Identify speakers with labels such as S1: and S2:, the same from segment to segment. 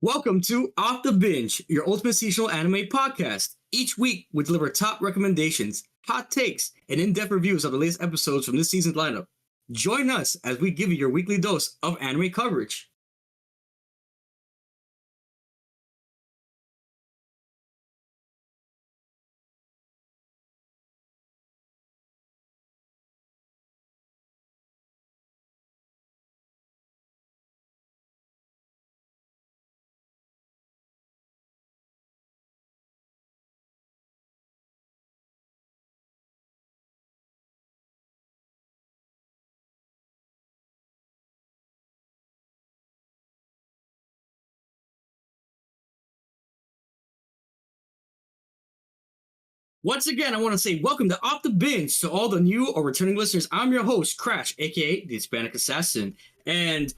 S1: Welcome to Off Da Binge, your ultimate seasonal anime podcast. Each week, we deliver top recommendations, hot takes, and in-depth reviews of the latest episodes from this season's lineup. Join us as we give you your weekly dose of anime coverage. Once again, I want to say welcome to Off Da Binge to all the new or returning listeners. I'm your host, Crash, aka the Hispanic Assassin. And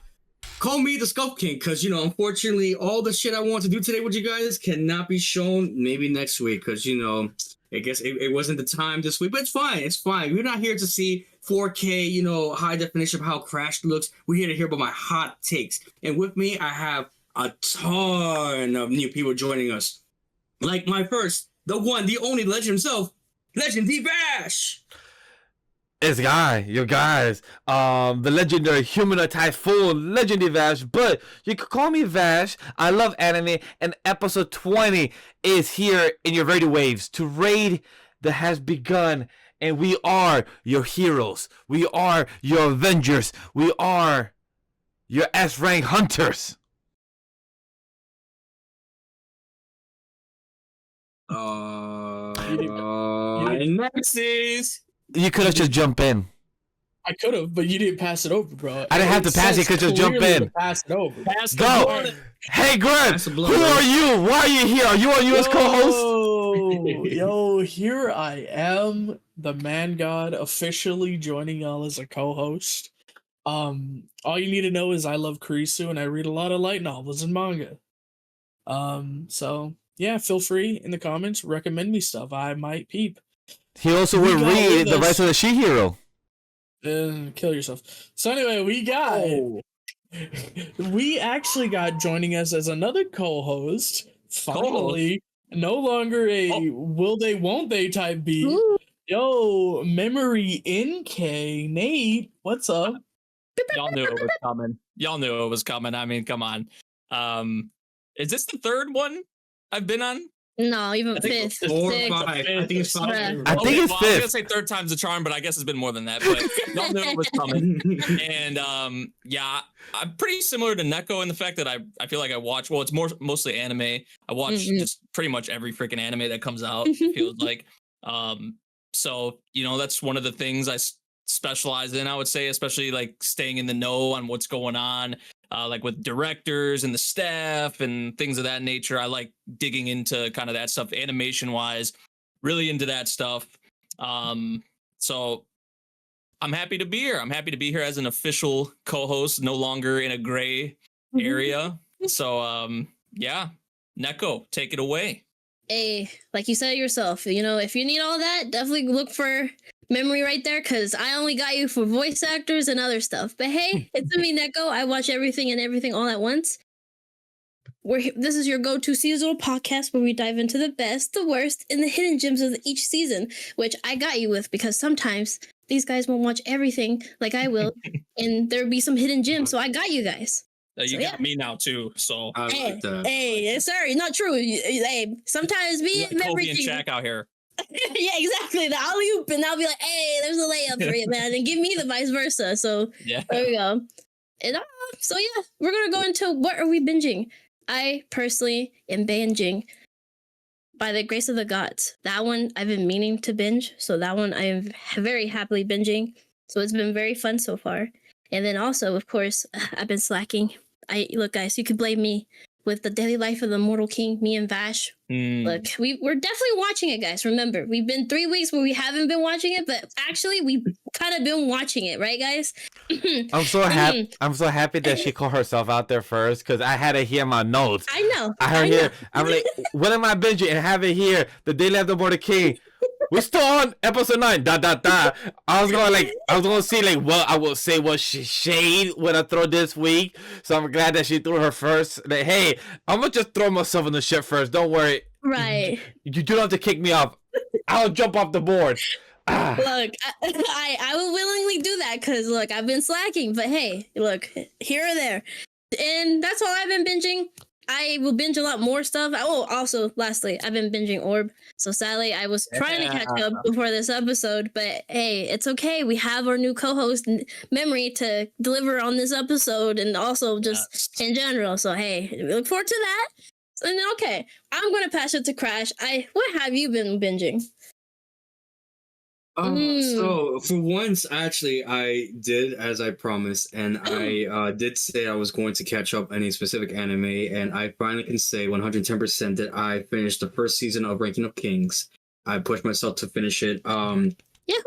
S1: call me the Scuff King, because, unfortunately, all the shit I want to do today with you guys cannot be shown maybe next week, because, I guess it wasn't the time this week, but it's fine. It's fine. We're not here to see 4K, high definition of how Crash looks. We're here to hear about my hot takes. And with me, I have a ton of new people joining us. Like my first, the one, the only legend himself, Legend D Vash.
S2: It's your guys, the legendary humanoid typhoon, Legend D Vash, but you can call me Vash. I love anime, and episode 20 is here in your radio waves. To raid that has begun, and we are your heroes. We are your avengers. We are your S-rank hunters.
S1: Next is...
S2: You could have just jumped in.
S3: I could have, but you didn't pass it over, bro.
S2: I didn't have to pass it. You could just jump in.
S3: Pass it over.
S2: Go. Hey, Grem, who are you? Why are you here? Are you our newest co-host?
S3: Yo, here I am, the man god, officially joining y'all as a co-host. All you need to know is I love Kurisu and I read a lot of light novels and manga. So yeah, feel free in the comments, recommend me stuff. I might peep.
S2: He also will read the rest of the She-Hero.
S3: Kill yourself. So anyway, we actually got joining us as another co-host. Finally, no longer a will they won't they type beat. Ooh. Yo, MemoryNK, Nate, what's up?
S4: Y'all knew it was coming. I mean, come on. Is this the third one I've been on?
S5: No, even fifth.
S1: 4 or 5. I think it's 5.
S2: I think it's fifth.
S4: I was gonna say third time's the charm, but I guess it's been more than that. But y'all knew it was coming. And yeah, I'm pretty similar to Neko in the fact that I feel like I watch. Well, it's mostly anime. I watch just pretty much every freaking anime that comes out. It feels like. So that's one of the things I specialize in. I would say, especially like staying in the know on what's going on. Like with directors and the staff and things of that nature. I like digging into kind of that stuff animation wise, really into that stuff. So I'm happy to be here. I'm happy to be here as an official co-host, no longer in a gray area. So yeah, Neko, take it away.
S5: Hey, like you said yourself, if you need all that, definitely look for Memory right there, because I only got you for voice actors and other stuff. But hey, it's me, Neko. I watch everything and everything all at once. This is your go-to seasonal podcast where we dive into the best, the worst, and the hidden gems of each season, which I got you with because sometimes these guys won't watch everything like I will, and there'll be some hidden gems, so I got you guys.
S4: You got me now too, so
S5: hey, sorry, not true. Hey, sometimes me and
S4: Kobe and Shaq out here.
S5: Yeah, exactly. The alley-oop, and I'll be like, hey, there's a layup for you, man, and give me the vice versa. So yeah, there we go. And so yeah, we're gonna go into what are we binging. I personally am binging By the Grace of the Gods. That one I've been meaning to binge, so that one I am very happily binging. So it's been very fun so far. And then also, of course, I've been slacking. Look, guys, you could blame me with the daily life of the Mortal King, me and Vash. Look, we're definitely watching it, guys. Remember, we've been 3 weeks where we haven't been watching it, but actually we've kind of been watching it, right, guys?
S2: I'm so happy. I'm so happy that she called herself out there first, because I had it here in my notes.
S5: I know.
S2: I heard here. I'm like, what am I binging? And have it here. The daily life of the Mortal King. We're still on episode 9. I was gonna say like, well, I will say what shade would I throw this week. So I'm glad that she threw her first. Like, hey, I'm gonna just throw myself in the shit first. Don't worry.
S5: Right.
S2: You don't have to kick me off. I'll jump off the board.
S5: Look, I will willingly do that because look, I've been slacking, but hey, look, here or there. And that's all I've been binging. I will binge a lot more stuff. Oh, also, lastly, I've been binging Orb. So sadly, I was trying to catch up before this episode, but hey, it's okay. We have our new co-host, Memory, to deliver on this episode and also just in general. So hey, we look forward to that. And okay, I'm going to pass it to Crash. What have you been binging?
S1: So for once, actually, I did as I promised, and I did say I was going to catch up any specific anime, and I finally can say 110% that I finished the first season of Ranking of Kings. I pushed myself to finish it.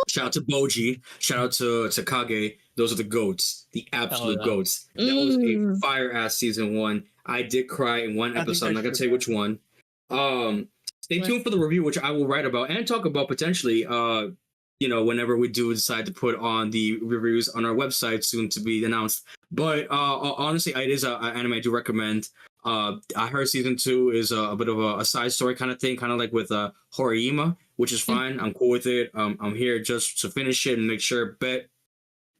S1: Shout out to Boji. Shout out to Kage. Those are the goats, the absolute goats. That was a fire ass season 1. I did cry in one episode. I'm not gonna say which one. Stay tuned for the review, which I will write about and talk about potentially. Whenever we do decide to put on the reviews on our website, soon to be announced. But honestly, it is an anime I do recommend. I heard season 2 is a bit of a side story kind of thing, kind of like with Kuroiwa, which is fine. I'm cool with it. I'm here just to finish it and make sure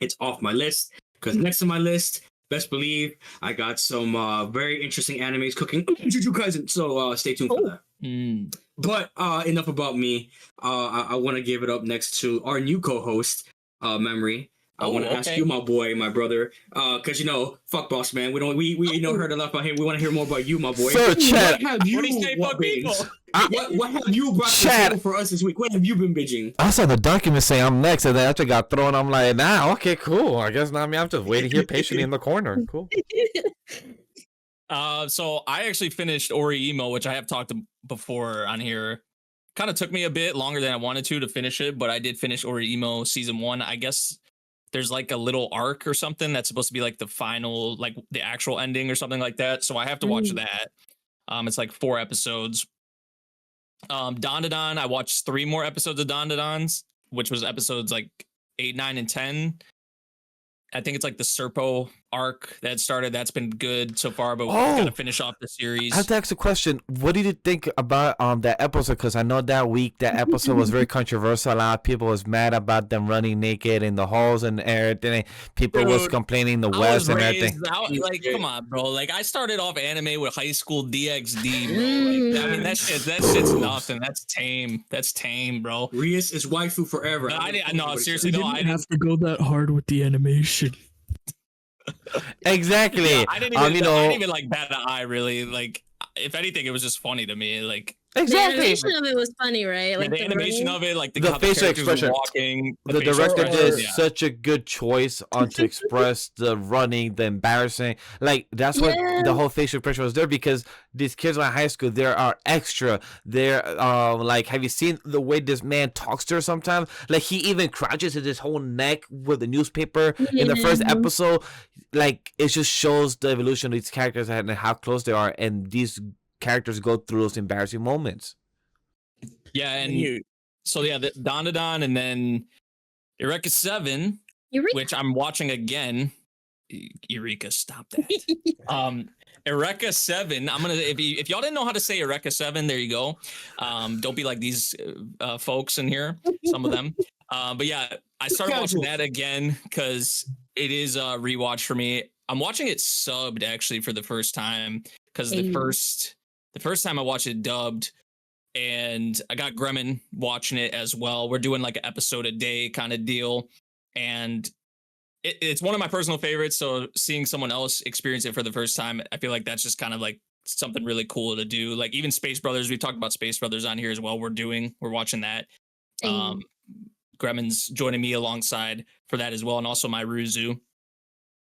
S1: it's off my list. Because next on my list, best believe, I got some very interesting animes cooking. Jujutsu Kaisen. So stay tuned for that. But enough about me. I want to give it up next to our new co-host, Memory. I want to ask you, my boy, my brother, because fuck boss man. We know heard a lot about him. We want to hear more about you, my boy.
S2: So Chad,
S1: what have you what have you brought to the table for us this week? What have you been binging?
S2: I saw the document say I'm next, and then after I got thrown, I'm like, nah, okay, cool. I guess not me. I'm just waiting here patiently in the corner. Cool.
S4: So I actually finished Emo, which I have talked before on here. Kind of took me a bit longer than I wanted to finish it, but I did finish Emo season 1. I guess there's like a little arc or something that's supposed to be like the final, like the actual ending or something like that. So I have to watch that. It's like 4 episodes. Dandadan, I watched 3 more episodes of Dandadans, which was episodes like 8, 9, and 10. I think it's like the Serpo arc that started. That's been good so far, but we're gonna finish off the series.
S2: I have to ask a question. What did you think about that episode? Because I know that week that episode was very controversial. A lot of people was mad about them running naked in the halls and everything. People was complaining the West and everything.
S4: Come on, bro. Like I started off anime with High School DxD, bro. Like, I mean that shit's nothing. That's tame. That's tame, bro.
S1: Rias is waifu forever.
S4: No, seriously, no. I
S3: didn't have to go that hard with the animation.
S2: Exactly.
S4: Yeah, I didn't even like bat an eye really. Like if anything, it was just funny to me. Like
S2: exactly.
S5: The animation of it was funny, right? Like
S4: the animation of it, like the
S2: facial expression.
S4: Walking,
S2: the director did such a good choice on to express the running, the embarrassing. Like that's what the whole facial expression was there because these kids in high school, they are extra. They're like, have you seen the way this man talks to her sometimes? Like he even crouches at his whole neck with the newspaper in the first episode. Like it just shows the evolution of these characters and how close they are, and these characters go through those embarrassing moments.
S4: Yeah, and the Dandadan and then Eureka 7, which I'm watching again. Eureka, stop that. Eureka 7. I'm gonna if y'all didn't know how to say Eureka 7, there you go. Don't be like these folks in here, some of them. But yeah, I started watching that again because it is a rewatch for me. I'm watching it subbed actually for the first time because the first time I watched it dubbed, and I got Gremmen watching it as well. We're doing like an episode a day kind of deal, and it's one of my personal favorites. So seeing someone else experience it for the first time, I feel like that's just kind of like something really cool to do. Like even Space Brothers, we talked about Space Brothers on here as well. We're watching that. Gremmen's joining me alongside for that as well, and also my Ruzu.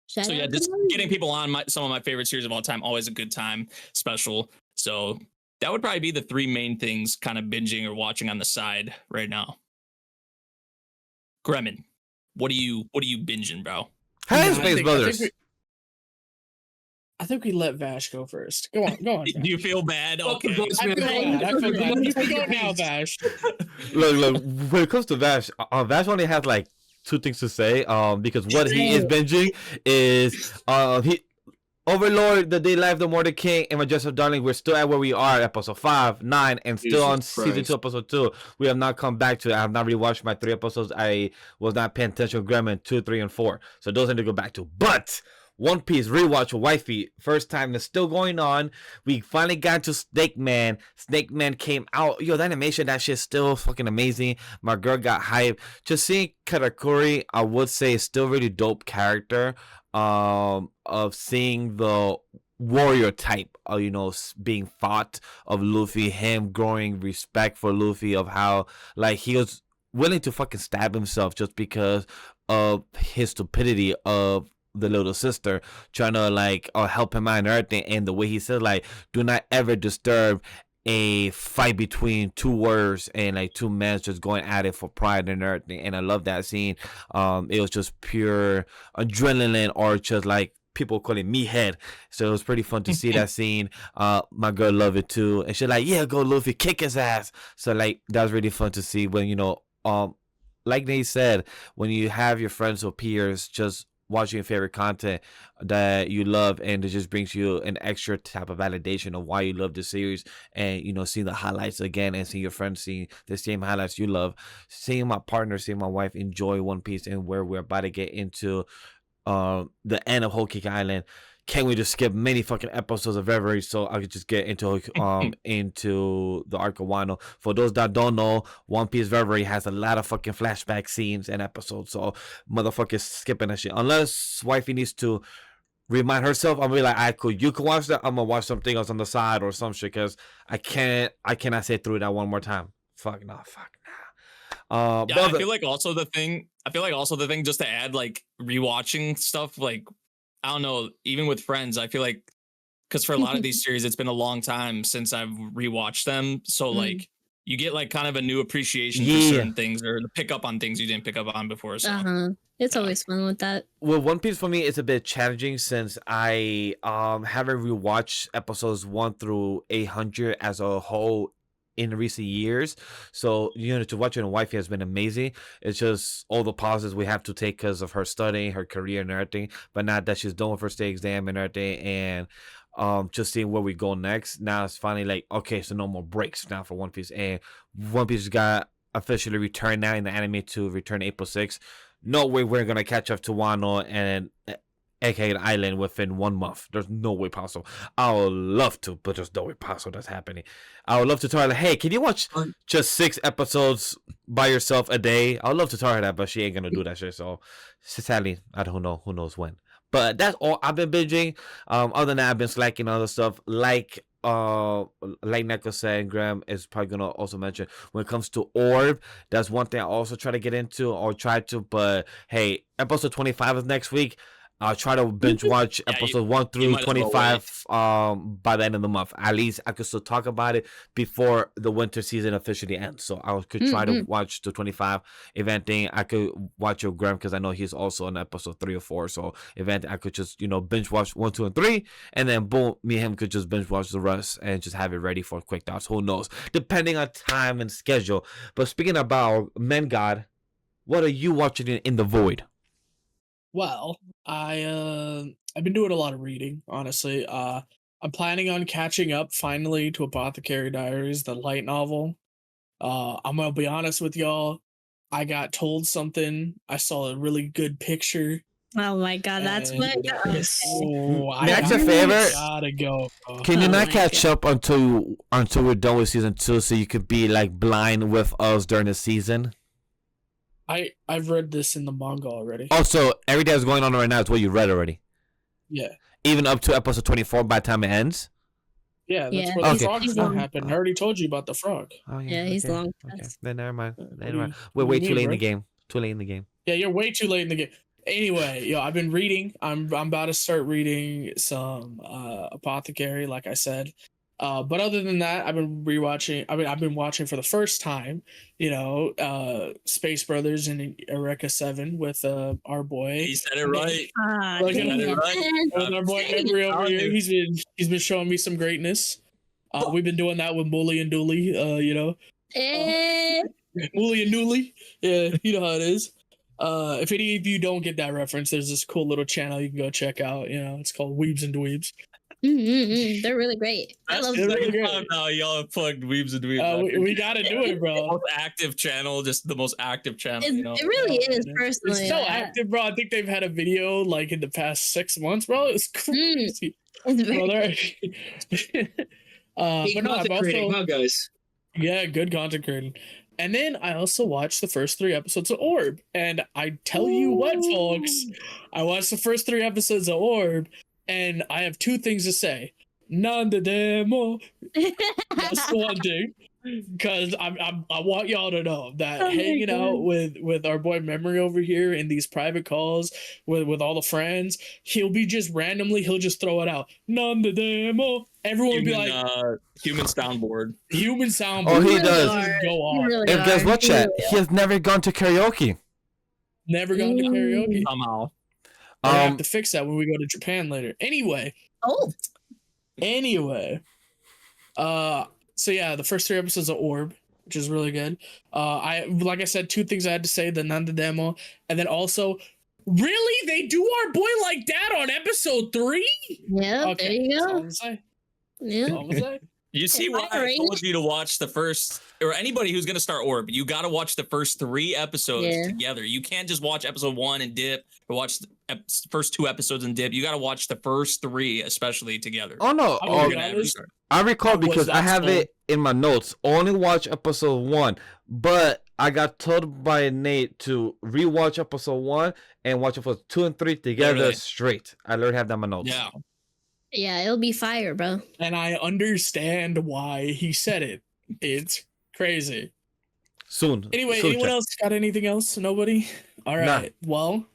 S4: So yeah, just getting people on some of my favorite series of all time, always a good time, special. So that would probably be the 3 main things kind of binging or watching on the side right now. Gremmen, what are you binging, bro?
S2: Hey, Space Brothers.
S3: I think we let Vash go first. Go on.
S4: Do you feel bad?
S1: Fuck the
S4: Okay.
S1: boys,
S3: I
S1: man.
S3: feel bad. I feel bad. You can go now, Vash.
S2: Look, when it comes to Vash, Vash only has like two things to say. Because what he is binging is he Overlord, The Day Life, The Mortal King, and Majestic Darling. We're still at where we are, episode 5, 9, and still on season 2, episode 2. We have not come back to it. I have not rewatched my 3 episodes. I was not paying attention to Grem in 2, 3, and 4. So those I need to go back to. But One Piece rewatch with Wifey. First time is still going on. We finally got to Snake Man. Snake Man came out. Yo, the animation, that shit's still fucking amazing. My girl got hyped. Just seeing Katakuri, I would say, is still really dope character. Of seeing the warrior type, you know, being fought of Luffy, him growing respect for Luffy, of how like he was willing to fucking stab himself just because of his stupidity of the little sister trying to like help him out and everything, and the way he said like, do not ever disturb a fight between two warriors and like two men just going at it for pride and everything. And I love that scene. It was just pure adrenaline, or just like people call it meathead. So it was pretty fun to see that scene. My girl loved it too, and she's like, yeah, go Luffy, kick his ass. So like that was really fun to see when, you know, like they said, when you have your friends or peers just watching your favorite content that you love, and it just brings you an extra type of validation of why you love the series, and you know, seeing the highlights again and seeing your friends seeing the same highlights you love, seeing my partner, seeing my wife enjoy One Piece, and where we're about to get into the end of Whole Cake Island. Can't we just skip many fucking episodes of Reverie so I could just get into into the arc of Wano? For those that don't know, One Piece Reverie has a lot of fucking flashback scenes and episodes, so motherfuckers skipping that shit. Unless wifey needs to remind herself, I'm be like, alright, cool, you can watch that. I'm gonna watch something else on the side or some shit, because I cannot sit through that one more time. Fuck nah.
S4: Yeah, I feel like also the thing just to add, like rewatching stuff, like I don't know, even with friends, I feel like, because for a lot of these series, it's been a long time since I've rewatched them. So like you get like kind of a new appreciation for certain things, or to pick up on things you didn't pick up on before. So
S5: it's always fun with that.
S2: Well, One Piece for me is a bit challenging since I haven't rewatched episodes 1 through 800 as a whole in recent years. So, you know, to watch it and wifey has been amazing. It's just all the pauses we have to take because of her studying, her career and everything, but not that she's done with her state exam and everything, and just seeing where we go next. Now it's finally like, okay, so no more breaks now for One Piece, and One Piece got officially returned now in the anime to return April 6th. No way we're gonna catch up to Wano and aka the island within 1 month. There's no way possible. I would love to, but there's no way possible that's happening. I would love to tell her, like, hey, can you watch just 6 episodes by yourself a day? I would love to tell her that, but she ain't gonna do that shit. So sadly, I don't know. Who knows when? But that's all I've been binging. Other than that, I've been slacking on other stuff. Like Neko said, and Graham is probably gonna also mention, when it comes to Orb, that's one thing I also try to get into, or try to. But hey, episode 25 is next week. I'll try to binge watch episodes 1 through 25 by the end of the month. At least I could still talk about it before the winter season officially ends. So I could try to watch the 25 event thing. I could watch your Graham, because I know he's also on episode 3 or 4. So event, I could just, you know, binge watch 1, 2, and 3, and then boom, me and him could just binge watch the rest and just have it ready for quick thoughts. Who knows? Depending on time and schedule. But speaking about Men God, what are you watching in the void?
S3: Well, I've been doing a lot of reading, honestly. I'm planning on catching up finally to Apothecary Diaries, the light novel. I'm gonna be honest with y'all. I got told something. I saw a really good picture.
S5: Oh my god, that's what.
S2: That's your favorite.
S3: Gotta go.
S2: Can you not catch up until we're done with season 2, so you could be like blind with us during the season?
S3: I've read this in the manga already.
S2: Oh, so everything that's going on right now is what you read already?
S3: Yeah.
S2: Even up to episode 24 by the time it ends?
S3: Yeah, that's where the frog's gonna happen. I already told you about the frog.
S2: Oh,
S5: yeah, he's long.
S2: Okay. Then never mind. We're way too late in the game.
S3: Yeah, you're way too late in the game. Anyway, yo, I've been reading. I'm about to start reading some Apothecary, like I said. But other than that, I've been rewatching. I've been watching for the first time, Space Brothers and Eureka 7 with our boy.
S4: He said it right.
S3: Look at
S5: Damn.
S3: him. With our boy Emery over here. He's been showing me some greatness. We've been doing that with Mully and Dooley,
S5: Eh.
S3: Mully and Dooley. Yeah, you know how it is. If any of you don't get that reference, there's this cool little channel you can go check out. It's called Weebs and Dweebs.
S5: They're really great. I love
S4: the
S3: really
S4: second
S3: great.
S4: time now y'all have plugged Weebs and Dweebs.
S3: We gotta do it, bro.
S4: Most active channel, just the most active channel.
S5: It really is,
S3: It's
S5: personally.
S3: so active, bro. I think they've had a video like in the past 6 months, bro. It's crazy.
S5: It's very
S3: Brother.
S1: Keep
S3: But no, I've
S1: content creating,
S3: also,
S1: huh, guys?
S3: yeah, good content creating. And then I also watched the first 3 episodes of Orb. And I tell you what, folks, I watched the first 3 episodes of Orb, and I have 2 things to say. None the demo. That's the one thing. Because I want y'all to know that hanging out with our boy Memory over here in these private calls with all the friends, he'll just throw it out. None the demo. Everyone will be like,
S4: human soundboard.
S3: human soundboard.
S2: Oh, he
S5: really
S2: does.
S5: are.
S3: Go on.
S5: You really
S2: And guess
S5: are.
S2: what,
S5: You
S2: chat?
S5: really
S2: He has never gone to karaoke.
S3: Never gone to karaoke.
S4: Somehow.
S3: I have to fix that when we go to Japan later. Anyway. So yeah, the first 3 episodes of Orb, which is really good. Like I said, 2 things I had to say: the Nanda demo, and then also, really, they do our boy like that on episode 3.
S5: Yeah, there you
S3: that's all
S5: go.
S3: I'm saying.
S5: Yeah.
S3: That's all I'm saying.
S4: You see why I told you to watch the first, or anybody who's gonna start Orb, you gotta watch the first 3 episodes together. You can't just watch episode 1 and dip, or watch the first 2 episodes and dip. You gotta watch the first 3 especially together.
S2: Oh no!
S3: I'm gonna be honest,
S2: I recall
S3: was
S2: because I
S3: not
S2: have
S3: sold.
S2: it in my notes. Only watch episode 1, but I got told by Nate to rewatch episode 1 and watch episode 2 and 3 together
S4: Literally.
S2: straight. I literally have that in my notes.
S4: Yeah.
S5: Yeah, it'll be fire, bro.
S3: And I understand why he said it. It's crazy.
S2: Soon.
S3: Anyway,
S2: soon,
S3: anyone
S2: chat.
S3: else got anything else? Nobody? All right. Well,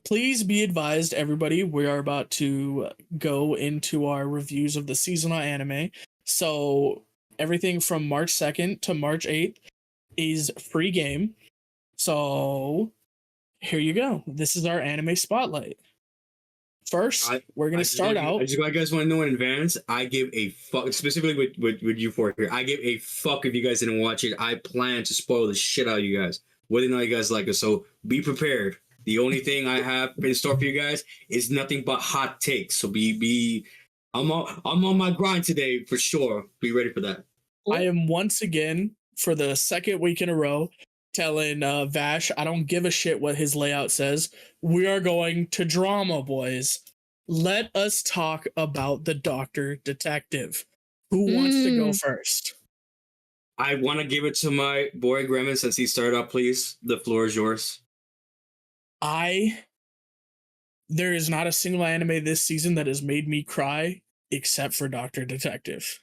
S3: please be advised, everybody, we are about to go into our reviews of the seasonal anime. So everything from March 2nd to March 8th is free game. So here you go. This is our anime spotlight. First, we're gonna start out.
S1: I just want you guys want to know in advance. I give a fuck, specifically with you 4 here. I give a fuck if you guys didn't watch it. I plan to spoil the shit out of you guys, whether or not you guys like it. So be prepared. The only thing I have in store for you guys is nothing but hot takes. So I'm on my grind today for sure. Be ready for that.
S3: I am once again, for the 2nd week in a row, telling Vash, I don't give a shit what his layout says. We are going to drama, boys. Let us talk about the Doctor Detective. Who wants to go first?
S1: I want to give it to my boy Grem since he started out. Please, the floor is yours.
S3: There is not a single anime this season that has made me cry except for Doctor Detective.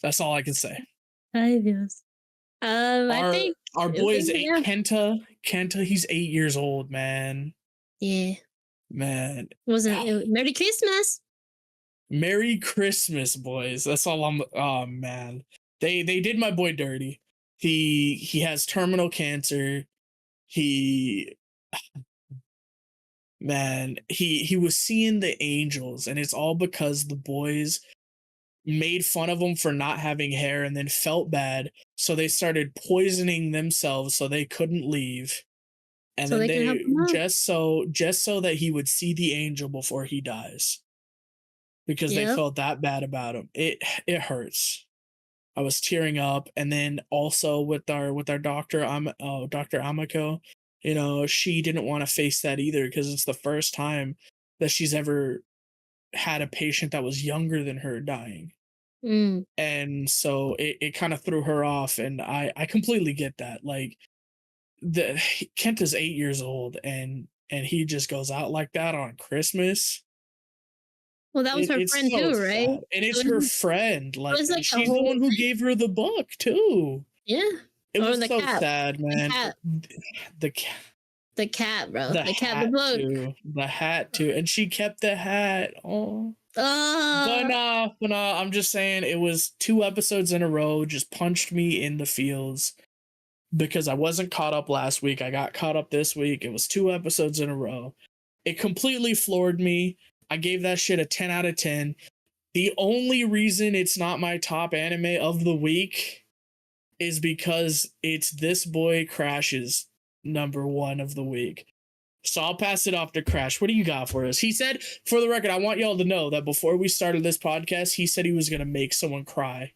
S3: That's all I can say.
S5: I guess. I think
S3: our boy is
S5: yeah.
S3: Kenta. Kenta, he's 8 years old, man.
S5: Yeah.
S3: Man.
S5: Merry Christmas.
S3: Merry Christmas, boys. That's all I'm. Oh man, they did my boy dirty. He has terminal cancer. He was seeing the angels, and it's all because the boys made fun of him for not having hair and then felt bad, so they started poisoning themselves so they couldn't leave. And
S5: so
S3: then
S5: they
S3: just so that he would see the angel before he dies. Because they felt that bad about him. It hurts. I was tearing up. And then also with our doctor, Dr. Ameku, she didn't want to face that either because it's the first time that she's ever had a patient that was younger than her dying. And so it kind of threw her off, and I completely get that. Like, Kenta's 8 years old, and he just goes out like that on Christmas.
S5: Well, that was her friend too, right?
S3: Sad. And it's her friend. Like,
S5: like
S3: she's the one who gave her the book too.
S5: Yeah.
S3: It was so sad, man. The
S5: cat, bro.
S3: The cat,
S5: the book.
S3: too. The hat too. And she kept the hat. Oh. But nah, I'm just saying it was 2 episodes in a row, just punched me in the feels because I wasn't caught up last week. I got caught up this week. It was 2 episodes in a row. It completely floored me. I gave that shit a 10 out of 10. The only reason it's not my top anime of the week is because it's This Boy Crash's #1 of the week. So I'll pass it off to Crash. What do you got for us? He said, for the record, I want y'all to know that before we started this podcast, he said he was going to make someone cry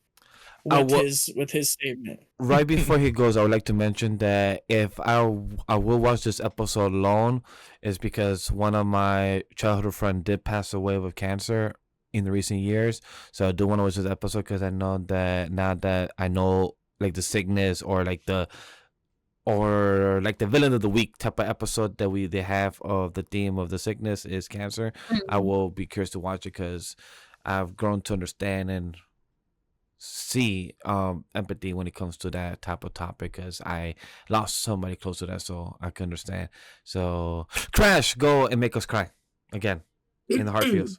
S3: with his statement.
S2: Right before he goes, I would like to mention that if I will watch this episode alone, is because one of my childhood friends did pass away with cancer in the recent years. So I do want to watch this episode because I know that now that I know like the sickness or like the villain of the week type of episode that they have of the theme of the sickness is cancer, I will be curious to watch it because I've grown to understand and see empathy when it comes to that type of topic because I lost somebody close to that, so I can understand. So Crash, go and make us cry again in the heart feels.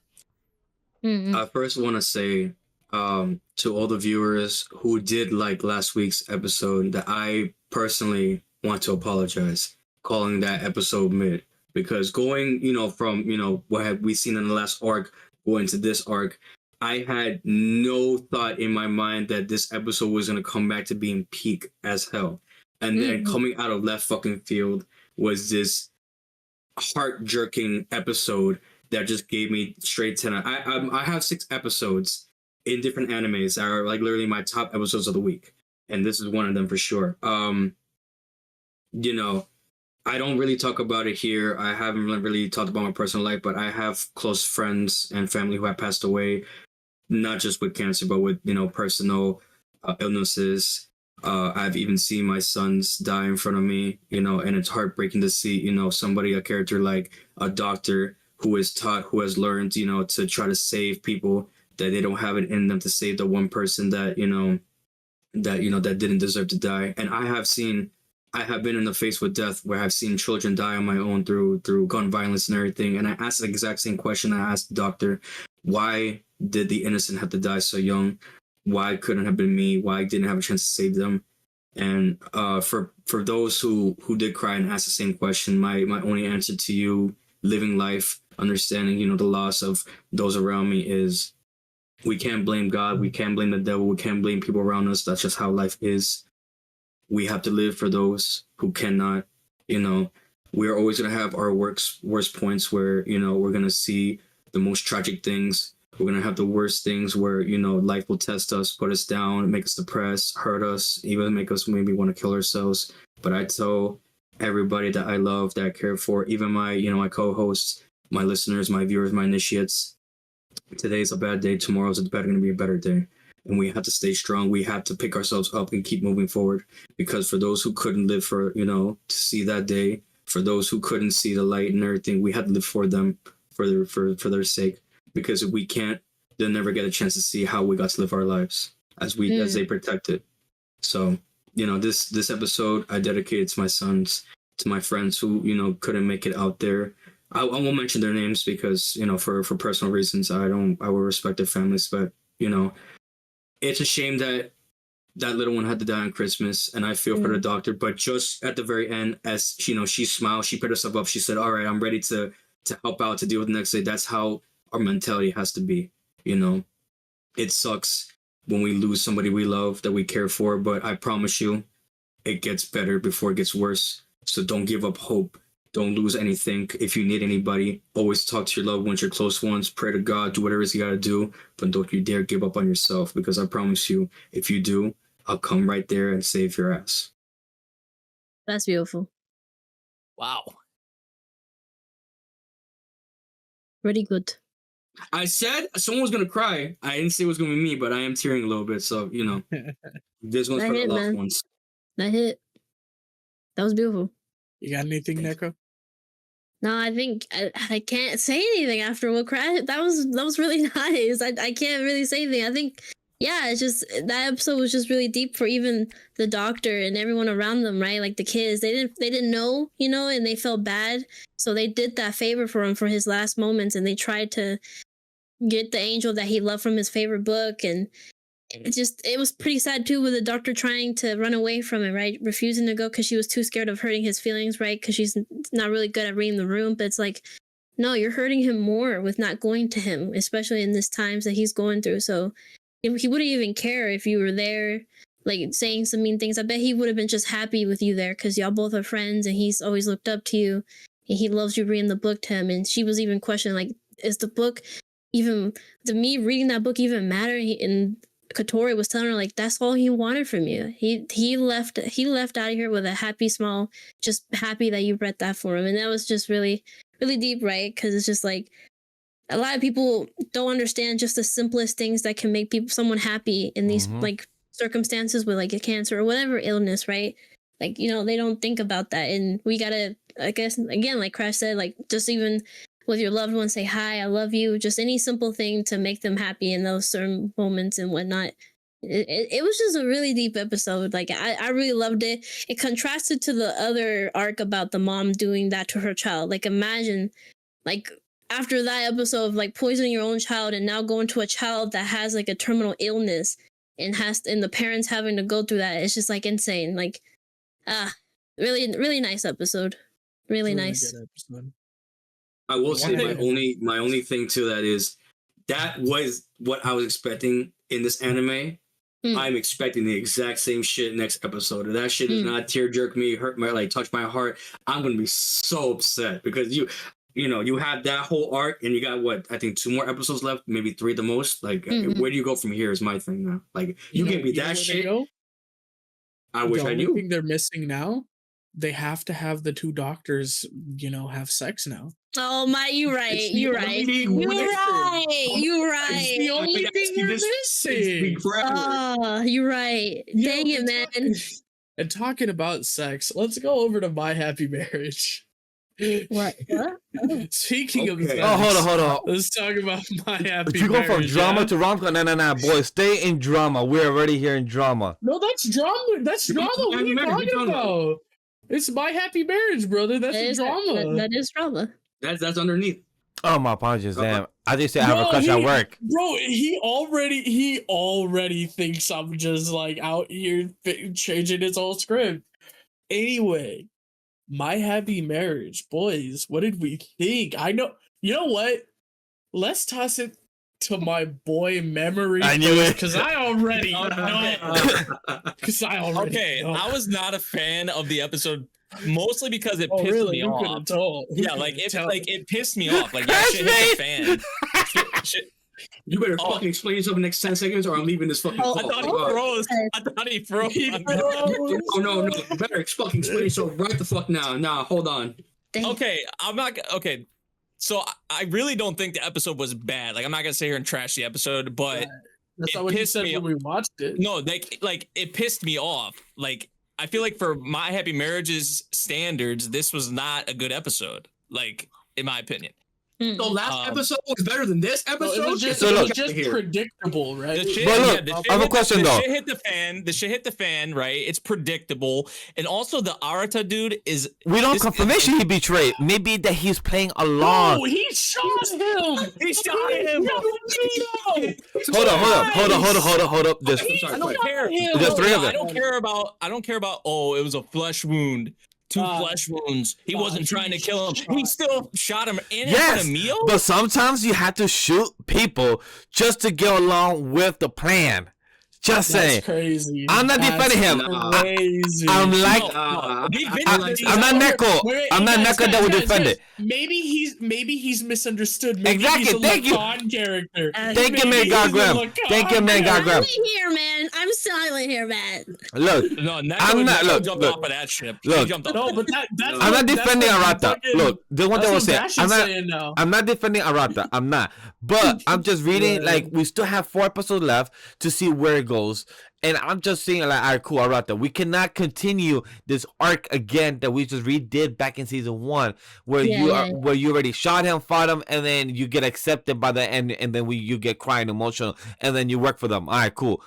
S1: I first want to say to all the viewers who did like last week's episode that I personally want to apologize calling that episode mid, because going from what have we seen in the last arc going to this arc, I had no thought in my mind that this episode was going to come back to being peak as hell. And then coming out of left fucking field was this heart-jerking episode that just gave me straight 10. I have 6 episodes in different animes that are like literally my top episodes of the week. And this is one of them for sure. I don't really talk about it here. I haven't really talked about my personal life, but I have close friends and family who have passed away, not just with cancer, but with, personal illnesses. I've even seen my sons die in front of me, and it's heartbreaking to see, somebody, a character like a doctor who is taught, who has learned, to try to save people, that they don't have it in them to save the one person that, that didn't deserve to die. And I have been in the face with death where I've seen children die on my own through gun violence and everything. And I asked the exact same question I asked the doctor: why did the innocent have to die so young? Why couldn't it have been me? Why didn't I have a chance to save them? And for those who did cry and ask the same question, my only answer to you, living life, understanding, the loss of those around me, is we can't blame God, we can't blame the devil, we can't blame people around us. That's just how life is. We have to live for those who cannot. We're always going to have our worst points where, we're going to see the most tragic things. We're going to have the worst things where, life will test us, put us down, make us depressed, hurt us, even make us maybe want to kill ourselves. But I tell everybody that I love, that I care for, even my, my co-hosts, my listeners, my viewers, my initiates, today's a bad day, tomorrow's going to be a better day. And we have to stay strong. We have to pick ourselves up and keep moving forward. Because for those who couldn't live for, to see that day, for those who couldn't see the light and everything, we had to live for them, for their sake. Because if we can't, they'll never get a chance to see how we got to live our lives as they protected. So, this episode I dedicated to my sons, to my friends who, couldn't make it out there. I won't mention their names because, for personal reasons, I will respect their families, but, it's a shame that little one had to die on Christmas, and I feel for the doctor. But just at the very end, as she smiled, she put herself up. She said, "All right, I'm ready to help out, to deal with the next day." That's how our mentality has to be. It sucks when we lose somebody we love, that we care for, but I promise you, it gets better before it gets worse. So don't give up hope. Don't lose anything. If you need anybody, always talk to your loved ones, your close ones. Pray to God. Do whatever you got to do. But don't you dare give up on yourself, because I promise you, if you do, I'll come right there and save your ass.
S5: That's beautiful.
S4: Wow.
S5: Pretty good.
S1: I said someone was going to cry. I didn't say it was going to be me, but I am tearing a little bit. So, this one's for the loved ones.
S5: That hit. That was beautiful.
S3: You got anything, Neko?
S5: No, I think I can't say anything after what Crash. That was really nice. I can't really say anything. I think, yeah, it's just, that episode was just really deep for even the doctor and everyone around them, right? Like the kids, they didn't know, and they felt bad, so they did that favor for him for his last moments, and they tried to get the angel that he loved from his favorite book, and it was pretty sad too, with the doctor trying to run away from it, right? Refusing to go because she was too scared of hurting his feelings, right? Because she's not really good at reading the room. But it's like, no, you're hurting him more with not going to him, especially in this times that he's going through. So he wouldn't even care if you were there, like saying some mean things. I bet he would have been just happy with you there because y'all both are friends and he's always looked up to you and he loves you reading the book to him. And she was even questioning, like, is the book even, did me reading that book even matter? And Katori was telling her, like, that's all he wanted from you. He left out of here with a happy smile, just happy that you read that for him. And that was just really, really deep, right? Because it's just like, a lot of people don't understand just the simplest things that can make someone happy in these like circumstances with like a cancer or whatever illness, right? Like, you know, they don't think about that. And we gotta, I guess, again, like Crash said, like, just even with your loved one, say hi, I love you, just any simple thing to make them happy in those certain moments and whatnot. It was just a really deep episode. Like, I really loved it. It contrasted to the other arc about the mom doing that to her child. Like, imagine, like, after that episode of like poisoning your own child and now going to a child that has like a terminal illness and the parents having to go through that, it's just like insane. Like, really, really nice episode. Really nice.
S3: Good episode.
S1: I will say my only thing to that is that was what I was expecting in this anime. I'm expecting the exact same shit next episode. If that shit does not tear jerk me, hurt my, like, touch my heart, I'm gonna be so upset because you know, you have that whole arc and you got what, I think 2 more episodes left, maybe 3 at the most. Like, where do you go from here is my thing now. Like, you gave me that shit. I wish I knew.
S3: The only thing they're missing now, they have to have the 2 doctors, you know, have sex now.
S5: Oh my, you're right.
S3: It's the
S5: You're
S3: only
S5: right.
S3: thing
S5: You're
S3: missing.
S5: right. You're
S3: It's the
S5: right.
S3: only thing we're missing.
S5: Oh, you're right. Dang it, man.
S3: And talking about sex, let's go over to My Happy Marriage.
S5: What?
S3: Speaking of sex,
S2: hold on.
S3: Let's talk about My Happy
S2: You go
S3: Marriage.
S2: from drama to rom-com. No, boys, stay in drama. We're already here in drama.
S3: No, that's drama. That's drama. What are you talking about? It's My Happy Marriage, brother. That's drama.
S5: That is drama.
S1: That's underneath.
S2: Oh, my apologies, damn. I just say I have a crush at work.
S3: Bro, he already thinks I'm just like out here changing his whole script. Anyway, My Happy Marriage, boys. What did we think? I know. You know what? Let's toss it to my boy Memory.
S2: I knew it
S3: because I already know. Because I already know.
S4: I was not a fan of the episode. Mostly because it pissed me off. Yeah, like it pissed me off. Like, yeah, shit hit the fan. Shit.
S1: You better fucking explain yourself in the next 10 seconds or I'm leaving this fucking call.
S4: I thought he froze.
S1: No. You better fucking explain yourself right the fuck now. Nah, hold on.
S4: Okay, I'm not. Okay, so I really don't think the episode was bad. Like, I'm not gonna sit here and trash the episode, but
S3: that's not what you said when we watched it.
S4: No, like it pissed me off. Like, I feel like for My Happy Marriage's standards, this was not a good episode. Like, in my opinion.
S1: The last episode was better than this episode?
S3: It was just predictable, right?
S2: I have a question, though.
S4: The shit hit the fan, right? It's predictable. And also, the Arata dude is...
S2: We don't have confirmation he betrayed. Maybe that he's playing along.
S3: No, he shot him!
S4: He shot him!
S2: Hold up.
S4: I don't care.
S2: There's 3 of them.
S4: I don't care about, oh, it was a flesh wound. 2 flesh wounds. He wasn't trying to kill him. He still shot him in a meal.
S2: But sometimes you have to shoot people just to get along with the plan. Just saying.
S3: Crazy.
S2: I'm not defending him. I'm like, I'm not Neko. I'm not Neko that would defend it.
S3: Maybe he's misunderstood. Maybe
S2: exactly.
S3: He's a
S2: Thank you.
S3: Character.
S2: Thank you, man. God Grem. Thank you, man. God Grem.
S5: I'm silent here, man.
S2: Look,
S4: no,
S2: I'm not. Look,
S4: jumped off of that ship.
S2: Look,
S3: no, but that's.
S2: I'm not defending Arata. Look, this one thing I was saying. I'm not defending Arata. I'm not. But I'm just reading. Like, we still have 4 episodes left to see where it goes. And I'm just saying, like, all right, cool, Arata. We cannot continue this arc again that we just redid back in season 1, where where you already shot him, fought him, and then you get accepted by the end, and then you get crying, emotional, and then you work for them. All right, cool.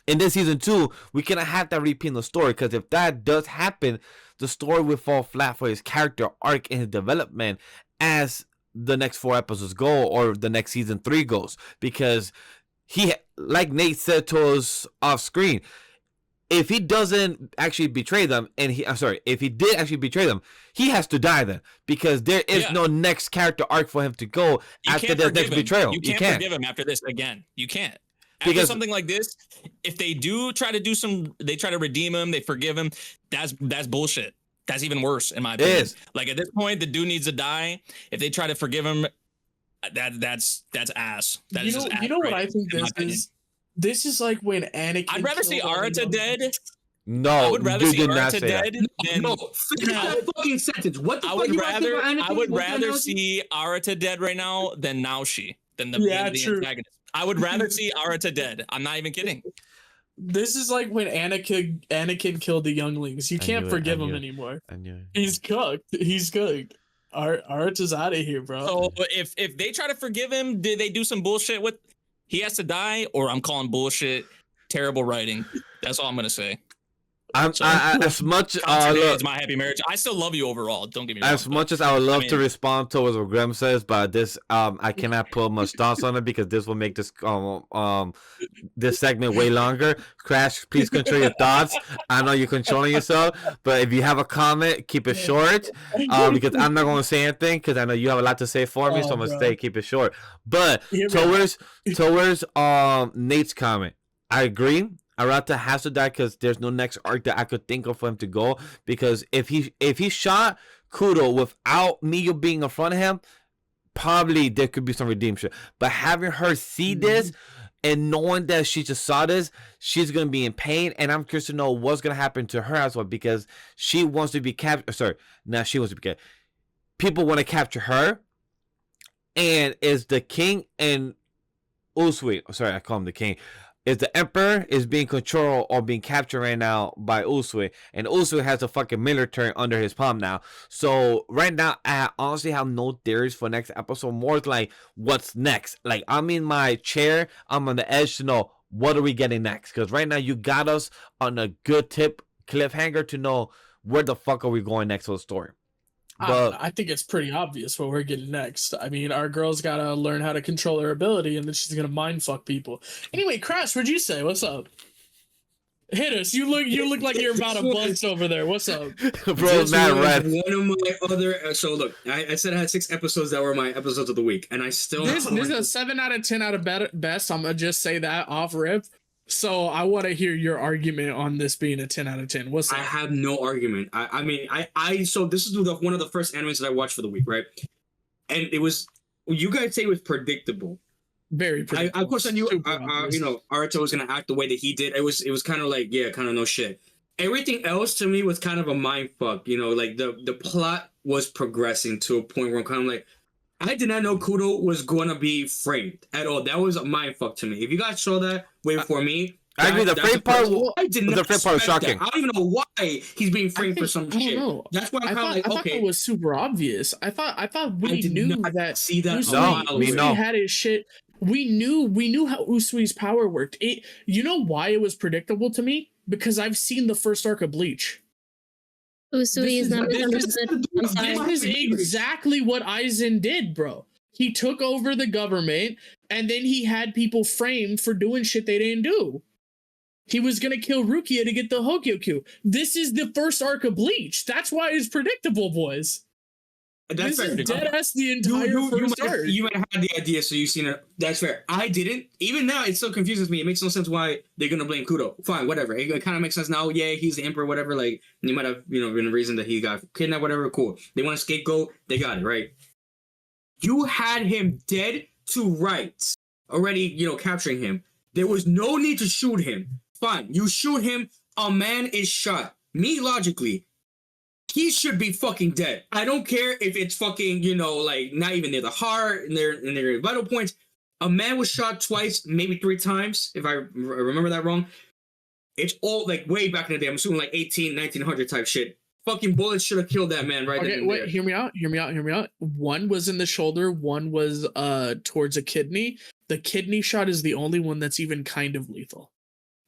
S2: In this season 2, we cannot have that repeat in the story, because if that does happen, the story will fall flat for his character arc and his development as the next 4 episodes go or the next season 3 goes, because he, like Nate said to us off screen, if he doesn't actually betray them, and if he did actually betray them, he has to die then, because there is no next character arc for him to go after the next betrayal.
S4: You can't forgive him after this again. You can't. After something like this, if they do try to they try to redeem him, they forgive him, that's bullshit. That's even worse, in my opinion. Like, at this point, the dude needs to die. If they try to forgive him, that's ass. That is just ass,
S3: you know what I think this is? This is like when Anakin.
S4: I'd rather see Arata dead.
S2: No,
S4: I would rather see Arata
S2: dead
S4: than.
S1: No, finish that fucking sentence. What the fuck you
S4: rather
S1: about Anakin?
S4: I would rather see Arata dead right now than Naoshi, than the antagonist. I would rather see Arata dead. I'm not even kidding.
S3: This is like when Anakin killed the younglings. You can't forgive him anymore. He's cooked. He's cooked. Arata's out of here, bro.
S4: So if they try to forgive him, did they do some bullshit with? He has to die, or I'm calling bullshit. Terrible writing. That's all I'm gonna say.
S2: As much
S4: it's my happy marriage. I still love you overall. Don't get me wrong.
S2: As much as I would love to respond to what Grem says, but this I cannot put much thoughts on it, because this will make this this segment way longer. Crash, please control your thoughts. I know you're controlling yourself, but if you have a comment, keep it short. Because I'm not gonna say anything, because I know you have a lot to say for me, so I'm gonna keep it short. But towards Nate's comment, I agree. Arata has to die, because there's no next arc that I could think of for him to go. Because if he shot Kudo without Miyu being in front of him, probably there could be some redemption. But having her see this and knowing that she just saw this, she's gonna be in pain, and I'm curious to know what's gonna happen to her as well, because she wants to be captured. She wants to be captured. People want to capture her, and is the king and Usui. I call him the king. Is the Emperor is being controlled or being captured right now by Usui, and Usui has a fucking military under his palm now. So right now, I honestly have no theories for next episode. More like what's next. Like, I'm in my chair, I'm on the edge to know what are we getting next. Because right now you got us on a good cliffhanger to know where the fuck are we going next with the story. But
S3: I think it's pretty obvious what we're getting next. I mean, our girl's gotta learn how to control her ability, and then she's gonna mind fuck people. Anyway, Crash, what'd you say? What's up? Hit us. You look like you're about to bust over there. What's up?
S2: Bro, Matt Red.
S1: One of my other so look, I said I had 6 episodes that were my episodes of the week, and I still
S3: this is a 7 out of 10 out of best. I'm gonna just say that off rip. So I want to hear your argument on this being a 10 out of 10. What's up?
S1: I have no argument. I mean, so this is one of the first animes that I watched for the week, right? And it was, you guys say it was predictable.
S3: Very predictable.
S1: Of course, I knew, Arata was gonna act the way that he did. It was kind of like, kind of no shit. Everything else to me was kind of a mind fuck. Like the plot was progressing to a point where I'm kind of like, I did not know Kudo was going to be framed at all. That was a mindfuck to me. If you guys saw that way before me,
S2: I agree. The frame part,
S1: I did not.
S2: The frame part was shocking.
S1: I don't even know why he's being framed for some shit.
S3: Know.
S1: That's why I'm kind of like,
S3: I thought it was super obvious. I thought we knew that.
S1: See that?
S3: Usui had his shit. We knew how Usui's power worked. You know why it was predictable to me? Because I've seen the first arc of Bleach.
S5: Usui is not misunderstood. I'm sorry.
S3: This is exactly what Aizen did, bro. He took over the government, and then he had people framed for doing shit they didn't do. He was gonna kill Rukia to get the Hogyoku. This is the first arc of Bleach. That's why it's predictable, boys.
S1: That's
S3: this
S1: fair.
S3: Is dead ass the entire first arc.
S1: You might have had the idea, so you've seen it. That's fair. I didn't. Even now, it still confuses me. It makes no sense why they're gonna blame Kudo. Fine, whatever. It kind of makes sense now. Yeah, he's the emperor, whatever. Like, you might have, been a reason that he got kidnapped, whatever. Cool. They want a scapegoat. They got it, right? You had him dead to rights already. Capturing him. There was no need to shoot him. Fine, you shoot him. A man is shot. Me, logically, he should be fucking dead. I don't care if it's fucking, like not even near the heart and their vital points. A man was shot twice, maybe 3 times, if I remember that wrong. It's all like way back in the day. I'm assuming like 1900 type shit. Fucking bullets should have killed that man right there.
S3: Okay, wait, hear me out. One was in the shoulder, one was towards a kidney. The kidney shot is the only one that's even kind of lethal.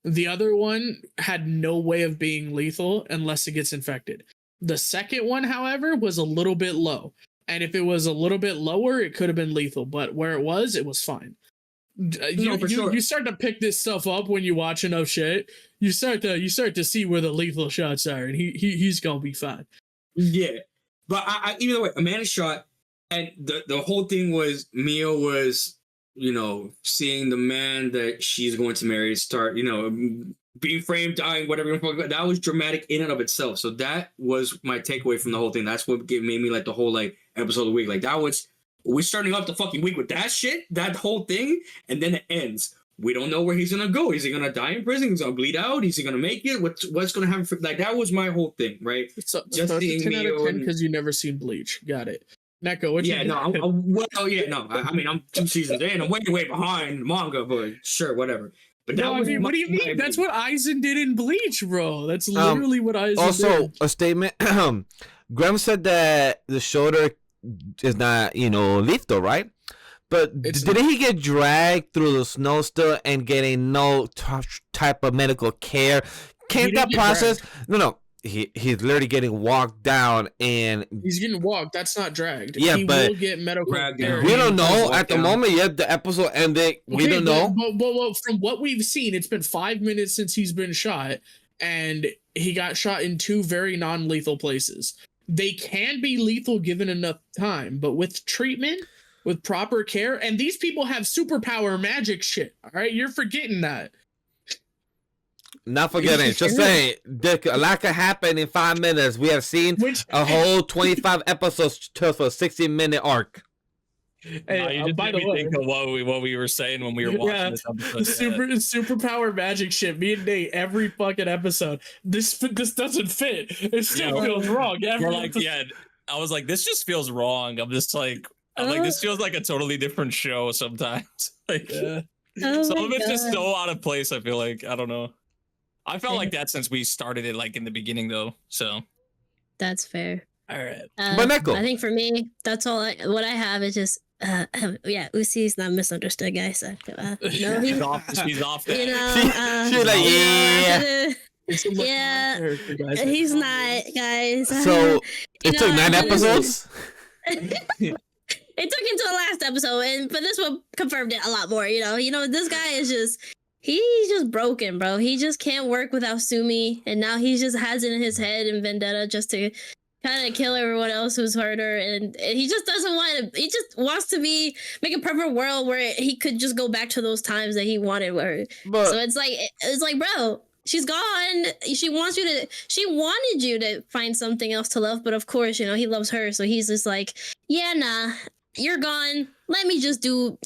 S3: The other one had no way of being lethal unless it gets infected. The second one, however, was a little bit low. And if it was a little bit lower, it could have been lethal. But where it was fine. You start to pick this stuff up when you watch enough shit. You start to see where the lethal shots are, and he's gonna be fine.
S1: Yeah, but I either way, Amanda shot, and the whole thing was Mio was, you know, seeing the man that she's going to marry start, you know, being framed, dying, whatever. That was dramatic in and of itself. So that was my takeaway from the whole thing. That's what made me like the whole like episode of the week. Like that was. We're starting off the fucking week with that shit, that whole thing, and then it ends. We don't know where he's gonna go. Is he gonna die in prison? He's gonna bleed out? Is he gonna make it? What's gonna happen? Like that was my whole thing, right?
S3: So it's a 10 out of 10 because you never seen Bleach. Got it. Neko, what you?
S1: Yeah, no. I mean, I'm 2 seasons in. I'm way behind manga, but sure, whatever. But
S3: No, I mean, what do you mean? That's what Aizen did in Bleach, bro. That's literally what Aizen
S2: Also,
S3: did.
S2: a statement. Grem said that the shoulder is not, you know, lethal, right? But didn't he get dragged through the snow still and getting no type of medical care? Can't that process? No. He's literally getting walked down and
S3: he's getting walked. That's not dragged.
S2: Yeah,
S3: he
S2: but
S3: will get medical care.
S2: We don't know at the moment yet. The episode ended. We don't know.
S3: But from what we've seen, it's been 5 minutes since he's been shot, and he got shot in 2 very non-lethal places. They can be lethal given enough time, but with treatment, with proper care, and these people have superpower magic shit. All right, you're forgetting that.
S2: Not forgetting. Just saying, a lot can happen in 5 minutes. We have seen a whole 25 episodes to a 60-minute arc.
S3: Hey,
S4: you just
S3: by
S4: made
S3: the
S4: me
S3: way,
S4: think of what we were saying when we were watching this episode.
S3: Superpower magic shit. Me and Nate, every fucking episode. This doesn't fit. It still feels wrong.
S4: We're like, I was like, this just feels wrong. I'm like, this feels like a totally different show sometimes. Like, some of it's just so out of place. I feel like, I don't know. I felt like that since we started it, like in the beginning, though. So
S5: that's fair.
S3: All right,
S2: but Neko,
S5: I think for me, that's all. What I have is just. Usi's not misunderstood, guys. No,
S4: he's off.
S5: You know,
S2: she's like,
S5: yeah, he's not, guys.
S2: So it took 9 episodes.
S5: It took until the last episode, but this one confirmed it a lot more. You know, this guy is he's just broken, bro. He just can't work without Sumi, and now he just has it in his head and vendetta just to kind of kill everyone else who's hurt her, and he just doesn't want to. He just wants to make a perfect world where he could just go back to those times that he wanted with her.
S2: But,
S5: so it's like, bro, she's gone. She wanted you to find something else to love, but of course, you know, he loves her, so he's just like, yeah, nah, you're gone. Let me just do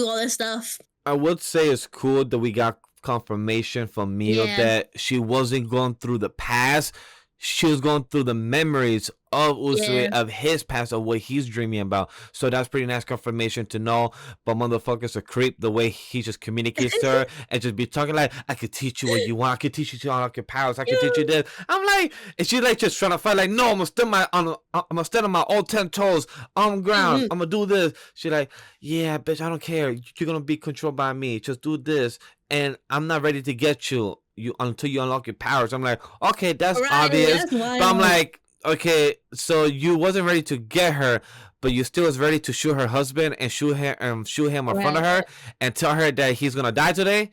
S5: all this stuff.
S2: I would say it's cool that we got confirmation from Mio that she wasn't going through the past. She was going through the memories of Usui, of his past, of what he's dreaming about. So that's pretty nice confirmation to know. But motherfucker's a creep the way he just communicates to her and just be talking like, I could teach you what you want. I could teach you to unlock your powers. I could teach you this. I'm like, and she like just trying to fight like, no, I'm gonna stand on my all 10 toes on ground. I'm gonna do this. She like, yeah, bitch, I don't care. You're gonna be controlled by me. Just do this. And I'm not ready to get you until you unlock your powers. I'm like, okay, that's obvious. But I'm like, okay, so you wasn't ready to get her, but you still was ready to shoot her husband and shoot him in front of her and tell her that he's gonna die today,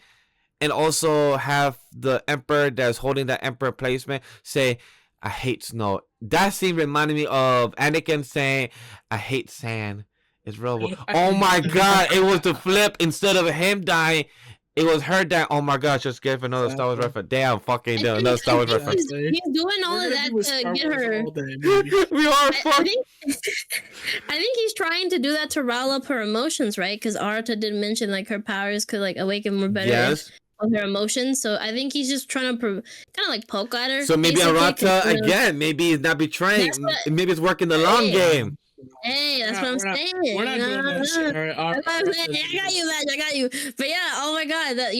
S2: and also have the emperor that's holding that emperor placement say, I hate snow. That scene reminded me of Anakin saying, I hate sand. It's real. Oh my god, it was the flip. Instead of him dying, it was her that, oh my gosh, just gave another Star Wars reference. Damn, fucking damn, another Star Wars reference.
S5: He's doing all of that to get her.
S2: We are fucking.
S5: I think he's trying to do that to rile up her emotions, right? Because Arata did mention like her powers could like awaken more better of her emotions. So I think he's just trying to kind of like poke at her.
S2: So maybe Arata again, maybe he's not betraying. Maybe it's working the long game.
S5: Hey, that's what I'm saying.
S3: We're not doing that shit. All right,
S5: I got you, man. I got you. But yeah, oh my god, that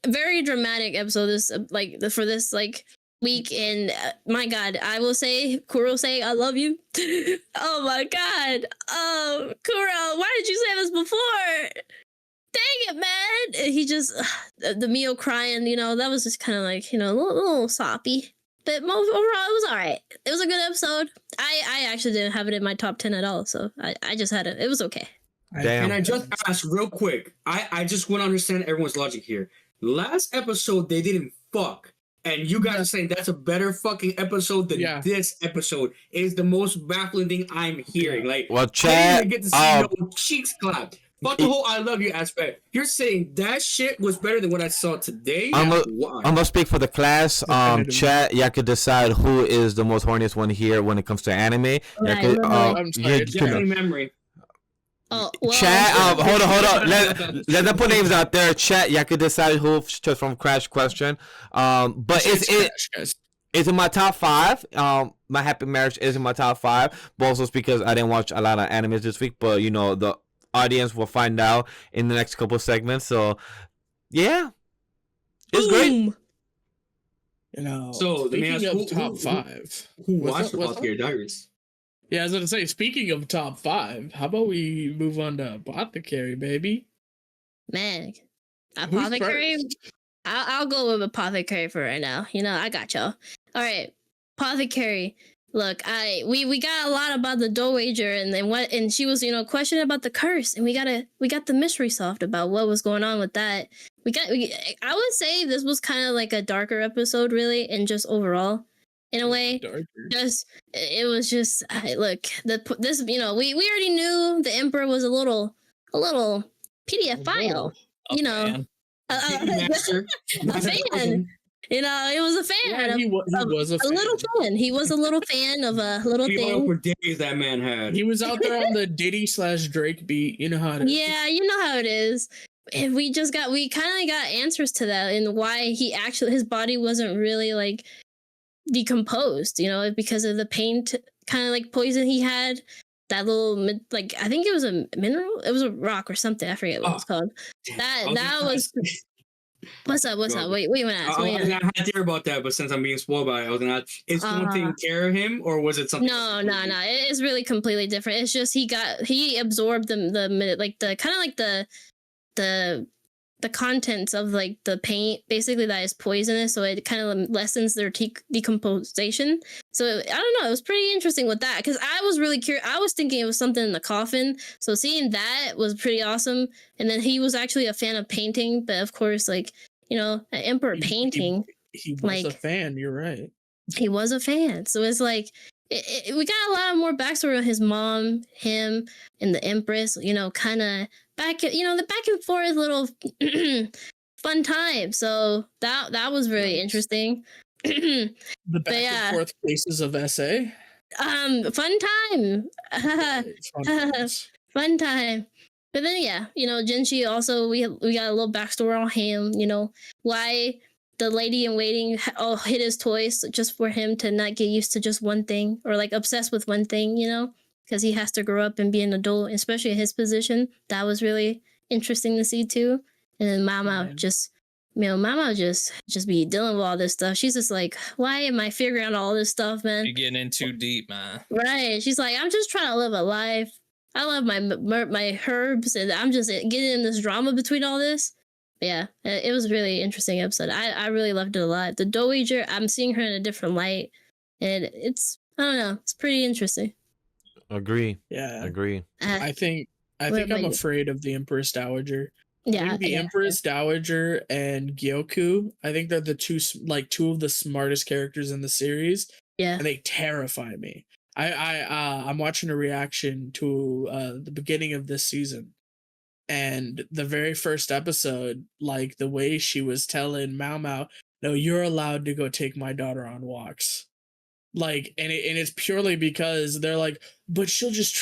S5: very dramatic episode. This for this week, and my god, I will say, Kuro say, I love you. Oh my god, oh Kuro, why did you say this before? Dang it, man. He just the Mio crying. That was just kind of like a little soppy. But overall, it was all right. It was a good episode. I actually didn't have it in my top 10 at all, so I just had it. It was okay.
S2: Damn.
S1: And I just asked real quick. I just want to understand everyone's logic here. Last episode they didn't fuck, and you guys are saying that's a better fucking episode than this episode. Is the most baffling thing I'm hearing. Like,
S2: well,
S1: I
S2: chat.
S1: didn't even get to see no cheeks clapped. Fuck the whole "I love you" aspect. You're saying that shit was better than what I saw today?
S2: I'm
S1: Why?
S2: gonna speak for the class. Chat, y'all could decide who is the most horniest one here when it comes to anime.
S3: I'm sorry,
S1: Definitely memory.
S5: Oh, well,
S2: chat, hold on. Let them put names out there. Chat, y'all could decide who just from Crash question. But it's in my top 5. My Happy Marriage is in my top 5. But also it's because I didn't watch a lot of animes this week. But you know, the audience will find out in the next couple of segments. So yeah, it's great.
S3: You know,
S1: so
S3: speaking of top 5,
S1: who watched Apothecary Diaries?
S3: Yeah, I was gonna say, speaking of top 5, how about we move on to Apothecary, baby?
S5: Man, Apothecary. I'll go with Apothecary for right now. You know, I got y'all. All right, Apothecary. Look, we got a lot about the dowager and then what, and she was, you know, questioning about the curse, and we got the mystery solved about what was going on with that. I would say this was kind of like a darker episode, really, and just overall, in a way, just it was just look, this, you know, we already knew the Emperor was a little PDF file, you know, a fan. You know, it was a fan.
S3: Yeah, he was a fan.
S5: Little fan. He was a little fan of a little thing.
S1: For days that man had.
S3: He was out there on the Diddy/Drake beat. You know how it is.
S5: Yeah, you know how it is. And we kind of got answers to that and why his body wasn't really like decomposed, you know, because of the paint kind of like poison he had. That little, like, I think it was a mineral. It was a rock or something. I forget what it's called. That was. What's up? Wait, when I ask.
S1: I had to hear about that, but since I'm being spoiled by it, I was gonna ask, is someone taking care of him, or was it something?
S5: No. It's really completely different. It's just he absorbed the contents of like the paint, basically, that is poisonous, so it kind of lessens their decomposition. So I don't know, it was pretty interesting with that, because I was really curious. I was thinking it was something in the coffin, so seeing that was pretty awesome. And then he was actually a fan of painting, but of course, like, you know, an Emperor painting,
S3: he was a fan. You're right,
S5: he was a fan. So it's like we got a lot of more backstory on his mom, him, and the Empress, you know, kind of the back and forth little fun time. So that was really interesting.
S3: The back and forth cases of SA.
S5: Fun time. Fun time. But then you know, Zenshu also, we got a little backstory on him, you know, why the lady in waiting hid his toys just for him to not get used to just one thing, or like obsessed with one thing, you know, because he has to grow up and be an adult, especially in his position. That was really interesting to see too. And then Mama just be dealing with all this stuff. She's just like, why am I figuring out all this stuff, man?
S4: You're getting in too deep, man.
S5: Right. She's like, I'm just trying to live a life. I love my herbs, and I'm just getting in this drama between all this. But yeah, it was a really interesting episode. I really loved it a lot. The Dowager, I'm seeing her in a different light, and I don't know, it's pretty interesting.
S2: Agree.
S3: Yeah.
S2: Agree.
S3: I think I'm afraid of the Empress Dowager. I think the Empress Dowager and Gyoku, I think they're two of the smartest characters in the series.
S5: Yeah.
S3: And they terrify me. I'm watching a reaction to the beginning of this season. And the very first episode, like the way she was telling Mao, no, you're allowed to go take my daughter on walks. Like, and it's purely because they're like, but she'll just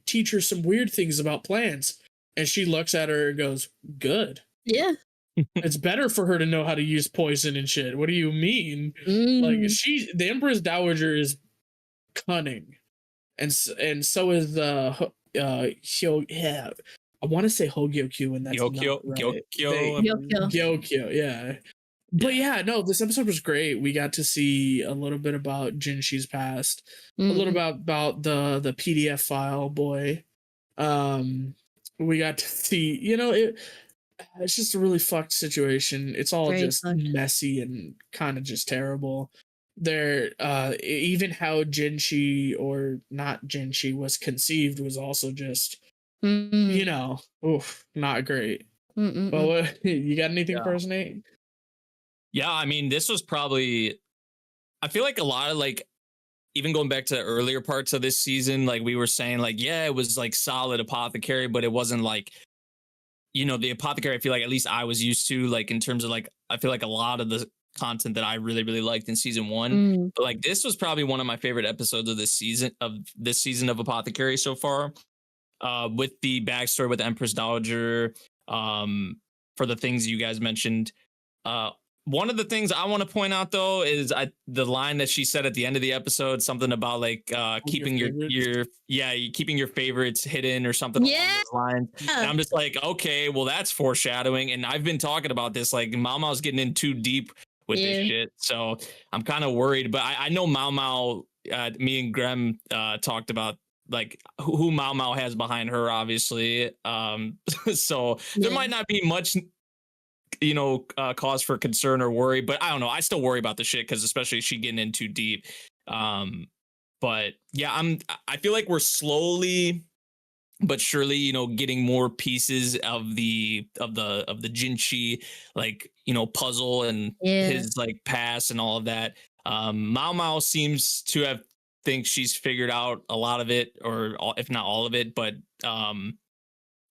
S3: teach her some weird things about plants. And she looks at her and goes, good.
S5: Yeah.
S3: It's better for her to know how to use poison and shit. What do you mean? Like, the Empress Dowager is cunning. And so is I want to say Hogyokyu, and that's
S4: Gyokyo,
S3: not right. Gyokyo, yeah. But yeah, no, this episode was great. We got to see a little bit about Jinshi's past, a little about the PDF file boy. We got to see, you know, it's just a really fucked situation. It's all just messy and kind of just terrible. There, even how Jinshi or not Jinshi was conceived was also just, you know, oof, not great. But what, you got anything for us, Nate?
S4: Yeah, I mean, this was probably, I feel like a lot of like, even going back to the earlier parts of this season, like we were saying, like, yeah, it was like solid Apothecary, but it wasn't like, you know, the Apothecary, I feel like at least I was used to, like, in terms of like, I feel like a lot of the content that I really, really liked in season one. But like this was probably one of my favorite episodes of this season of Apothecary so far. With the backstory with Empress Dowager, for the things you guys mentioned. One of the things I want to point out though is the line that she said at the end of the episode, something about like keeping your keeping your favorites hidden or something along those lines. And I'm just like, okay, well that's foreshadowing. And I've been talking about this, like Mao Mao's getting in too deep with this shit. So I'm kind of worried. But I know Mao Mao, me and Grem talked about like who Mao Mao has behind her, obviously. So there might not be much, you know, cause for concern or worry, but I don't know. I still worry about the shit because especially she getting in too deep. But yeah, I feel like we're slowly but surely, you know, getting more pieces of the Jinchi, like, you know, puzzle and his like past and all of that. Mao Mao seems to have think she's figured out a lot of it, or if not all of it, but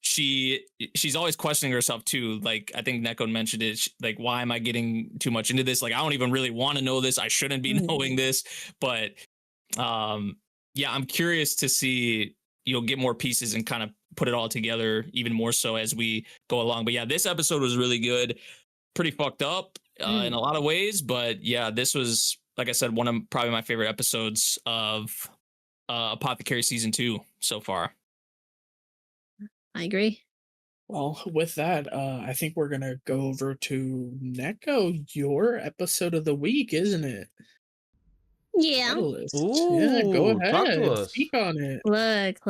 S4: she's always questioning herself too. Like I think Neko mentioned it, like, why am I getting too much into this? Like I don't even really want to know this. I shouldn't be knowing this. But yeah, I'm curious to see, you'll get more pieces and kind of put it all together even more so as we go along. But yeah, this episode was really good, pretty fucked up in a lot of ways, but yeah, this was, like I said, one of probably my favorite episodes of Apothecary season 2 so far.
S5: I agree.
S3: Well, with that, I think we're gonna go over to Neko, your episode of the week, isn't it?
S5: Yeah.
S3: Medalist.
S2: Ooh,
S3: Yeah, go
S2: talk to
S3: ahead.
S2: us.
S3: Speak on it.
S5: Look,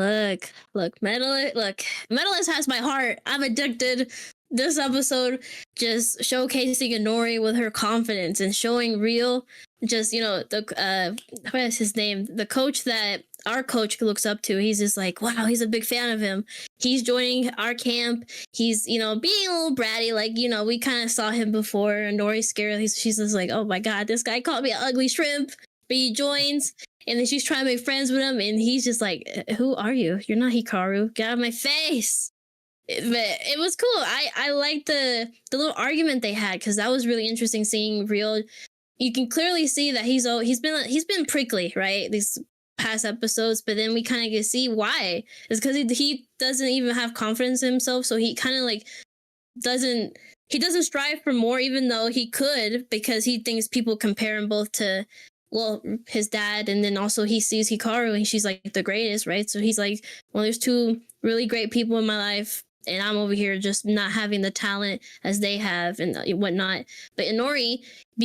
S5: Medalist has my heart. I'm addicted. This episode just showcasing Inori with her confidence and showing real, just, you know, the what is his name? The coach that our coach looks up to. He's just like, wow, he's a big fan of him. He's joining our camp. He's, you know, being a little bratty, like, you know, we kind of saw him before. And Nori's scared. She's just like, oh my god, this guy called me an ugly shrimp. But he joins, and then she's trying to make friends with him, and he's just like, who are you? You're not Hikaru. Get out of my face. But it was cool. I liked the little argument they had, because that was really interesting seeing Real. You can clearly see that he's been prickly, right, these past episodes, but then we kind of get to see why. It's because he doesn't even have confidence in himself, so he kind of like doesn't strive for more, even though he could, because he thinks people compare him both to, well, his dad, and then also he sees Hikaru and she's like the greatest, right? So he's like, well, there's two really great people in my life, and I'm over here just not having the talent as they have and whatnot. But Inori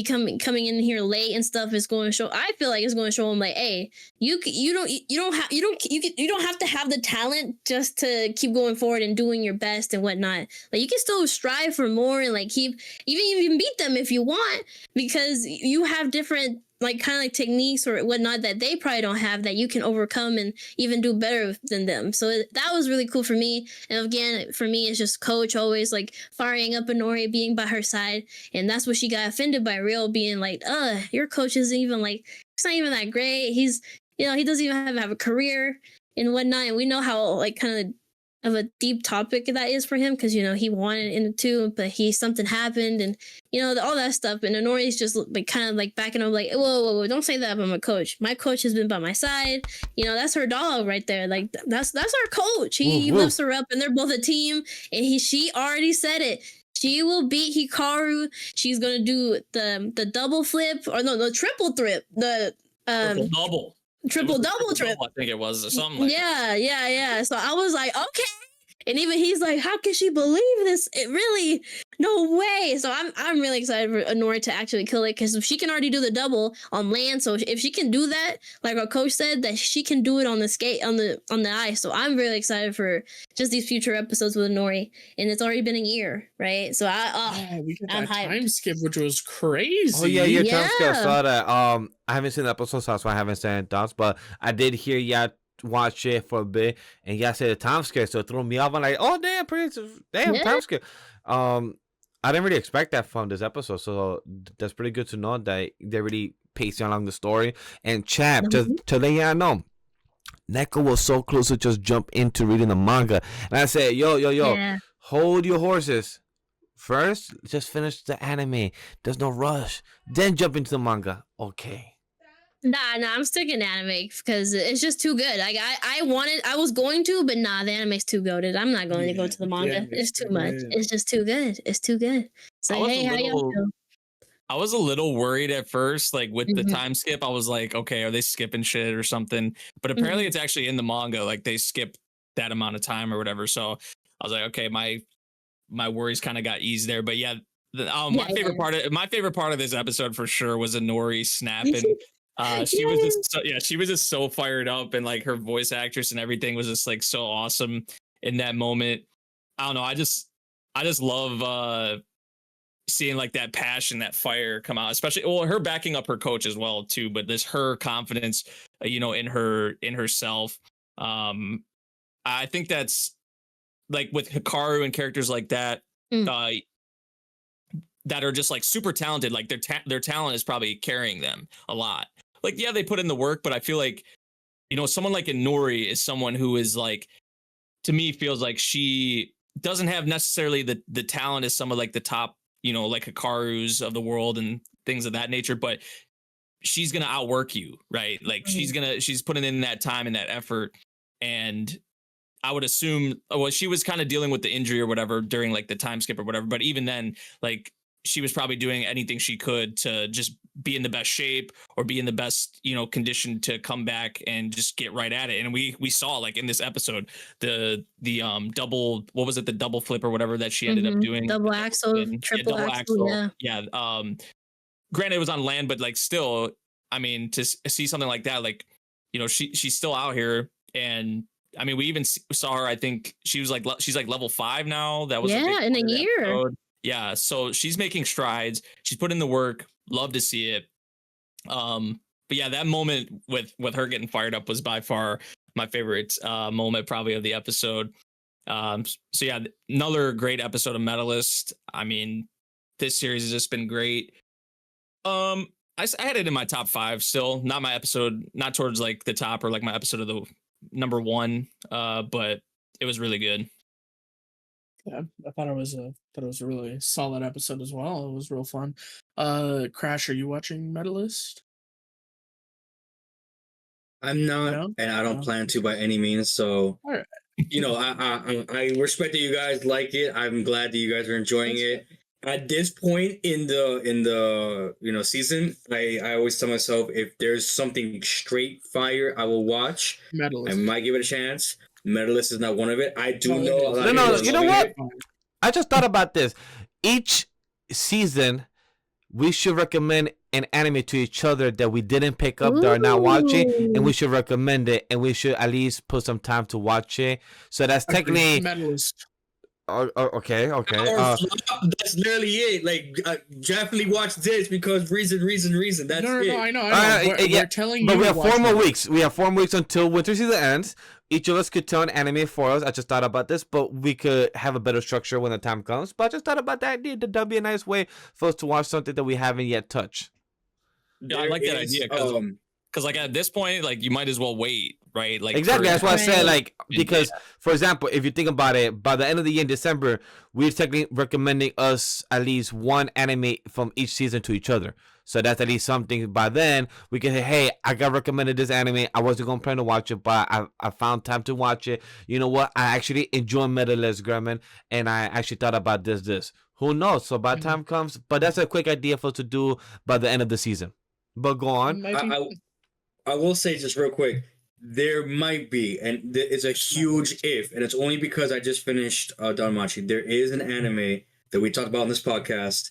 S5: coming in here late and stuff is going to show. I feel like it's going to show him like, hey, you don't have to have the talent just to keep going forward and doing your best and whatnot. Like you can still strive for more and like keep even beat them if you want, because you have different like kind of like techniques or whatnot that they probably don't have that you can overcome and even do better than them. So that was really cool for me. And again, for me, it's just coach always like firing up Inori, being by her side. And that's what she got offended by, Real being like, your coach isn't even like, it's not even that great. He's, you know, he doesn't even have a career and whatnot. And we know how like kind of a deep topic that is for him, because, you know, he wanted in it too, but something happened and, you know, all that stuff. And Honori's just like kind of like backing up like, whoa, don't say that about my coach. My coach has been by my side. You know, that's her dog right there. Like that's our coach. He lifts her up, and they're both a team. And she already said it. She will beat Hikaru. She's gonna do the double flip, or no, the triple flip. The
S4: double.
S5: Triple double trip.
S4: I think it was something like
S5: yeah. So I was like, okay. And even he's like, how can she believe this? It really, no way. So I'm really excited for Nori to actually kill it, because if she can already do the double on land, so if she can do that, like our coach said, that she can do it on the skate on the ice. So I'm really excited for just these future episodes with Nori, and it's already been a year, right? So
S3: We got
S5: I'm
S3: that
S5: hyped.
S3: time skip, which was crazy.
S2: Oh yeah, your time skip. I
S5: Yeah.
S2: saw that. I haven't seen the episode, so that's why I haven't said thoughts. But I did hear y'all watch it for a bit, and y'all said the time skip, so it threw me off. I'm like, oh damn, damn
S5: Yeah.
S2: time skip. I didn't really expect that from this episode, so that's pretty good to know that they really pacing along the story. And Chap, just to let y'all know, Neko was so close to just jump into reading the manga, and I said, yo,
S5: Yeah.
S2: hold your horses. First, just finish the anime. There's no rush. Then jump into the manga. Okay.
S5: Nah, I'm sticking to anime because it's just too good. Like I was going to, but nah, the anime's too goated. I'm not going to go to the manga. It's too much. It's just too good. It's too good. So hey, how y'all feel?
S4: I was a little worried at first, like with the
S5: Mhm.
S4: time skip. I was like, okay, are they skipping shit or something? But apparently it's actually in the manga, like they skip that amount of time or whatever. So I was like, okay, my worries kind of got eased there. But yeah, my favorite part of this episode for sure was Nori snapping. She was just so fired up, and like her voice actress and everything was just like so awesome in that moment. I don't know. I just love seeing like that passion, that fire come out, especially her backing up her coach as well too. But this her confidence, in herself. I think that's like with Hikaru and characters like that. That are just like super talented, like their talent is probably carrying them a lot. Like, yeah, they put in the work, but I feel like, someone like Nori is someone who is like, to me, feels like she doesn't have necessarily the talent as some of like the top, like Hikaru's of the world and things of that nature, but she's gonna outwork you, right? Like she's putting in that time and that effort, and I would assume, she was kind of dealing with the injury or whatever during like the time skip or whatever, but even then, like, she was probably doing anything she could to just be in the best shape or be in the best, condition to come back and just get right at it. And we saw like in this episode, the double, what was it? The double flip or whatever that she ended up doing.
S5: Double axle, triple axle.
S4: Yeah. Granted it was on land, but like still, I mean, to see something like that, like, she's still out here. And I mean, we even saw her, I think she's like level 5 now. That was
S5: in a year.
S4: Episode. Yeah, so she's making strides. She's put in the work. Love to see it. But yeah, that moment with her getting fired up was by far my favorite moment probably of the episode. So yeah, another great episode of Medalist. I mean, this series has just been great. I had it in my top 5 still. Not my episode, not towards like the top or like my episode of the number 1. But it was really good.
S3: Yeah, I thought it was a really solid episode as well. It was real fun. Crash, are you watching Medalist?
S1: I'm not, and I don't plan to by any means. So,
S3: Alright.
S1: I respect that you guys like it. I'm glad that you guys are enjoying it. At this point in the season, I always tell myself, if there's something straight fire, I will watch.
S3: Medalist.
S1: I might give it a chance. Medalist is not one of it. I do know a lot of
S2: No,
S1: people
S2: you know
S1: love
S2: what?
S1: it.
S2: I just thought about this. Each season, we should recommend an anime to each other that we didn't pick up, that are not watching, and we should recommend it, and we should at least put some time to watch it. So that's technically
S3: Medalist.
S2: Okay.
S1: That's literally it. Like, definitely watch this because reason. That's
S3: No,
S1: it.
S3: I know. We're telling you.
S2: But we have
S3: to
S2: 4
S3: watch
S2: more
S3: it.
S2: weeks. We have 4 more weeks until winter season ends. Each of us could tell an anime for us. I just thought about this, but we could have a better structure when the time comes. But I just thought about that idea. That'd be a nice way for us to watch something that we haven't yet touched.
S4: Yeah, I like that idea because like at this point, like you might as well wait, right? Like
S2: exactly. That's why I said, like, because
S4: Yeah.
S2: for example, if you think about it, by the end of the year in December, we're technically recommending us at least one anime from each season to each other. So that's at least something. By then, we can say, hey, I got recommended this anime. I wasn't going to plan to watch it, but I found time to watch it. You know what? I actually enjoy Medalist, Grem, and I actually thought about this. Who knows? So by the time comes, but that's a quick idea for us to do by the end of the season. But go on.
S1: I will say just real quick, There might be, and it's a huge if, and it's only because I just finished DANMACHI. There is an anime that we talked about in this podcast,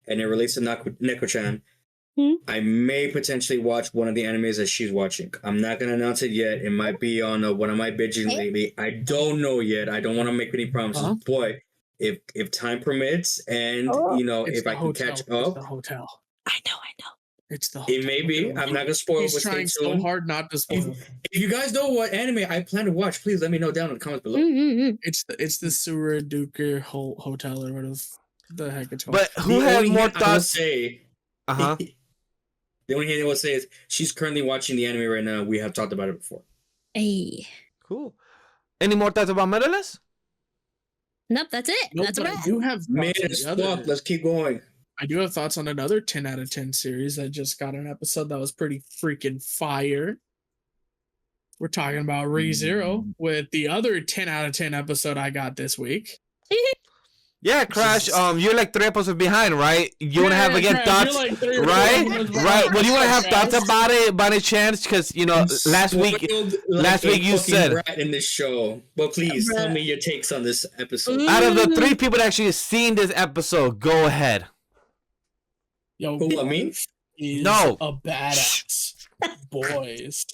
S1: and it relates to Neko Chan. I may potentially watch one of the animes that she's watching. I'm not gonna announce it yet. It might be on one of my binging lately. I don't know yet. I don't want to make any promises, but if time permits, and if I can catch up,
S3: it's the hotel.
S5: I know.
S3: It's the hotel.
S1: It may be. I'm not gonna spoil.
S3: He's trying so hard not to spoil.
S1: If you guys know what anime I plan to watch, please let me know down in the comments below.
S3: It's the Suraduker Hotel or whatever the heck it's called.
S2: But who had more thoughts?
S1: The only thing I will say is she's currently watching the anime right now. We have talked about it before.
S5: Hey.
S2: Cool. Any more thoughts about Medalist?
S5: Nope, that's it. That's a wrap.
S3: I do have
S1: Let's keep going.
S3: I do have thoughts on another 10 out of 10 series that just got an episode that was pretty freaking fire. We're talking about ReZero with the other 10 out of 10 episode I got this week.
S2: Yeah, Crash. You're like 3 episodes behind, right? You want to have again thoughts,
S3: like
S2: right? Right. Well, you want to have thoughts about it by any chance? Because last week you said
S1: rat in this show. But please tell me your takes on this episode.
S2: Out of the 3 people that actually seen this episode, go ahead.
S3: Yo,
S1: who, me?
S2: No,
S3: a badass, boys.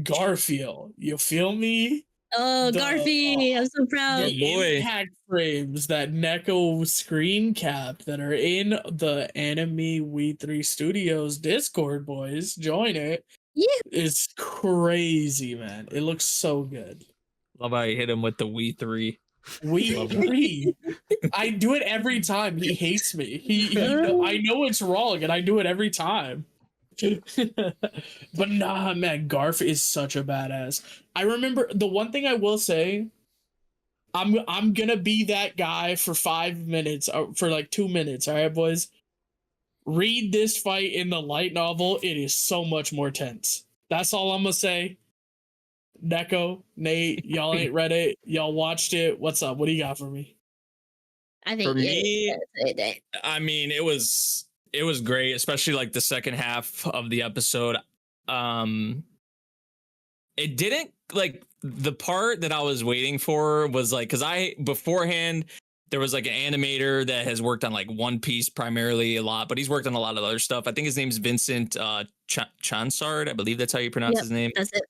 S3: Garfield, you feel me?
S5: Oh, Garfield, I'm so proud.
S3: The impact frames that Neko screen capped that are in the Anime We3 Studios Discord, boys. Join it.
S5: Yeah.
S3: It's crazy, man. It looks so good.
S4: Love how you hit him with the We3.
S3: We3. I do it every time. He hates me. I know it's wrong, and I do it every time. But nah, man, Garf is such a badass. I remember the one thing I will say, I'm gonna be that guy for 5 minutes, for like 2 minutes. All right, boys. Read this fight in the light novel. It is so much more tense. That's all I'm gonna say. Neko, Nate, y'all ain't read it. Y'all watched it. What's up? What do you got for me?
S5: I think
S4: for me, I mean, it was great, especially like the second half of the episode. It didn't like the part that I was waiting for was like, because beforehand there was like an animator that has worked on like One Piece primarily a lot, but he's worked on a lot of other stuff. I think his name's Vincent Chansard. I believe that's how you pronounce his name.
S5: That's it.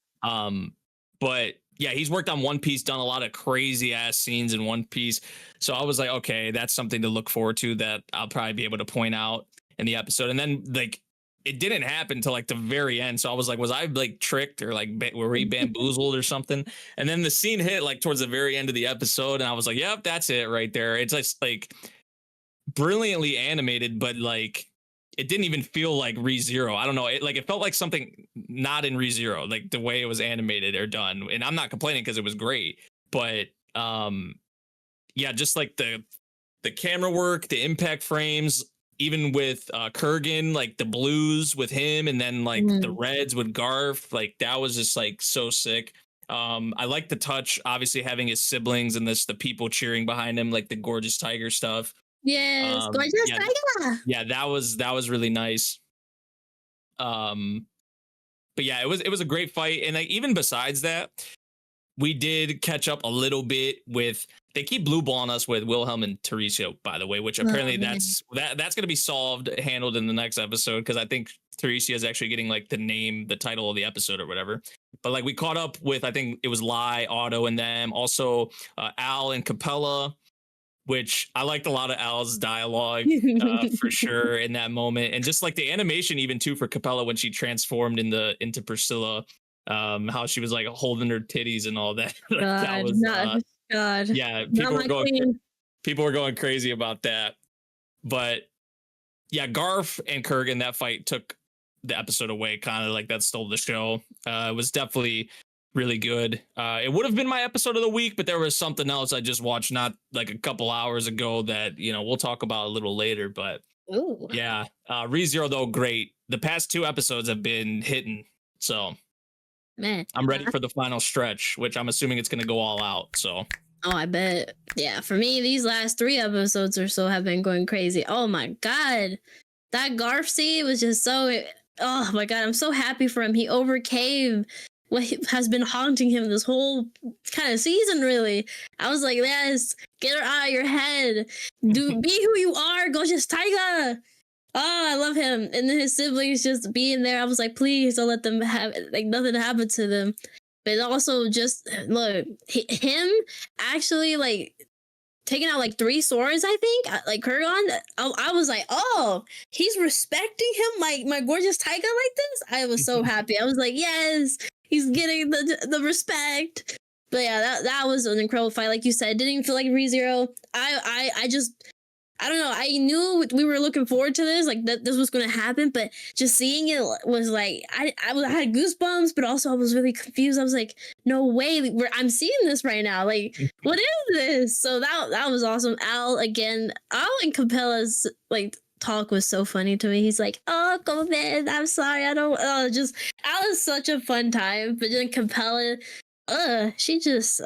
S4: But yeah, he's worked on One Piece, done a lot of crazy ass scenes in One Piece. So I was like, okay, that's something to look forward to that I'll probably be able to point out in the episode. And then like it didn't happen until like the very end. So I was like, was I like tricked or like were we bamboozled or something? And then the scene hit like towards the very end of the episode, and I was like, yep, that's it right there. It's just like brilliantly animated, but like it didn't even feel like ReZero. I don't know. It felt like something not in ReZero, like the way it was animated or done. And I'm not complaining because it was great, but yeah, just like the camera work, the impact frames, even with Kurgan, like the blues with him, and then like the reds with Garf, like that was just like so sick. I like the touch, obviously having his siblings and the people cheering behind him, like the gorgeous tiger stuff.
S5: Yes, gorgeous tiger.
S4: Yeah, that was really nice. But yeah, it was a great fight, and like even besides that, we did catch up a little bit with. They keep blue balling us with Wilhelm and Teresia, by the way, which apparently that's going to be handled in the next episode, because I think Teresia is actually getting like the title of the episode or whatever. But like we caught up with, I think it was Lai, Otto, and them. Also Al and Capella, which I liked a lot of Al's dialogue for sure in that moment, and just like the animation even too for Capella when she transformed into Priscilla, how she was like holding her titties and all that. That was
S5: God.
S4: Yeah, people were going crazy about that. But yeah, Garf and Kurgan, that fight took the episode away, kind of like that stole the show. It was definitely really good. It would have been my episode of the week, but there was something else I just watched not like a couple hours ago that, we'll talk about a little later. But yeah, ReZero though, great. The past 2 episodes have been hitting. So
S5: man,
S4: I'm ready for the final stretch, which I'm assuming it's going to go all out. So,
S5: oh, I bet. Yeah, for me, these last 3 episodes or so have been going crazy. Oh my God, that Garf scene was just so. Oh my God, I'm so happy for him. He overcame has been haunting him this whole kind of season. Really, I was like, yes, get her out of your head. Be who you are. Go just Taiga. Oh, I love him. And then his siblings just being there. I was like, please don't let them have like nothing happen to them. But also just look, him actually like taking out like 3 swords, I think, like Kurgan. I was like, oh, he's respecting him, my gorgeous Taiga like this. I was so happy. I was like, yes, he's getting the respect. But yeah, that was an incredible fight. Like you said, it didn't even feel like ReZero. I don't know. I knew we were looking forward to this, like that this was going to happen, but just seeing it was like I had goosebumps, but also I was really confused. I was like, no way, I'm seeing this right now. Like, what is this? So that was awesome. Al and Capella's like talk was so funny to me. He's like, oh, go man, I'm sorry, I don't. Al is such a fun time, but then Capella, she is.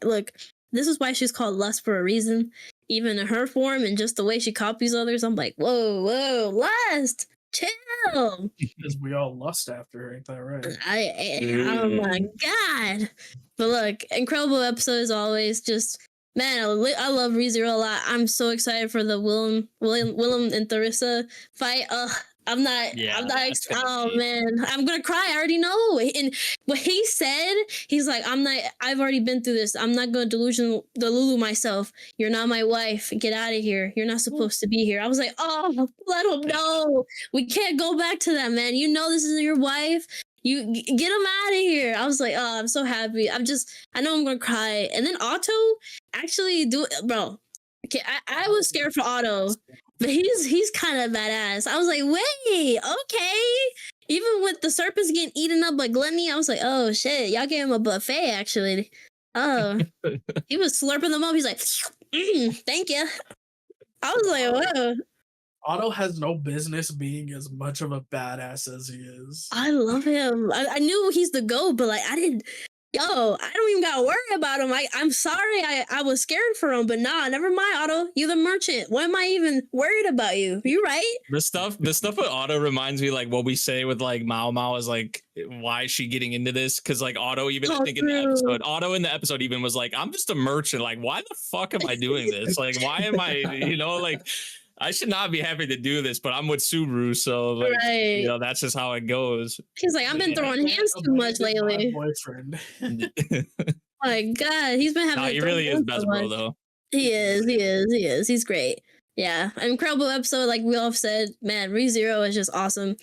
S5: Look, this is why she's called Lust for a reason. Even in her form and just the way she copies others, I'm like, whoa, Lust, chill.
S3: Because we all lust after her, ain't that right?
S5: Oh my god! But look, incredible episode as always. Just man, I love ReZero a lot. I'm so excited for the Willem and Theresa fight. I'm not. Oh man, I'm gonna cry. I already know. And what he said, he's like, I've already been through this. I'm not gonna delulu myself. You're not my wife. Get out of here. You're not supposed to be here. I was like, oh, let him know. We can't go back to that, man. You know this isn't your wife. You get him out of here. I was like, oh, I'm so happy. I know I'm gonna cry. And then Otto actually bro. Okay, I was scared for Otto. But he's kind of badass. I was like, wait, okay. Even with the serpents getting eaten up by Gluttony, I was like, oh shit, y'all gave him a buffet actually. Oh, he was slurping them up. He's like, thank you. I was like, whoa.
S3: Otto has no business being as much of a badass as he is.
S5: I love him. I knew he's the GOAT, but like I don't even gotta worry about him. I'm sorry I was scared for him, but nah, never mind, Otto. You're the merchant. Why am I even worried about you? You right?
S4: The stuff with Otto reminds me like what we say with like Mao is like, why is she getting into this? Because like Otto even I think in the episode even was like, I'm just a merchant. Like, why the fuck am I doing this? Like, why am I, like I should not be happy to do this, but I'm with Subaru, so like, that's just how it goes.
S5: He's like, I've been throwing hands too much lately.
S3: Boyfriend.
S5: My God, he's been having.
S4: He really is best bro, though.
S5: He is. He's great. Yeah, incredible episode. Like we all have said, man, ReZero is just awesome.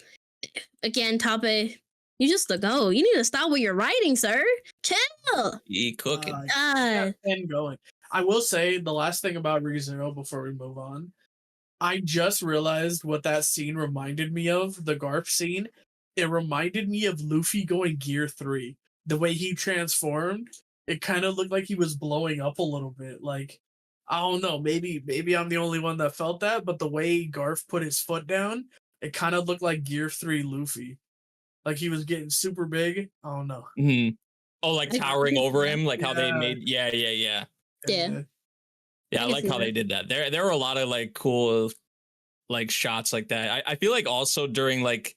S5: Again, Tape, you just the go. You need to stop what you're writing, sir. Chill.
S4: You cooking.
S3: And going. I will say the last thing about ReZero before we move on. I just realized what that scene reminded me of, the Garp scene. It reminded me of Luffy going Gear 3. The way he transformed, it kind of looked like he was blowing up a little bit. Like, I don't know, maybe I'm the only one that felt that, but the way Garp put his foot down, it kind of looked like Gear 3 Luffy. Like he was getting super big. I don't know.
S4: Mm-hmm. Oh, like towering over him, like how they made. Yeah. Yeah, I like how they did that. There were a lot of like cool like shots like that. I feel like also during like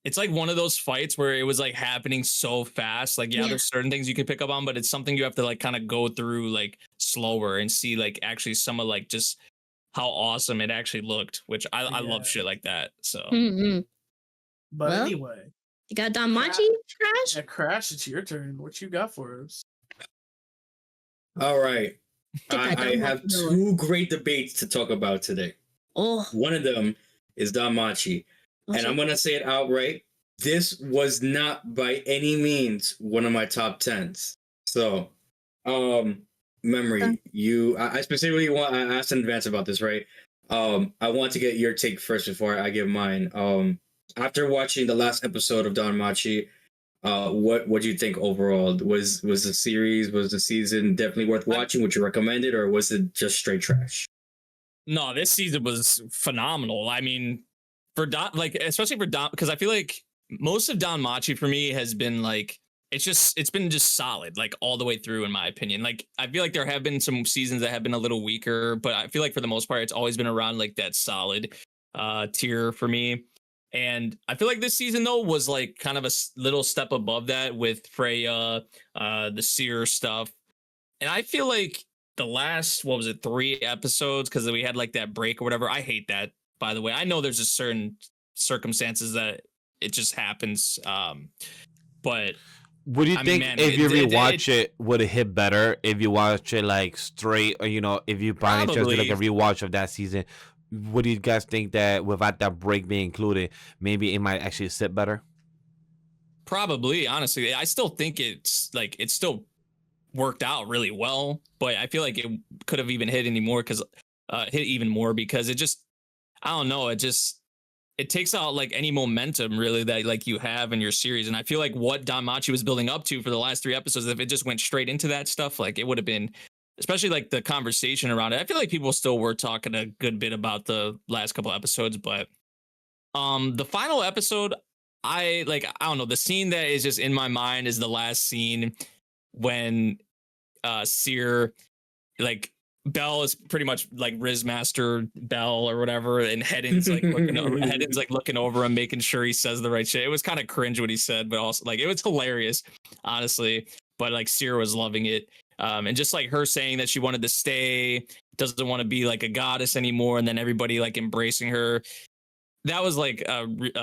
S4: it's like one of those fights where it was like happening so fast. Like there's certain things you can pick up on, but it's something you have to like kind of go through like slower and see like actually some of like just how awesome it actually looked, which I love shit like that. So
S3: but anyway.
S5: You got DANMACHI, Crash?
S3: Yeah, Crash, it's your turn. What you got for us?
S1: All right. I have 2 great debates to talk about today. One of them is DANMACHI. And I'm going to say it outright. This was not by any means one of my top 10s. So, Memory, I specifically I asked in advance about this, right? I want to get your take first before I give mine. After watching the last episode of DANMACHI, what do you think overall? Was the series, was the season definitely worth watching? Would you recommend it, or was it just straight trash?
S4: No, this season was phenomenal. I mean, especially for Don, because I feel like most of DANMACHI for me has been like it's been just solid, like all the way through, in my opinion. Like I feel like there have been some seasons that have been a little weaker, but I feel like for the most part, it's always been around like that solid tier for me. And I feel like this season though was like kind of a little step above that with Freya, the seer stuff. And I feel like the last, what was it, 3 episodes, because we had like that break or whatever. I hate that, by the way. I know there's a certain circumstances that it just happens. But
S2: What do you
S4: I mean,
S2: think
S4: man,
S2: if you rewatch it, would it hit better if you watch it like straight, or if you by any chance do like a rewatch of that season? What do you guys think that without that break being included, maybe it might actually sit better?
S4: Probably, honestly, I still think it's still worked out really well, but I feel like it could have even hit anymore hit even more because it just, I don't know, it takes out like any momentum really that like you have in your series. And I feel like what DANMACHI was building up to for the last 3 episodes, if it just went straight into that stuff, like it would have been, especially like the conversation around it. I feel like people still were talking a good bit about the last couple episodes, but the final episode, I don't know, the scene that is just in my mind is the last scene when Seer, like Bell is pretty much like Riz Master Bell or whatever, and Hedden's like looking over him, making sure he says the right shit. It was kind of cringe what he said, but also like it was hilarious, honestly. But like Seer was loving it. And just like her saying that she wanted to stay, doesn't want to be like a goddess anymore, and then everybody like embracing her. That was like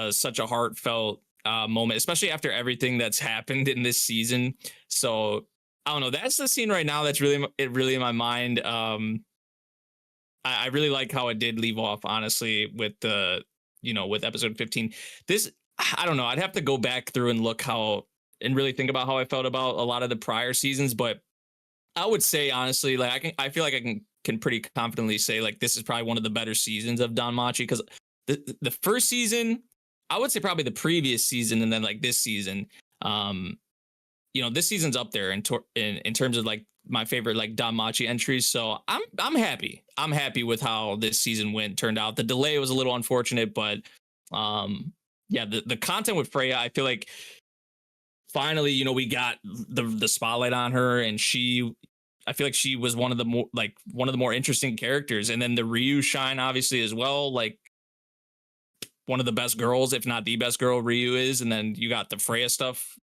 S4: such a heartfelt moment, especially after everything that's happened in this season. So I don't know. That's the scene right now that's really in my mind. I really like how it did leave off, honestly, with the with episode 15. This, I don't know. I'd have to go back through and look and really think about how I felt about a lot of the prior seasons, but I would say honestly, like I feel like I can pretty confidently say like this is probably one of the better seasons of DANMACHI, because the first season, I would say probably the previous season, and then like this season, this season's up there in terms of like my favorite like DANMACHI entries. So I'm happy. I'm happy with how this season turned out. The delay was a little unfortunate, but the content with Freya, I feel like finally, we got the spotlight on her, and I feel like she was one of the more interesting characters. And then the Ryu shine obviously as well, like one of the best girls, if not the best girl, Ryu is. And then you got the Freya stuff,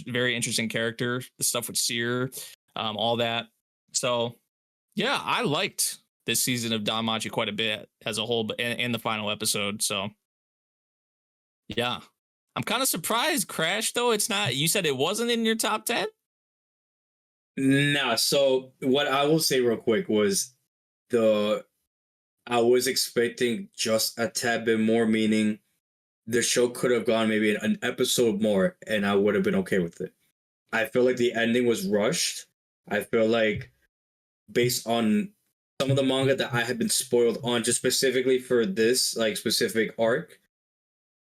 S4: very interesting character, the stuff with Seer, all that. So yeah, I liked this season of DANMACHI quite a bit as a whole, and the final episode. So yeah, I'm kind of surprised, Crash, though it's not. You said it wasn't in your top 10?
S1: Nah, so what I will say real quick was I was expecting just a tad bit more, meaning the show could have gone maybe an episode more and I would have been okay with it. I feel like the ending was rushed. I feel like based on some of the manga that I had been spoiled on, just specifically for this like specific arc,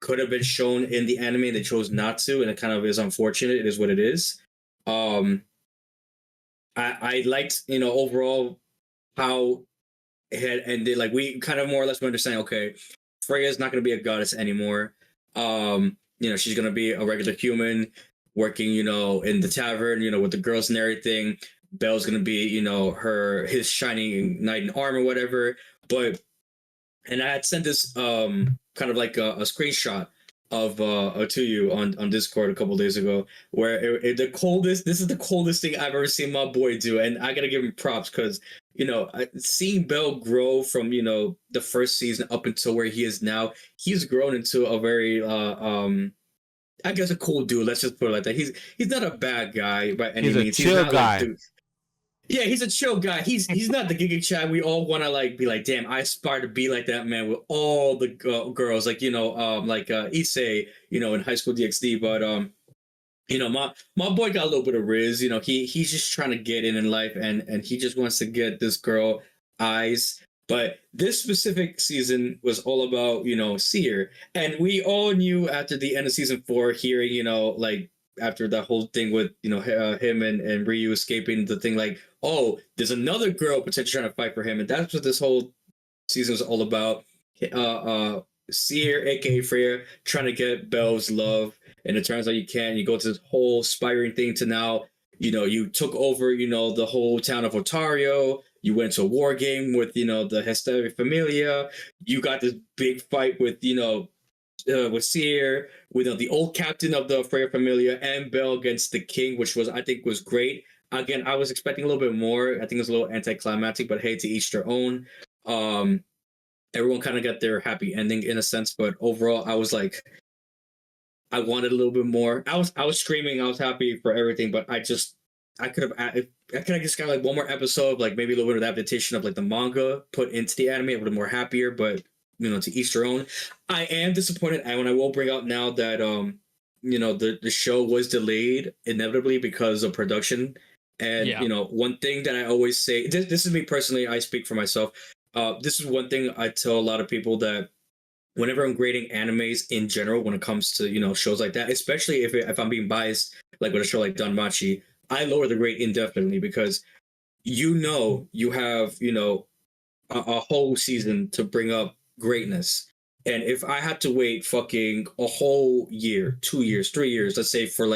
S1: could have been shown in the anime. They chose not to, and it kind of is unfortunate. It is what it is. I liked, overall how it had ended. Like we kind of more or less understand, okay, Freya's not going to be a goddess anymore. She's going to be a regular human working, in the tavern, with the girls and everything. Belle's going to be, his shining knight in armor, whatever. And I had sent this kind of like a screenshot of to you on Discord a couple days ago, where this is the coldest thing I've ever seen my boy do, and I gotta give him props because seeing Belle grow from the first season up until where he is now, he's grown into a very I guess a cool dude. Let's just put it like that. He's not a bad guy by any means.
S2: He's a chill guy.
S1: Like, yeah, he's a chill guy. He's not the Giga Chad. We all want to like be like, damn, I aspire to be like that man with all the girls, like Issei, in High School DxD. But my boy got a little bit of riz. He's just trying to get in life, and he just wants to get this girl eyes. But this specific season was all about Seer, and we all knew after the end of season 4, hearing after that whole thing with him and Ryu escaping the thing, like, oh, there's another girl potentially trying to fight for him, and that's what this whole season was all about. Seer, aka Freya, trying to get Belle's love, and it turns out you can't. You go to this whole spiraling thing to now, you took over, the whole town of Otario. You went to a war game with, the Hispanic Familia. You got this big fight with, with Seer, with the old captain of the Freya Familia, and Bell against the king, which was I think was great. Again, I was expecting a little bit more. I think it was a little anticlimactic, but hey, to each their own. Everyone kind of got their happy ending in a sense, but overall, I was like, I wanted a little bit more. I was screaming. I was happy for everything, but I could have I could have just got like one more episode, like maybe a little bit of adaptation of like the manga put into the anime, a little more happier. But to each their own. I am disappointed, and I will bring out now that the show was delayed inevitably because of production. And one thing that I always say, this is me personally. I speak for myself. This is one thing I tell a lot of people that whenever I'm grading animes in general, when it comes to shows like that, especially if I'm being biased, like with a show like DANMACHI, I lower the grade indefinitely because you have a whole season to bring up greatness. And if I had to wait fucking a whole year, 2 years, 3 years, let's say for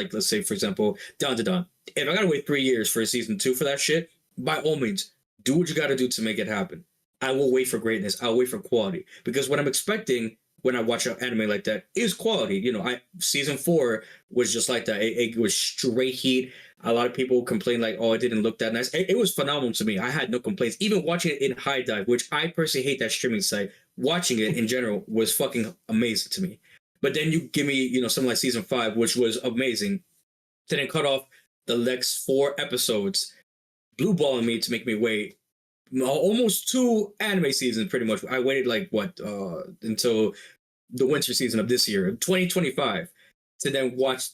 S1: example, Down to Dawn. If I gotta wait 3 years for season 2 for that shit, by all means, do what you gotta do to make it happen. I will wait for greatness. I'll wait for quality. Because what I'm expecting when I watch an anime like that is quality. Season 4 was just like that. It was straight heat. A lot of people complain like, oh, it didn't look that nice. It was phenomenal to me. I had no complaints. Even watching it in High Dive, which I personally hate that streaming site, watching it in general was fucking amazing to me. But then you give me, something like season 5, which was amazing. Then it cut off the next 4 episodes, blue balling me to make me wait almost 2 anime seasons pretty much. I waited until the winter season of this year, 2025, to then watch,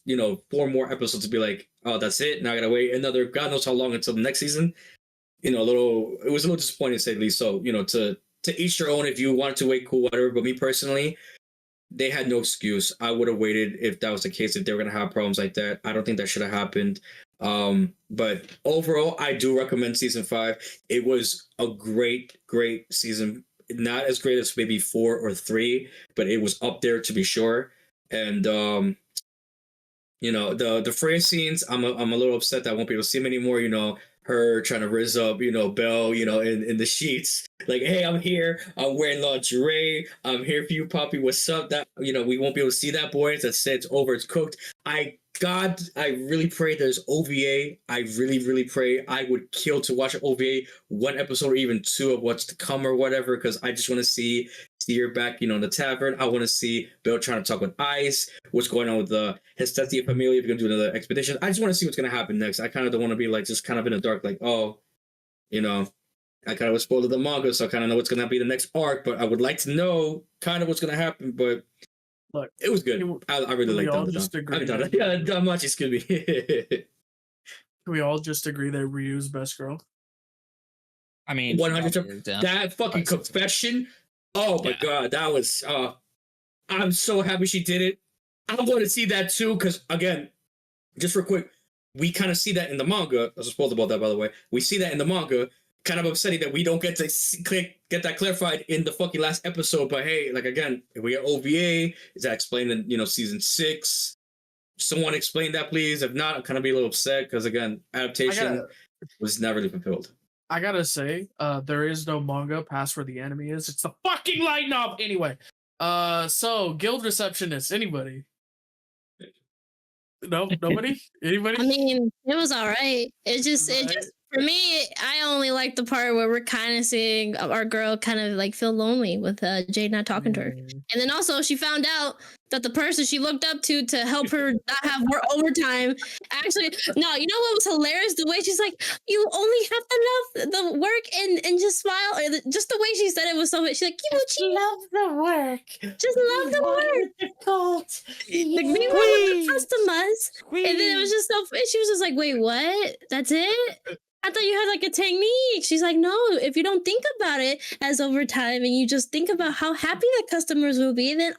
S1: 4 more episodes to be like, oh, that's it. Now I gotta wait another God knows how long until the next season. It was a little disappointing to say the least. So, to each their own. If you wanted to wait, cool, whatever. But me personally, they had no excuse. I would have waited if that was the case, if they were gonna have problems like that. I don't think that should have happened. But overall, I do recommend season 5. It was a great, great season. Not as great as maybe 4 or 3, but it was up there to be sure. And the Freya scenes, I'm a little upset that I won't be able to see them anymore. Her trying to rizz up, Belle, in the sheets. Like, hey, I'm here. I'm wearing lingerie. I'm here for you, Poppy. What's up? That we won't be able to see that, boys. That's it. It's over. It's cooked. I really pray there's OVA. I really, really pray. I would kill to watch an OVA, 1 episode or even 2 of what's to come or whatever, because I just want to see her back, in the tavern. I want to see Bill trying to talk with Ice. What's going on with the Hispanic Familia? If you're going to do another expedition, I just want to see what's going to happen next. I kind of don't want to be like just kind of in the dark, like, oh, I kind of was spoiled of the manga, so I kind of know what's going to be the next arc, but I would like to know kind of what's going to happen. But look, it was good. I really liked it. Yeah, DANMACHI, excuse me.
S3: Can we all just agree that Ryu's best girl?
S4: I mean,
S1: 100%. That fucking confession. Oh my god, that was. I'm so happy she did it. I want to see that too, because again, just real quick, we kind of see that in the manga. I was spoiled about that, by the way. We see that in the manga. Kind of upsetting that we don't get to get that clarified in the fucking last episode. But hey, like again, if we get OVA, is that explained in season 6? Someone explain that, please. If not, I'm kind of be a little upset because again, adaptation was not really fulfilled.
S3: I gotta say, there is no manga past where the anime is. It's the fucking light novel. Anyway, so Guild Receptionist. Anybody? No, nobody. Anybody?
S5: I mean, it was all right. It just for me, I only like the part where we're kind of seeing our girl kind of like feel lonely with Jade not talking to her. And then also she found out that the person she looked up to help her not have more overtime actually, no, you know what was hilarious? The way she's like, you only have to love the work and just smile. Or just the way she said it was so much. She's like, you
S3: love the work.
S5: Just love the work.
S3: Difficult.
S5: Like, we were with the customers. And then it was just so, she was just like, wait, what? That's it? I thought you had like a technique. She's like, no, if you don't think about it as overtime and you just think about how happy the customers will be, then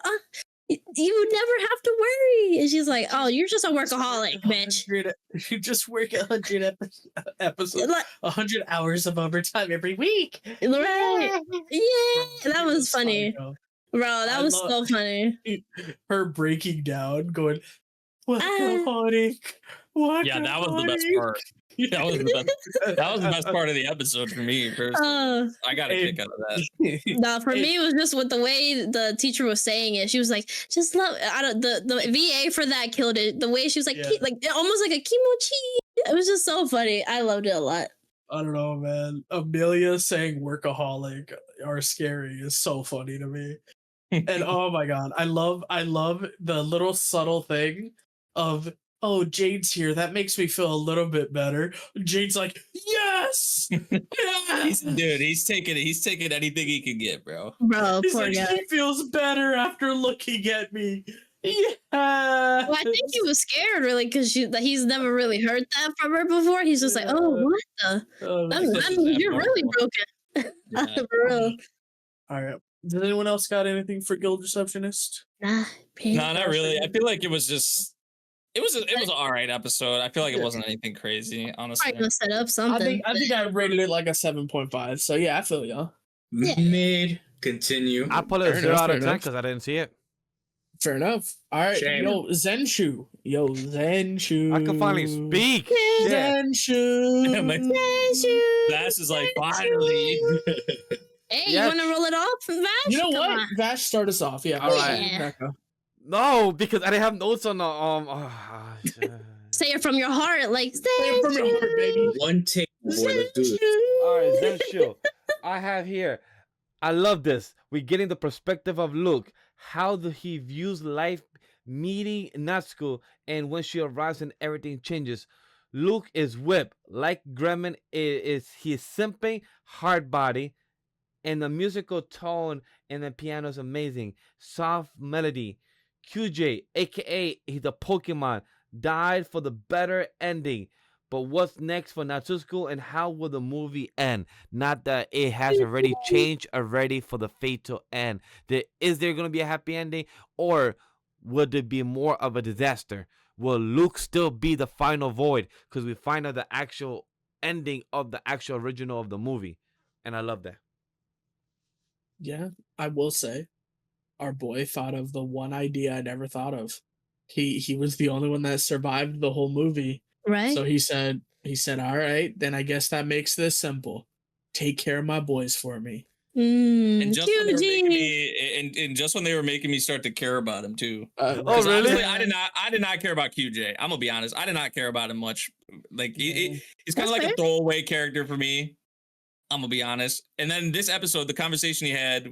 S5: you would never have to worry. And she's like, oh, you're just a workaholic, bitch.
S3: You just work 100 episodes, 100 hours of overtime every week.
S5: Right. Yeah. That was funny. Bro, that was so funny.
S3: Her breaking down, going, workaholic.
S4: Yeah, that was the best part. That was the best. That was the best part of the episode for me. Personally. I got a kick out of that.
S5: No, for me, it was just with the way the teacher was saying it. She was like, "Just love." I don't. The VA for that killed it. The way she was like, like almost like a kimochi. It was just so funny. I loved it a lot.
S3: I don't know, man. Amelia saying "workaholic" or "scary" is so funny to me. And oh my god, I love the little subtle thing of, oh, Jade's here. That makes me feel a little bit better. Jade's like, yes, yes!
S4: He's taking anything he can get, bro.
S5: Bro,
S3: He's
S5: poor
S3: like,
S5: guy.
S3: she feels better after looking at me. Yeah.
S5: Well, I think he was scared, really, because he's never really heard that from her before. He's just like, oh, what the? You're really broken. For real.
S3: All right. Does anyone else got anything for Guild Receptionist?
S5: Nah,
S4: not really. I feel like it was an alright episode. I feel like it wasn't anything crazy, honestly.
S5: Probably gonna set up something.
S3: I think I rated it like a 7.5. So yeah, I feel y'all.
S5: Yeah.
S1: Mid. Continue.
S2: I put it
S3: Fair
S2: 0
S3: enough,
S2: out of
S3: fair
S2: 10
S3: enough.
S2: because I didn't see it.
S3: Fair enough. All right.
S1: Shame.
S3: Yo, Zenshu.
S2: I can finally speak. Yeah.
S3: Zenshu.
S4: Vash is like, finally.
S5: Hey,
S2: Yes.
S5: you want to roll it off, Vash?
S3: You know
S5: Come
S3: what?
S5: on.
S3: Vash, start us off. Yeah.
S2: All right.
S5: Yeah.
S2: No, because I didn't have notes on the
S5: Say it from your heart, like
S3: Say it from your heart, baby.
S1: One take. Boy, let's do this.
S2: All right, Zenshu. I have here. I love this. We're getting the perspective of Luke. How he views life, meeting Natsuko, and when she arrives and everything changes. Luke is whipped. Like Gremlin is he simping, hard body, and the musical tone and the piano is amazing. Soft melody. QJ, aka he's a Pokemon, died for the better ending. But what's next for Natsuko and how will the movie end? Not that it has already changed already for the fatal end. Is there going to be a happy ending or will there be more of a disaster? Will Luke still be the final void? Because we find out the actual ending of the actual original of the movie. And I love that.
S3: Yeah, I will say, our boy thought of the one idea I never thought of. He was the only one that survived the whole movie.
S5: right?
S3: So he said, all right, then I guess that makes this simple. Take care of my boys for me.
S4: And just when they were making
S5: QG.
S4: me, and just when they were making me start to care about him too.
S2: Oh,
S4: 'Cause
S2: really?
S4: honestly, I did not care about QJ. I'm gonna be honest. I did not care about him much. Like he's kind
S5: That's
S4: of like
S5: fair.
S4: a throwaway character for me. I'm gonna be honest. And then this episode, the conversation he had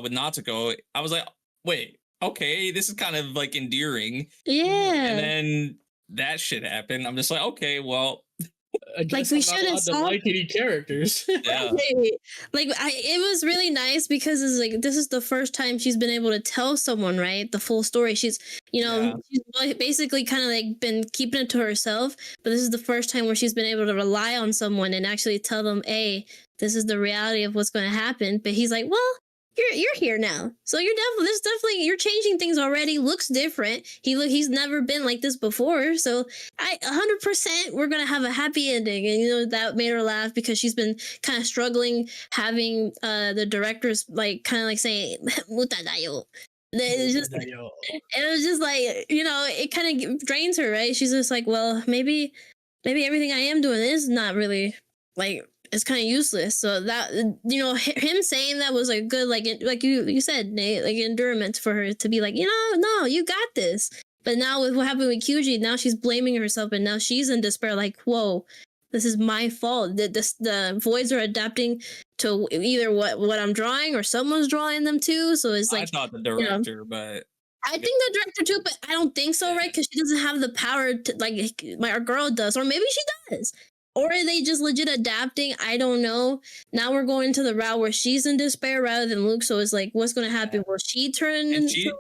S4: with Natsuko, I was like, wait, okay, this is kind of like endearing.
S5: Yeah.
S4: And then that shit happened. I'm just like, okay, well,
S3: I guess
S5: we
S3: I'm not
S5: should've
S3: allowed to
S5: saw-
S3: like any characters.
S4: yeah.
S5: Like it was really nice because it's like this is the first time she's been able to tell someone, right, the full story. She's she's basically kind of like been keeping it to herself, but this is the first time where she's been able to rely on someone and actually tell them, hey, this is the reality of what's going to happen. But he's like, well, you're here now, so you're definitely you're changing things already. Looks different. He's never been like this before, so 100% we're gonna have a happy ending. And that made her laugh because she's been kind of struggling having the directors like kind of like saying "mutadayo." It was just like it kind of drains her, right? She's just like, well, maybe everything I am doing is not really like. It's kind of useless. So that him saying that was like good, like you said, Nate, like endurance for her to be like, no, you got this. But now with what happened with QG, now she's blaming herself, and now she's in despair. Like, whoa, this is my fault. The voids are adapting to either what I'm drawing or someone's drawing them too. So it's like
S4: I thought the director, but
S5: I think the director too, but I don't think so, right? Because she doesn't have the power to like our girl does, or maybe she does. Or are they just legit adapting? I don't know. Now we're going to the route where she's in despair rather than Luke. So it's like, what's going to happen? Will she turn into...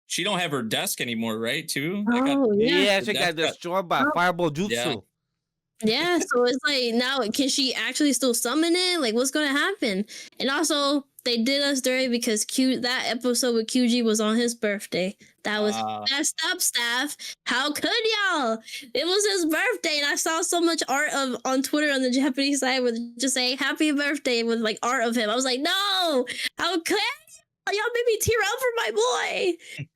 S4: She don't have her desk anymore, right? Too.
S5: Oh, yeah.
S2: She got destroyed by fireball jutsu.
S5: Yeah, so it's like, now, can she actually still summon it? Like, what's going to happen? And also, they did us dirty because that episode with QG was on his birthday. That was messed up, staff. How could y'all? It was his birthday, and I saw so much art on Twitter on the Japanese side with just saying happy birthday with like art of him. I was like, no, how could y'all made me tear up for my boy?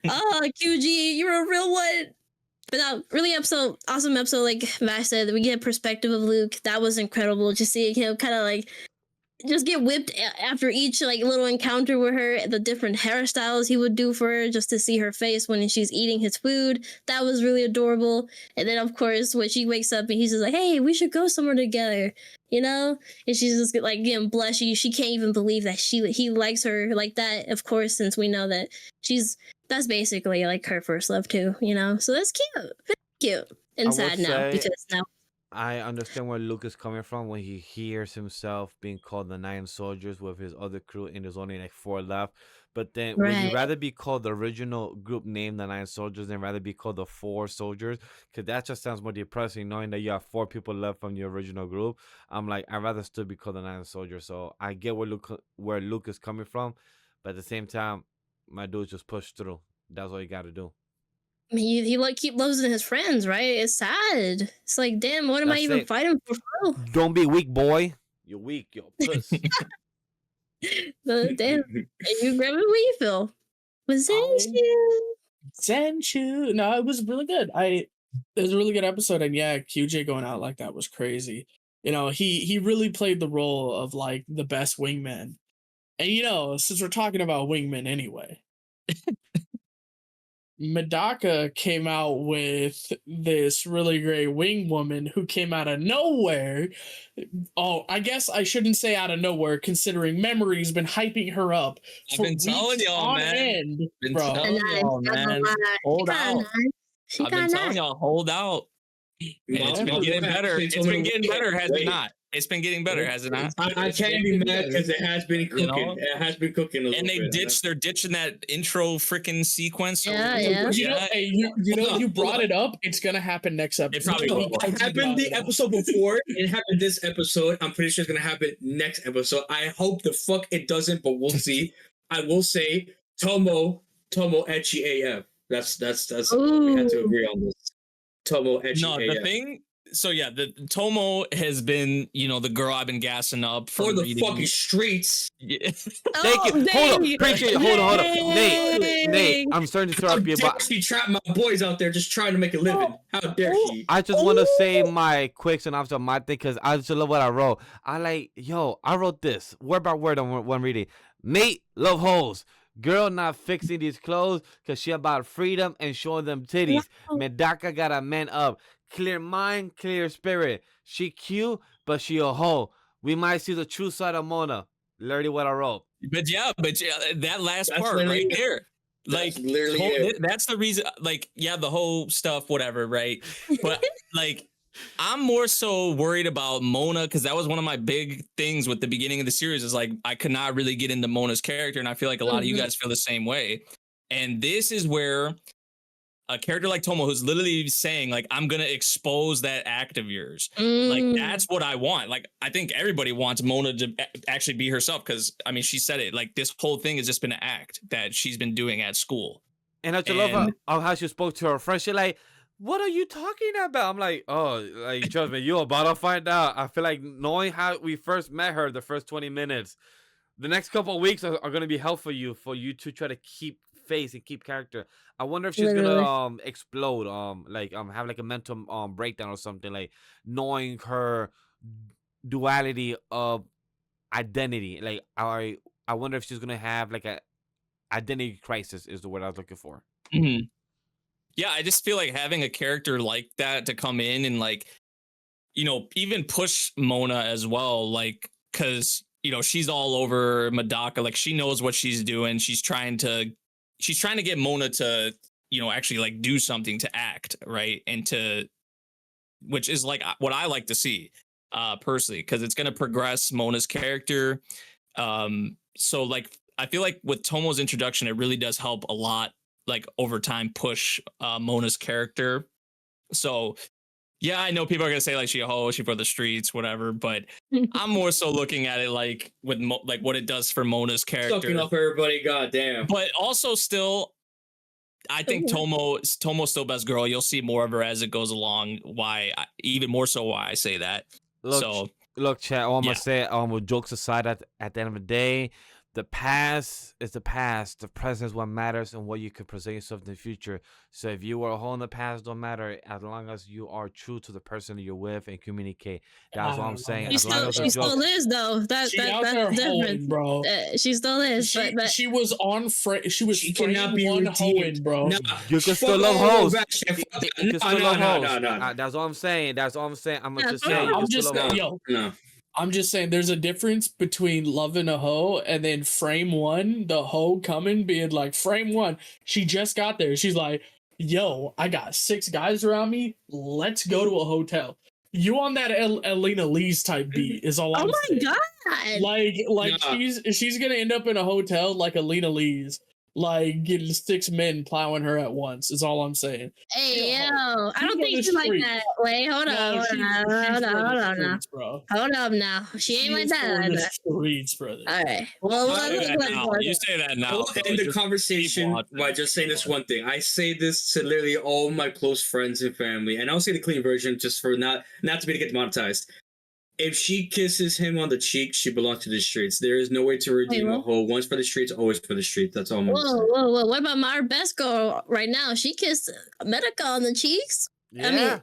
S5: Oh, QG, you're a real one. but no, really awesome episode. Like Vash said, we get a perspective of Luke. That was incredible. Just seeing him kind of like just get whipped after each like little encounter with her, the different hairstyles he would do for her just to see her face when she's eating his food. That was really adorable. And then of course when she wakes up and he's just like, hey, we should go somewhere together, you know? And she's just like getting blushy. She can't even believe that he likes her like that, of course, since we know that that's basically like her first love too, you know? So that's cute. Very cute. And
S2: I
S5: sad
S2: would
S5: now
S2: say-
S5: because now
S2: I understand where Luke is coming from when he hears himself being called the Nine Soldiers with his other crew and there's only like 4 left. But then would you
S5: Right.
S2: rather be called the original group name, the 9 Soldiers, than rather be called the 4 Soldiers? Because that just sounds more depressing knowing that you have 4 people left from the original group. I'm like, I'd rather still be called the 9 Soldiers. So I get where Luke is coming from. But at the same time, my dude just pushed through. That's all you got to do.
S5: I mean, he like keep losing his friends, right? It's sad. It's like, damn, what am I
S2: That's
S5: even
S2: it.
S5: fighting for?
S2: Don't be weak, boy. You're weak. You're a puss.
S5: Damn, and you grab it. What you feel? Was it
S3: Zenshu. No, it was really good. It was a really good episode, and yeah, QJ going out like that was crazy. You know, he really played the role of like the best wingman. And you know, since we're talking about wingmen anyway, Medaka came out with this really great wing woman who came out of nowhere. Oh, I guess I shouldn't say out of nowhere, considering Memory's been hyping her up
S4: I've
S3: for
S4: been telling
S3: weeks
S4: y'all,
S3: on
S4: man.
S3: end,
S4: Been
S3: bro.
S4: telling y'all, man. Hold out.
S5: She
S4: I've been telling y'all, hold out. And it's been getting better. It's been getting better, has it not? It's been getting better, has it not?
S1: I can't be mad because it has been cooking.
S4: You know?
S1: It has been cooking a little
S4: And
S1: bit.
S4: they're ditching that intro freaking sequence.
S5: Yeah,
S3: You know, hey, you know, you brought it up. It's gonna happen next episode.
S4: probably will.
S1: It happened the episode before. It happened this episode. I'm pretty sure it's gonna happen next episode. I hope the fuck it doesn't, but we'll see. I will say Tomo ecchi AF. That's we had to agree on this. Tomo ecchi
S4: No,
S1: AF.
S4: the thing. So yeah, the Tomo has been, you know, the girl I've been gassing up
S1: For the
S4: reading.
S1: fucking streets.
S4: Yeah.
S2: Thank you. Hold on. Appreciate it. Hold on. Nate, I'm starting to
S1: How
S2: interrupt you,
S1: dare
S2: but
S1: she trap my boys out there just trying to make a living? How dare she?
S2: I just want to say my quick synopsis of my thing because I just love what I wrote. I wrote this word by word on one reading. Nate, love hoes. Girl not fixing these clothes because she about freedom and showing them titties. Medaka got a man up. Clear mind, clear spirit. She cute, but she a hoe. We might see the true side of Mona. Literally what I wrote.
S4: But that last
S1: That's
S4: part
S1: literally
S4: right
S1: it.
S4: there.
S1: That's
S4: Like
S1: literally it.
S4: that's the reason, like, yeah, the whole stuff, whatever, right? But like I'm more so worried about Mona because that was one of my big things with the beginning of the series is like I could not really get into Mona's character, and I feel like a lot of you guys feel the same way. And this is where a character like Tomo, who's literally saying like I'm gonna expose that act of yours, like that's what I want. Like I think everybody wants Mona to actually be herself because I mean she said it, like this whole thing has just been an act that she's been doing at school.
S2: And I just love how she spoke to her friend. She like, what are you talking about? I'm like, oh, like trust me, you're about to find out. I feel like knowing how we first met her, the first 20 minutes, the next couple of weeks are going to be helpful for you to try to keep face and keep character. I wonder if she's gonna explode, have like a mental breakdown or something, like knowing her duality of identity. Like I wonder if she's gonna have like a identity crisis is the word I was looking for.
S4: Mm-hmm. Yeah, I just feel like having a character like that to come in and like, you know, even push Mona as well, like, because, you know, she's all over Medaka, like she knows what she's doing. She's trying to get Mona to, you know, actually like do something, to act, right? And to, which is like what I like to see personally, because it's going to progress Mona's character. So like, I feel like with Tomo's introduction, it really does help a lot, like over time push Mona's character. So yeah, I know people are gonna say like she a hoe, she for the streets, whatever, but I'm more so looking at it like with like what it does for Mona's character.
S1: Sucking up everybody, goddamn.
S4: But also still, I think Tomo's still best girl. You'll see more of her as it goes along. Even more so why I say that.
S2: Look, chat, all I'm gonna say, with jokes aside, at the end of the day, the past is the past. The present is what matters and what you can present yourself in the future. So if you were a hole in the past, don't matter as long as you are true to the person that you're with and communicate. That's what I'm saying.
S5: She
S2: As long as the
S5: she still
S2: joke.
S5: is though.
S3: She out there
S5: That's
S3: hoeing,
S5: different.
S3: bro.
S5: She still is. But
S3: She was on she was
S1: She cannot
S3: frame
S1: be
S3: one
S1: redeemed.
S3: hoeing, bro.
S1: No,
S2: You can still
S1: fuck
S2: love
S1: all
S2: hoes.
S1: that shit. Fuck that.
S2: You can still love hoes.
S1: No.
S2: That's all I'm saying. That's all I'm saying. I'm
S5: Yeah,
S2: just
S5: no,
S2: saying. You
S3: I'm
S2: can
S3: just
S2: still love hoes.
S3: yo. I'm just saying there's a difference between loving a hoe and then frame one, the hoe coming, being like, frame one, she just got there. She's like, yo, I got 6 guys around me. Let's go to a hotel. You on that Elena Lee's type beat is all I'm saying.
S5: Oh my god.
S3: Like she's gonna end up in a hotel like Alina Lee's, like getting 6 men plowing her at once. Is all I'm saying.
S5: Hey,
S3: Yeah,
S5: yo, I don't
S3: on
S5: think
S3: the
S5: she's like
S3: street.
S5: that. Wait, hold
S3: No,
S5: on,
S3: she's
S5: hold on now.
S3: bro.
S5: Hold up now. She ain't like
S3: She's
S5: that.
S3: for the streets, brother.
S5: All right. Well,
S4: You say that now. You say that now.
S1: I'll end the
S4: Just
S1: conversation
S4: keep watching.
S1: by just saying this one thing. I say this to literally all my close friends and family, and I'll say the clean version just for not to be to get demonetized. If she kisses him on the cheek, she belongs to the streets. There is no way to redeem a hoe. Once for the streets, always for the streets. That's all I'm gonna say.
S5: Whoa. What about my best girl right now? She kissed Medaka on the cheeks.
S2: Yeah.
S5: I mean,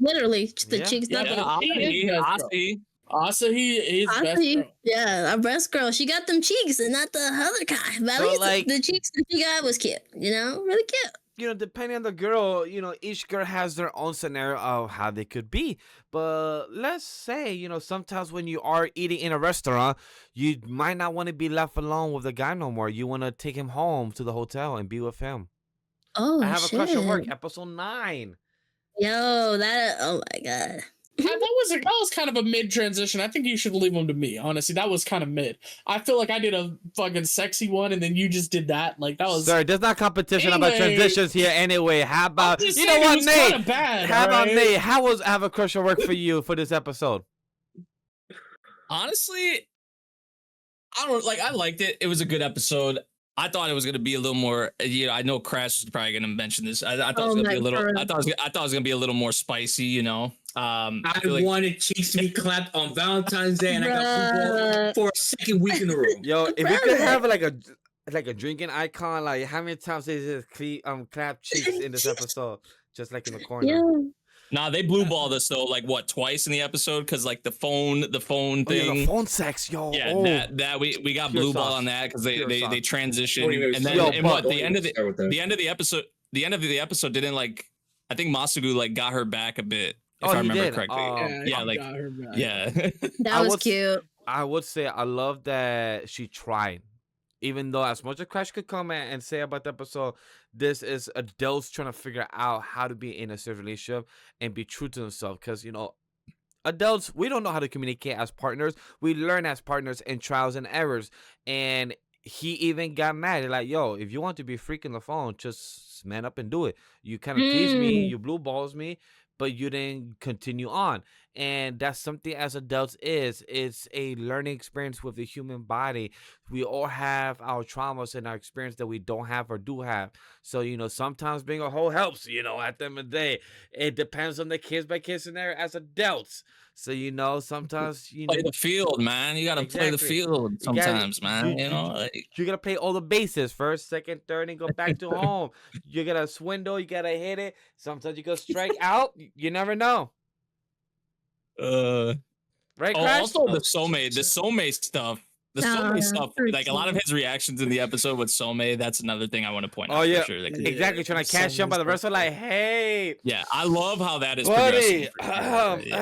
S5: literally the
S2: Yeah.
S5: cheeks.
S3: Yeah,
S5: Not
S3: but
S5: the
S3: Asahi is best
S5: Asahi,
S3: girl.
S5: yeah, our best girl. She got them cheeks and not the other kind. But at
S2: So,
S5: least
S2: like-
S5: the cheeks that she got was cute. You know, really cute.
S2: You know, depending on the girl, you know, each girl has their own scenario of how they could be. But let's say, you know, sometimes when you are eating in a restaurant, you might not want to be left alone with the guy no more. You want to take him home to the hotel and be with him.
S5: Oh,
S2: I have a crush at work,
S5: shit.
S2: episode 9.
S5: Yo, that. Oh my god.
S3: That was kind of a mid transition. I think you should leave them to me. Honestly, that was kind of mid. I feel like I did a fucking sexy one, and then you just did that. Like that was.
S2: Sorry, there's not competition about
S3: Anyway.
S2: transitions here anyway. How about,
S3: I'm just
S2: you
S3: saying,
S2: know
S3: it
S2: what,
S3: was
S2: Nate?
S3: kinda bad,
S2: How about
S3: alright?
S2: Nate? How was I have a crush at work for you for this episode?
S4: Honestly, I don't like. I liked it. It was a good episode. I thought it was gonna be a little more. You know, I know Crash was probably gonna mention this. I thought it was gonna be a little. I thought it was gonna be a little more spicy. You know.
S1: I
S4: feel like-
S1: wanted cheeks to be clapped on Valentine's Day, and I got people for a second week in a row.
S2: Yo, if we could have like a drinking icon, like how many times they just clap cheeks in this episode, just like in the corner.
S5: Yeah.
S4: Nah, they blue balled us though, like what, twice in the episode, because like the phone
S2: Oh, yeah,
S4: thing.
S2: the phone sex, yo.
S4: Yeah,
S2: oh.
S4: that we got
S2: Pure
S4: blue ball
S2: sauce.
S4: on that because they
S2: Pure sauce.
S4: transitioned, and then
S2: Yo,
S4: and
S2: but-
S4: what the end of
S1: Start with that.
S4: the end of the episode didn't like. I think Masugu like got her back a bit, if
S2: Oh,
S4: I
S2: he
S4: remember
S2: did.
S4: correctly.
S2: Yeah,
S4: like-
S3: got her back.
S4: Yeah.
S5: That
S2: I
S5: was
S2: was-
S5: cute.
S2: I would say I love that she tried. Even though as much as Crash could come and say about the episode, this is adults trying to figure out how to be in a serious relationship and be true to themselves. Because, you know, adults, we don't know how to communicate as partners. We learn as partners in trials and errors. And he even got mad. He's like, yo, if you want to be a freak on the phone, just man up and do it. You kind of tease me, you blue balls me, but you didn't continue on. And that's something as adults it's a learning experience with the human body. We all have our traumas and our experience that we don't have or do have. So, you know, sometimes being a hoe helps, you know, at the end of the day. It depends on the case by case scenario as adults. So, you know, sometimes you
S4: Play the field, man. You gotta play the
S2: Exactly.
S4: field
S2: You gotta-
S4: sometimes, man.
S2: you-
S4: You know, like,
S2: you gotta play all the bases, first, second, third, and go back to home. You gotta swindle, you gotta hit it. Sometimes you go strike out. You never know. Right,
S4: oh,
S2: Crash?
S4: also the Soulmate stuff. The Soulmate
S5: yeah,
S4: stuff,
S5: pretty
S4: like a lot of his reactions in the episode with Soulmate, that's another thing I want to point out.
S2: Oh, yeah.
S4: For sure. Like,
S2: Exactly, trying to catch him by the wrestler, like, hey,
S4: yeah, I love how that is
S2: buddy.
S4: progressing.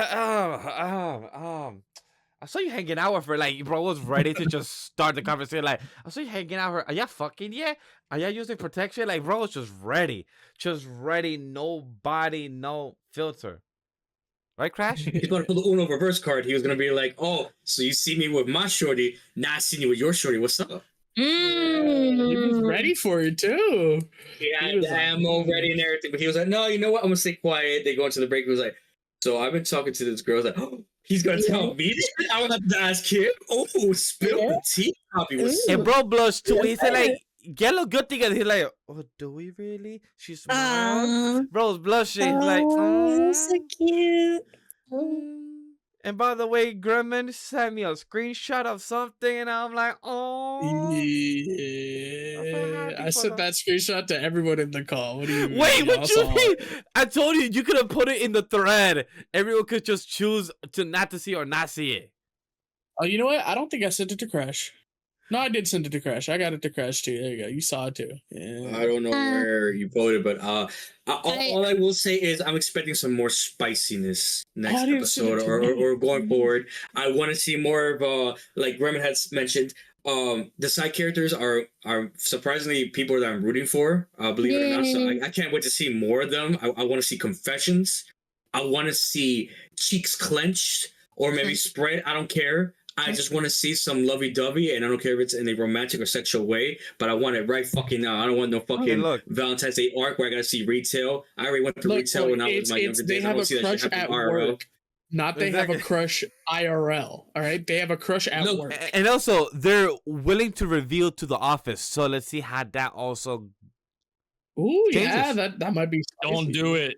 S2: I saw you hanging out with her. Like, bro was ready to just start the conversation. Like, I saw you hanging out with her. Are y'all fucking yet? Are y'all using protection? Like, bro was just ready. Just ready. No body, no filter. Right, Crash?
S1: He's gonna pull the Uno reverse card. He was gonna be like, "Oh, so you see me with my shorty, now I see you with your shorty. What's up?"
S3: He was ready for it too.
S1: He had
S3: He was
S1: the
S3: like,
S1: ammo ready and everything, but he was like, "No, you know what? I'm gonna stay quiet." They go into the break. He was like, "So I've been talking to this girl." I was like, "Oh, he's gonna tell me this? I would have to ask him." Oh, spill the tea, Poppy. What's
S2: And
S1: up?
S2: bro blushed too. He said, like, get look good together. He's like, oh, do we really? She smiled. Bro's blushing. He's like,
S5: oh, so cute.
S2: And by the way, Gremlin sent me a screenshot of something, and I'm like, oh.
S3: Yeah,
S2: happy
S3: I
S2: for
S3: sent
S2: them.
S3: that screenshot to everyone in the call. What do you mean?
S2: Wait,
S3: Y'all
S2: what you
S3: saw
S2: mean?
S3: it.
S2: I told you you could have put it in the thread. Everyone could just choose to not to see or not see it.
S3: Oh, you know what? I don't think I sent it to Crash. No, I did send it to Crash. I got it to Crash too. There you go. You saw it too. Yeah.
S1: I don't know where you voted, but all I will say is I'm expecting some more spiciness next
S3: I didn't send it
S1: episode
S3: to
S1: or
S3: me.
S1: going forward. I want to see more of like Remen has mentioned. The side characters are surprisingly people that I'm rooting for. Believe it or not, so I can't wait to see more of them. I want to see confessions. I want to see cheeks clenched or maybe spread. I don't care. I just want to see some lovey-dovey, and I don't care if it's in a romantic or sexual way, but I want it right fucking now. I don't want no fucking
S2: look.
S1: Valentine's Day arc where I gotta see retail. I already went to
S3: Look,
S1: retail when I was in my younger
S3: they
S1: days. I
S3: have
S1: want
S3: a
S1: to see that
S3: crush
S1: shit happen
S3: at
S1: IRL.
S3: work. Not they have a crush IRL. All right, they have a crush at
S1: Look,
S3: work.
S2: And also, they're willing to reveal to the office. So let's see how that also.
S3: Ooh,
S2: changes.
S3: yeah, that might be.
S4: Don't
S3: spicy.
S4: do it.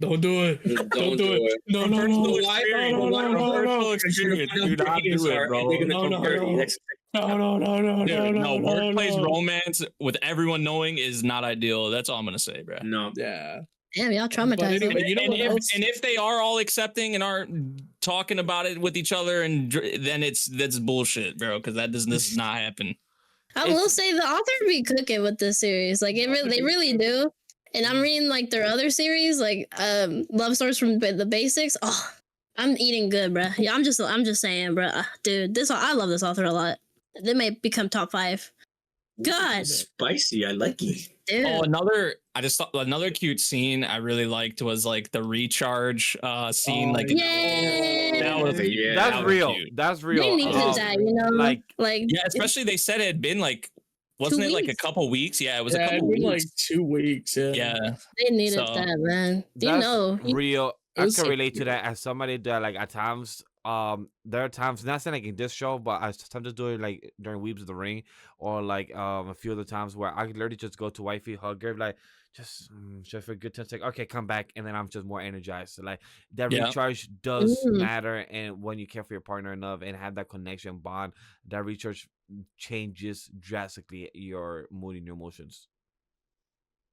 S3: Don't do it.
S1: Don't do it.
S3: No,
S4: From
S3: no,
S4: personal
S3: no.
S4: experience.
S3: No, no,
S4: From
S3: no,
S4: personal
S3: no.
S4: experience. Do not do it, bro.
S3: No, no, no.
S4: Dude, no,
S3: No,
S4: workplace
S3: no.
S4: romance with everyone knowing is not ideal. That's all I'm gonna say, bro.
S1: No.
S3: Yeah.
S5: Damn, y'all
S3: But
S5: traumatized.
S3: anyway, you know
S4: and
S3: what
S4: if,
S3: else?
S4: and if they are all accepting and aren't talking about it with each other, and then that's bullshit, bro. Because this does not happen.
S5: I will say the author be cooking with this series. Like they really do. And I'm reading like their other series, like Love Stories from the Basics. Oh, I'm eating good, bruh. Yeah, I'm just saying, bruh. Dude, I love this author a lot. They may become top 5. God,
S1: Spicy. I like it.
S5: dude.
S4: Oh, I just thought another cute scene I really liked was like the recharge scene. Like,
S5: yeah,
S4: that was
S1: Yeah.
S2: That's
S4: that was
S2: real.
S4: cute.
S2: That's
S5: they
S2: real.
S5: needed that, you know.
S2: like-
S4: Yeah, especially they said it had been like, wasn't it like a
S5: weeks.
S4: couple weeks? Yeah, it was a
S3: Yeah,
S4: couple
S3: it's been
S4: weeks.
S3: like 2 weeks. Yeah.
S4: Yeah.
S5: They needed
S4: So-
S5: that, man. You
S2: That's
S5: know,
S2: real.
S3: It
S2: I
S3: was
S2: can
S3: so
S2: relate to
S3: cute.
S2: that as somebody that like at times there are times not saying like in this show, but I sometimes do it like during Weeps of the Ring or like a few other times where I could literally just go to wifey, hug her, like just for a good 10 seconds, okay, come back, and then I'm just more energized. So like that
S4: Yeah.
S2: recharge does
S5: Mm.
S2: matter, and when you care for your partner enough and have that connection bond, that recharge changes drastically your mood and your emotions.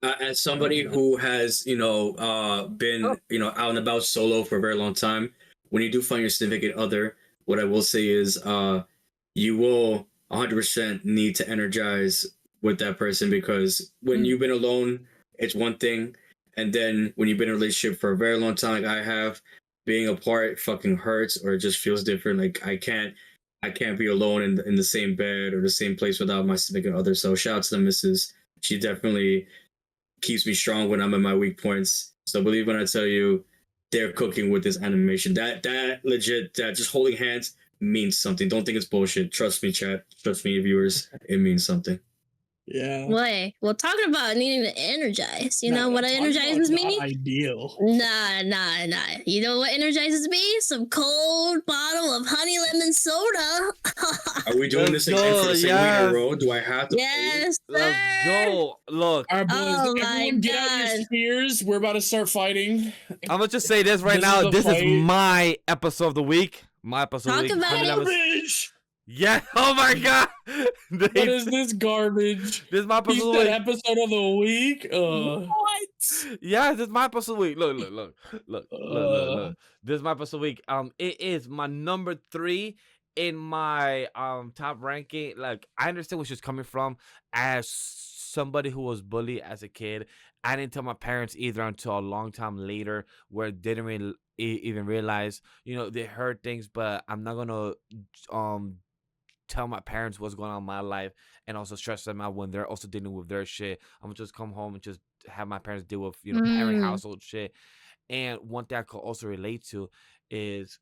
S1: As somebody who has, been, out and about solo for a very long time, when you do find your significant other, what I will say is, you will 100% need to energize with that person, because when you've been alone, it's one thing, and then when you've been in a relationship for a very long time, like I have, being apart fucking hurts or it just feels different. Like I can't be alone in the same bed or the same place without my significant other. So shout out to the missus. She definitely keeps me strong when I'm at my weak points. So believe when I tell you, they're cooking with this animation. That legit, that just holding hands means something. Don't think it's bullshit. Trust me, chat. Trust me, viewers. It means something.
S3: Yeah.
S5: Wait, well, talking about needing to energize, you know what
S3: talking
S5: energizes
S3: about
S5: me?
S3: not ideal.
S5: Nah. You know what energizes me? Some cold bottle of honey lemon soda.
S1: Are we doing
S2: Let's
S1: this again for
S2: go,
S1: the same week in a
S2: yes.
S1: row? Do I have to?
S5: Yes,
S2: Let's
S5: sir.
S2: go. Look,
S3: All right, boys.
S5: Oh my
S3: Everyone, get out your
S5: God.
S3: spears. We're about to start fighting.
S2: I'm gonna just say this right
S3: This
S2: now.
S3: is a
S2: This is
S3: fight.
S2: my episode of the week. My episode
S5: Talk
S2: of the week.
S5: about
S2: Honey
S5: it.
S2: Lemon-
S3: Garbage.
S2: Yeah. Oh my god.
S3: What is this garbage?
S2: This is my
S3: He
S2: episode of
S3: said
S2: the week.
S3: episode of the week.
S2: Yeah, this is my episode of the week. Look. This is my episode of the week. It is my number 3 in my top ranking. Like, I understand where she's coming from. As somebody who was bullied as a kid, I didn't tell my parents either until a long time later, where they didn't really even realize, they heard things, but I'm not gonna tell my parents what's going on in my life and also stress them out when they're also dealing with their shit. I'm gonna just come home and just have my parents deal with parent household shit. And one thing I could also relate to is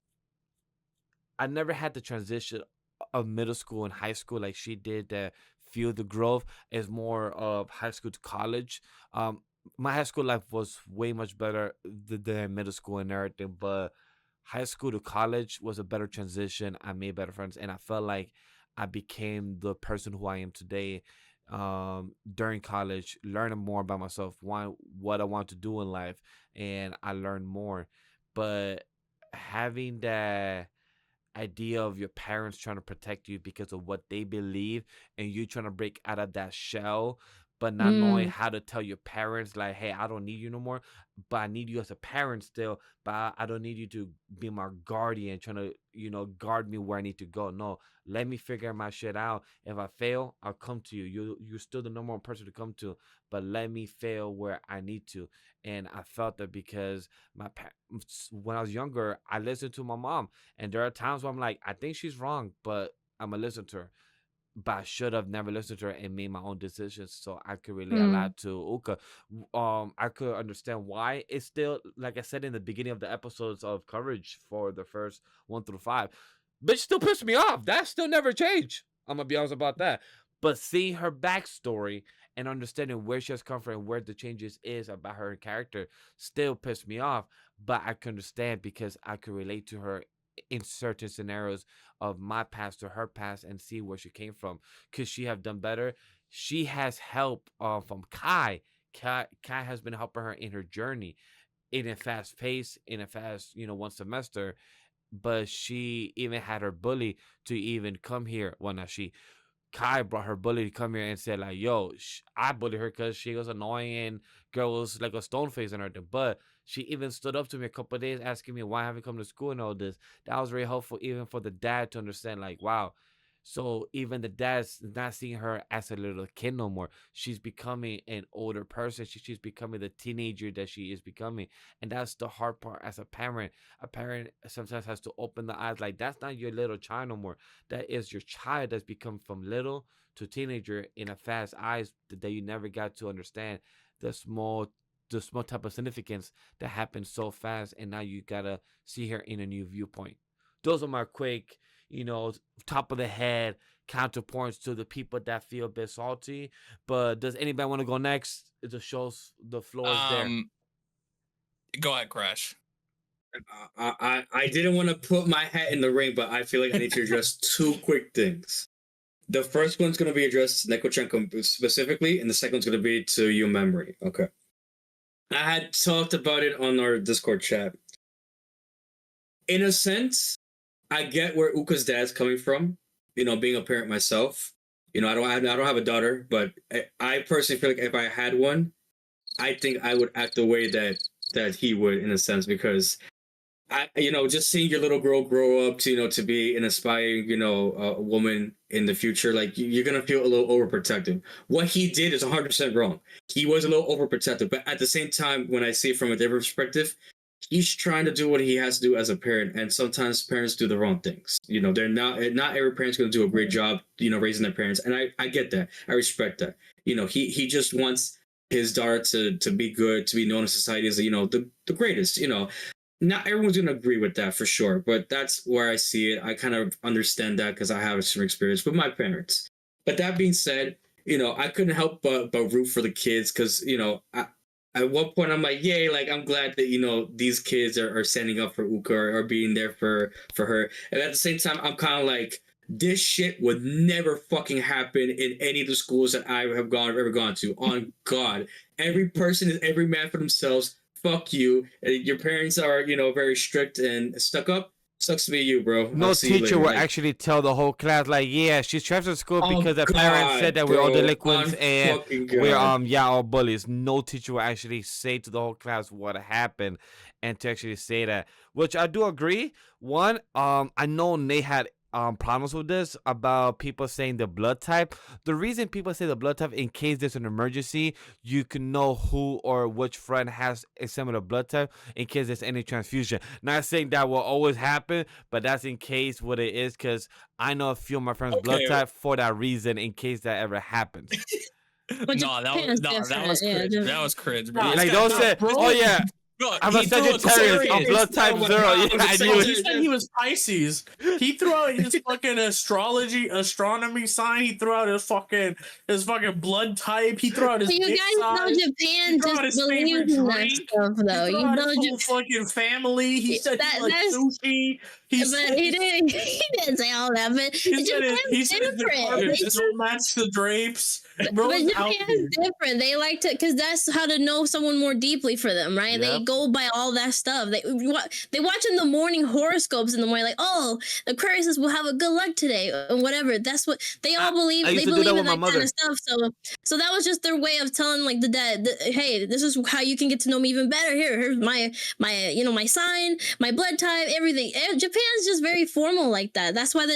S2: I never had the transition of middle school and high school like she did, that feel the growth is more of high school to college. My high school life was way much better than middle school and everything, but high school to college was a better transition. I made better friends, and I felt like I became the person who I am today during college, learning more about myself, what I want to do in life, and I learned more. But having that idea of your parents trying to protect you because of what they believe, and you trying to break out of that shell, but not knowing
S5: Mm.
S2: how to tell your parents like, hey, I don't need you no more, but I need you as a parent still, but I don't need you to be my guardian trying to, guard me where I need to go. No, let me figure my shit out. If I fail, I'll come to you. You're still the number one person to come to, but let me fail where I need to. And I felt that because when I was younger, I listened to my mom, and there are times where I'm like, I think she's wrong, but I'm gonna listen to her. But I should have never listened to her and made my own decisions. So I could relate a
S5: Mm.
S2: lot to Uka. I could understand why it's still, like I said in the beginning of the episodes of coverage for the first 1 through 5, bitch still pissed me off. That still never changed. I'm gonna be honest about that. But seeing her backstory and understanding where she has come from and where the changes is about her character still pissed me off. But I can understand because I could relate to her in certain scenarios of my past to her past and see where she came from. Could she have done better? She has help from Kai. Kai has been helping her in her journey in a fast pace, in a fast, 1 semester. But she even had her bully to even come here. Well, not she. Kai brought her bully to come here and said like, "Yo, I bullied her because she was annoying and girl was like a stone face and everything." But she even stood up to me a couple of days asking me why I haven't come to school and all this. That was very helpful even for the dad to understand like, wow. So even the dad's not seeing her as a little kid no more. She's becoming an older person. She's becoming the teenager that she is becoming. And that's the hard part as a parent. A parent sometimes has to open the eyes like, that's not your little child no more. That is your child that's become from little to teenager in a fast eyes that you never got to understand the small type of significance that happens so fast, and now you gotta see her in a new viewpoint. Those are my quick, top of the head counterpoints to the people that feel a bit salty. But does anybody want to go next? The floor is there.
S4: Go ahead, Crash.
S1: I didn't want to put my hat in the ring, but I feel like I need to address two quick things. The first one's going to be addressed to Neko Chan specifically, and the second one's going to be to you, Memory. Okay. I had talked about it on our Discord chat. In a sense, I get where Uka's dad's coming from. Being a parent myself. I don't have a daughter, but I personally feel like if I had one, I think I would act the way that he would, in a sense, because just seeing your little girl grow up to be an aspiring, a woman in the future, like you're gonna feel a little overprotective. What he did is 100% wrong. He was a little overprotective, but at the same time, when I see it from a different perspective, he's trying to do what he has to do as a parent, and sometimes parents do the wrong things. They're not every parent's gonna do a great job, raising their parents, and I get that. I respect that. He just wants his daughter to be good, to be known in society as the greatest. Not everyone's going to agree with that for sure, but that's where I see it. I kind of understand that because I have some experience with my parents. But that being said, I couldn't help but root for the kids because, at one point I'm like, yay, like I'm glad that, these kids are standing up for Uka or being there for her. And at the same time, I'm kind of like, this shit would never fucking happen in any of the schools that I have ever gone to. On God, every person is every man for themselves. Fuck you. Your parents are, very strict and stuck up. Sucks to be you, bro.
S2: No teacher will actually tell the whole class, like, yeah, she's transferred to school because the parents said that we're all delinquents and we're all bullies. No teacher will actually say to the whole class what happened and to actually say that, which I do agree. One, I know Nate had problems with this about people saying the blood type. The reason people say the blood type, in case there's an emergency, you can know who or which friend has a similar blood type in case there's any transfusion. Not saying that will always happen, but that's in case what it is, because I know a few of my friends' blood type for that reason in case that ever happens.
S4: No, that was cringe. That was cringe, bro.
S2: Like, don't say, oh yeah,
S4: Look,
S2: I'm a Sagittarius on blood type 0. Yeah, I knew
S3: He
S2: it.
S3: said he was Pisces. He threw out his fucking astronomy sign. He threw out his fucking blood type. He threw out his.
S5: But you guys know Japan just believes in that stuff, though.
S3: He threw out his whole fucking family. He said he liked sushi.
S5: But he didn't. He didn't say all that. But
S3: he said the carpet just don't match the drapes. Bro,
S5: but
S3: out
S5: Japan's different. They like to, because that's how to know someone more deeply for them, right?
S2: Yep.
S5: They go by all that stuff. They watch in the morning horoscopes in the morning, like, oh, Aquarius will have a good luck today, or whatever. That's what they all believe. They believe in that kind of stuff. So that was just their way of telling, like, the dad, hey, this is how you can get to know me even better. Here's my my sign, my blood type, everything. Japan's just very formal like that. That's why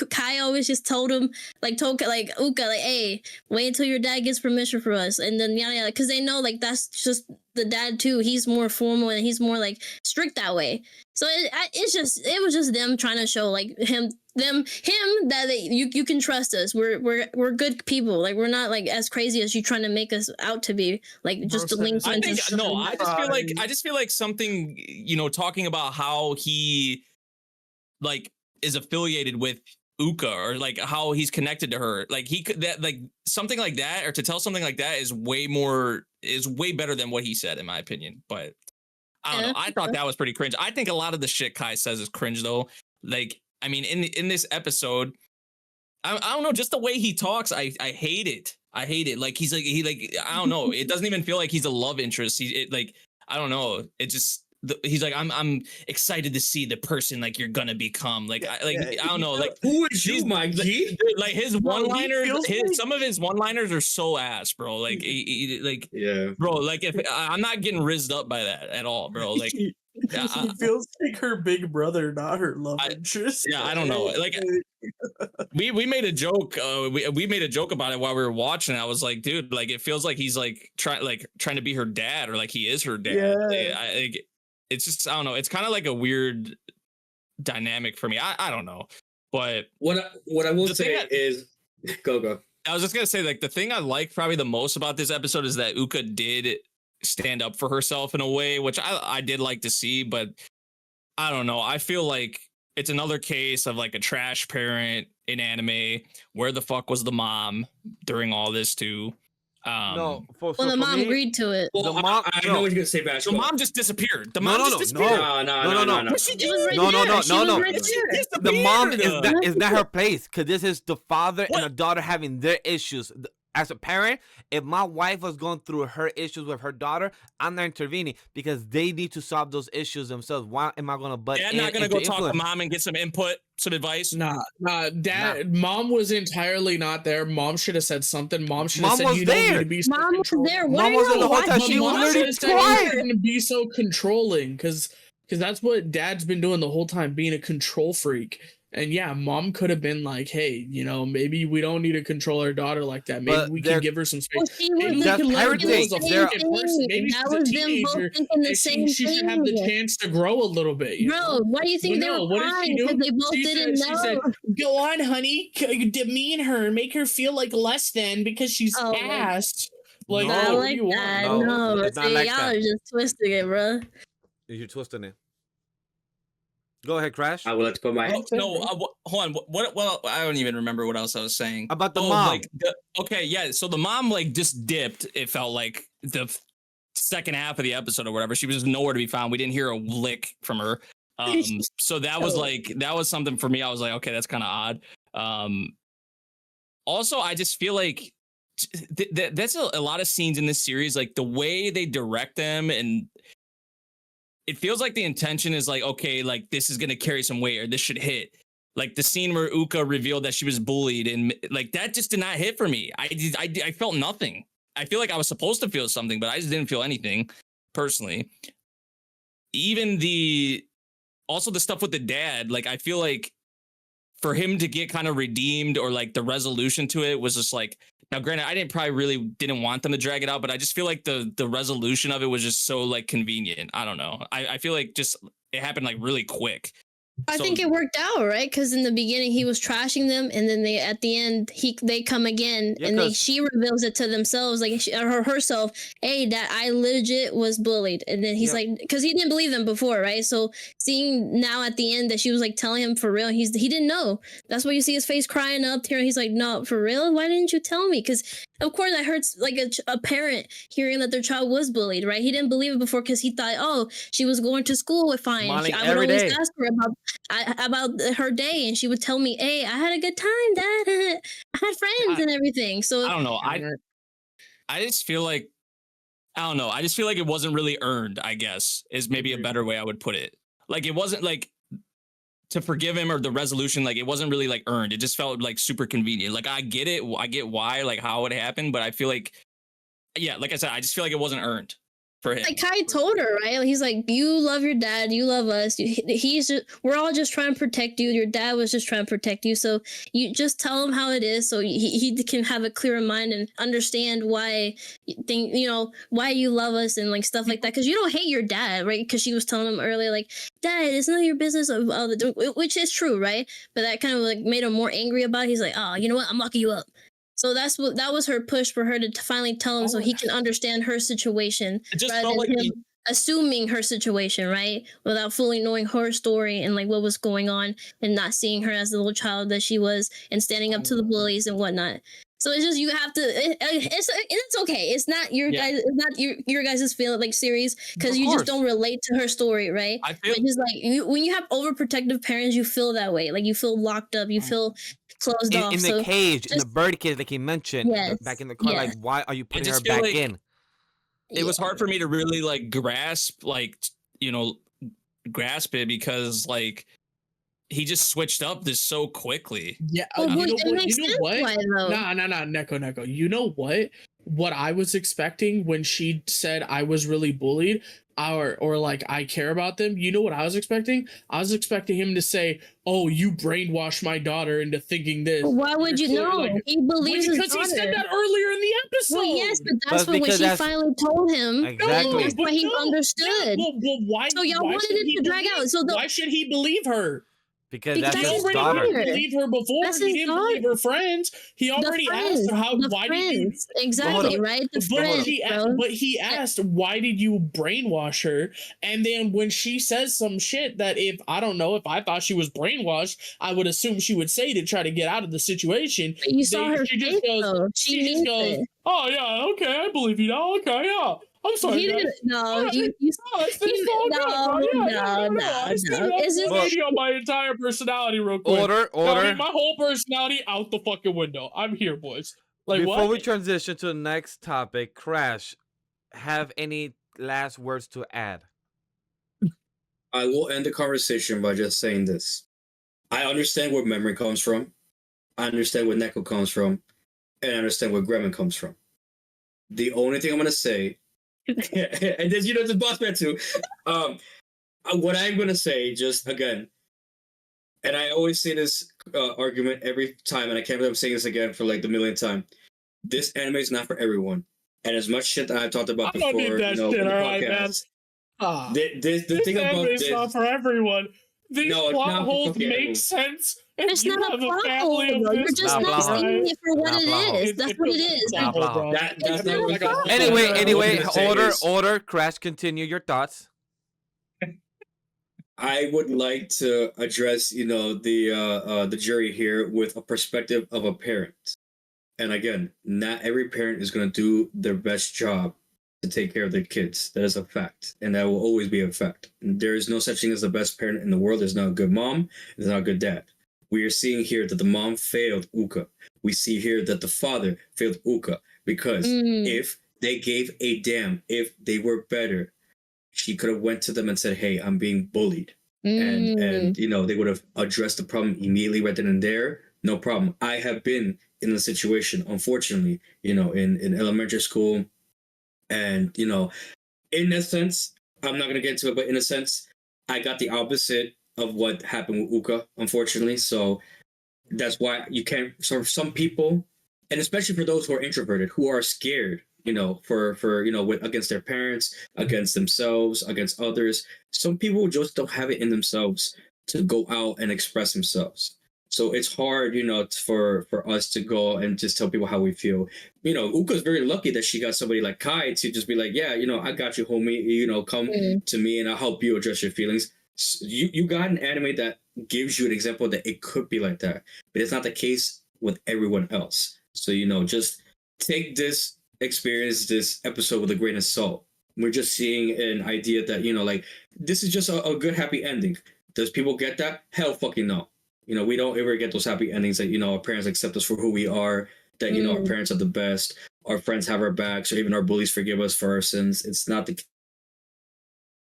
S5: Kai always just told Uka, like, hey, wait until your dad gets permission for us, and then yada yada, because they know, like, that's just the dad too. He's more formal and he's more like strict that way. So it was just them trying to show, like, him that you can trust us. We're good people. Like, we're not like as crazy as you trying to make us out to be. Like, just delinquents.
S4: I just feel like something, talking about how he, like, is affiliated with Uka, or like how he's connected to her, like he could, that, like, something like that, or to tell something like that is way better than what he said, in my opinion. But I don't know. I thought that was pretty cringe. I think a lot of the shit Kai says is cringe, though. Like, I mean, in this episode, I don't know, just the way he talks, I hate it. I hate it. Like, I don't know. It doesn't even feel like he's a love interest. I don't know. It just, he's like, I'm excited to see the person, like, you're gonna become. Like, I don't know. Like,
S1: who is you, Mikey?
S4: Like, his one-liners, some of his one-liners are so ass, bro. Like, yeah, bro. Like, if I'm not getting rizzed up by that at all, bro. Like,
S3: he feels like her big brother, not her love interest.
S4: Yeah, I don't know. Like, we made a joke. We made a joke about it while we were watching. I was like, dude, like, it feels like he's like trying to be her dad, or like he is her dad. Yeah. It's just, I don't know. It's kind of like a weird dynamic for me. I don't know. But
S1: what I will say is, go.
S4: I was just gonna say, like, the thing I like probably the most about this episode is that Uka did stand up for herself in a way, which I did like to see. But I don't know. I feel like it's another case of, like, a trash parent in anime. Where the fuck was the mom during all this too?
S5: The mom agreed to it.
S1: Well, the mom, I know what you're gonna say, Bash.
S4: The mom just disappeared. The mom just disappeared.
S1: No.
S2: No. The mom is not her place, because this is the father and the daughter having their issues. As a parent, if my wife was going through her issues with her daughter, I'm not intervening, because they need to solve those issues themselves. Why am I going to butt in?
S4: I'm not going to go talk to mom and get some input, some advice.
S3: Mom was entirely not there. Mom should have said something. Mom should have said,
S2: you don't need
S3: to be so
S5: Mom was there.
S2: Mom was in the whole time. She was literally quiet.
S3: To be so controlling, because that's what dad's been doing the whole time, being a control freak. And yeah, mom could have been like, hey, maybe we don't need to control our daughter like that. Maybe we can give her some space. Maybe
S5: that was them both thinking the same thing.
S3: She should have the chance to grow a little bit.
S5: Bro, why do you think they were crying? Because they both didn't know. She said,
S3: go on, honey. Demean her and make her feel like less than because she's ass. Like,
S5: not like that. No,
S2: it's not like
S5: y'all
S2: that.
S5: are just twisting it, bro.
S2: You're twisting it. Go ahead, Crash.
S1: I would like to put my
S4: hold on. What? Well, I don't even remember what else I was saying
S2: about the mom.
S4: Okay, yeah. So the mom, like, just dipped. It felt like the second half of the episode or whatever. She was nowhere to be found. We didn't hear a lick from her. So that was something for me. I was like, okay, that's kind of odd. Also, I just feel like that's a lot of scenes in this series, like the way they direct them, and it feels like the intention is like, okay, like, this is going to carry some weight, or this should hit. Like the scene where Uka revealed that she was bullied, and like that just did not hit for me. I felt nothing. I feel like I was supposed to feel something, but I just didn't feel anything personally. Even also the stuff with the dad, like, I feel like for him to get kind of redeemed, or like the resolution to it was just like, now granted, I didn't want them to drag it out, but I just feel like the resolution of it was just so, like, convenient. I don't know. I feel like just it happened, like, really quick.
S5: I think it worked out, right? Because in the beginning he was trashing them, and then at the end they come again, and she reveals it to themselves, like herself. Hey, that I legit was bullied, and then he's like, because he didn't believe them before, right? So seeing now at the end that she was like telling him for real, he didn't know. That's why you see his face crying up here. He's like, no, for real? Why didn't you tell me? Because of course that hurts like a parent hearing that their child was bullied, right? He didn't believe it before because he thought, oh, she was going to school fine.
S2: Smiling
S5: I would
S2: every
S5: always
S2: day.
S5: ask her about her day, and she would tell me, hey, I had a good time, Dad. I had friends and everything. So
S4: I don't know. I just feel like, I don't know. I just feel like it wasn't really earned, I guess, is maybe a better way I would put it. Like, it wasn't like to forgive him or the resolution, like, it wasn't really like earned. It just felt like super convenient. Like, I get it. I get why, like, how it happened. But I feel like, yeah, like I said, I just feel like it wasn't earned for him.
S5: like Kai told her, right? He's like, you love your dad, you love us. We're all just trying to protect you. Your dad was just trying to protect you. So you just tell him how it is, so he can have a clearer mind and understand why why you love us and like stuff like that. Because you don't hate your dad, right? Because she was telling him earlier, like, Dad, it's none of your business, which is true, right? But that kind of like made him more angry about it. He's like, oh, you know what? I'm locking you up. So that was her push for her to finally tell him so he can understand her situation
S4: It just
S5: rather
S4: felt
S5: than
S4: like
S5: him assuming her situation, right? Without fully knowing her story and like what was going on and not seeing her as the little child that she was and standing up to the bullies and whatnot. So it's just you have to. It's okay. It's not your guys. It's not your guys' feeling like series because you just don't relate to her story, right?
S4: I feel
S5: But just like when you have overprotective parents, you feel that way. Like you feel locked up. You feel closed off.
S2: In the cage, in the bird cage, like he mentioned, back in the car. Like, why are you putting her back
S4: like
S2: in?
S4: It was hard for me to really like grasp, like, grasp it because like he just switched up this so quickly.
S3: Yeah,
S5: Well,
S3: you know
S5: it
S3: what?
S5: makes
S3: You know
S5: sense
S3: what?
S5: why, though.
S3: Nah, Neko. You know what? What I was expecting when she said I was really bullied, or like I care about them. You know what I was expecting? I was expecting him to say, "Oh, you brainwashed my daughter into thinking this."
S5: Why would you know?
S3: Like,
S5: He believes his
S3: because
S5: daughter.
S3: he said that earlier in the episode.
S5: Well, yes, but that's
S2: But
S5: when
S2: because
S5: she
S2: that's-
S5: finally told him.
S2: Exactly.
S5: That's why he understood.
S3: Well, why?
S5: So y'all
S3: why
S5: wanted
S3: should
S5: it
S3: he
S5: to drag
S3: believe-
S5: out. So
S3: why should he believe her?
S2: Because
S5: Because
S2: that's
S3: He
S2: his
S5: that's
S3: already
S2: daughter.
S3: didn't believe her before.
S5: That's
S3: He
S5: his
S3: didn't believe her friends. He already asked her how. Why did you?
S5: Exactly, right? The friends, bro.
S3: But he asked, why did you brainwash her? And then when she says some shit that if I thought she was brainwashed, I would assume she would say to try to get out of the situation.
S5: But you saw her
S3: she
S5: face,
S3: just goes,
S5: though.
S3: she just goes,
S5: it.
S3: oh yeah, okay, I believe you now. Okay, yeah. I'm sorry,
S5: He
S3: guys.
S5: didn't. No,
S3: Yeah,
S5: you
S3: it's all good, bro. I said
S5: It's just
S3: lady on my entire personality real quick.
S2: Order.
S3: I mean, my whole personality out the fucking window. I'm here, boys. Like,
S2: Before
S3: what?
S2: we transition to the next topic, Crash, have any last words to add?
S1: I will end the conversation by just saying this. I understand where memory comes from. I understand where Neko comes from. And I understand where Grem comes from. The only thing I'm going to say, and then this boss man too, what I'm going to say, just again, and I always say this argument every time, and I can't believe I'm saying this again for like the millionth time. This anime is not for everyone. And as much shit that I've talked about before,
S3: need that shit,
S1: in the
S3: alright,
S1: podcast,
S3: the
S1: thing about this,
S3: not for everyone. These
S1: No, it's
S3: plot
S1: not for
S3: holes
S1: fucking
S3: make
S1: everyone.
S3: sense.
S5: It's
S3: You
S5: not a
S3: have
S5: plot
S3: family
S5: hole,
S3: of
S5: though. You're
S3: this
S5: just
S2: Blah,
S5: not
S2: blah,
S5: seeing it for what
S2: blah,
S5: it
S2: blah.
S5: is. That's what it is.
S2: Blah, blah, blah.
S1: that's
S5: It's
S1: not
S5: not
S1: what
S5: a
S1: I'm
S5: plot
S2: Anyway,
S1: gonna say is-
S2: order. Crash, continue your thoughts.
S1: I would like to address, the jury here with a perspective of a parent. And again, not every parent is going to do their best job to take care of their kids. That is a fact, and that will always be a fact. There is no such thing as the best parent in the world. There's not a good mom. There's not a good dad. We are seeing here that the mom failed Uka. We see here that the father failed Uka because if they gave a damn, if they were better, she could have went to them and said, "Hey, I'm being bullied," and they would have addressed the problem immediately right then and there. No problem. I have been in the situation, unfortunately, in elementary school, and in a sense, I'm not gonna get into it, but in a sense, I got the opposite of what happened with Uka, unfortunately. So that's why you can't. So some people, and especially for those who are introverted, who are scared, for against their parents, against themselves, against others. Some people just don't have it in themselves to go out and express themselves. So it's hard, for us to go and just tell people how we feel. Uka's very lucky that she got somebody like Kai to just be like, yeah, I got you, homie. Come to me and I'll help you address your feelings. You got an anime that gives you an example that it could be like that, but it's not the case with everyone else. So just take this experience, this episode with a grain of salt. We're just seeing an idea that, like, this is just a good happy ending. Does people get that? Hell fucking no. We don't ever get those happy endings that, our parents accept us for who we are, that, our parents are the best, our friends have our backs, or even our bullies forgive us for our sins. It's not the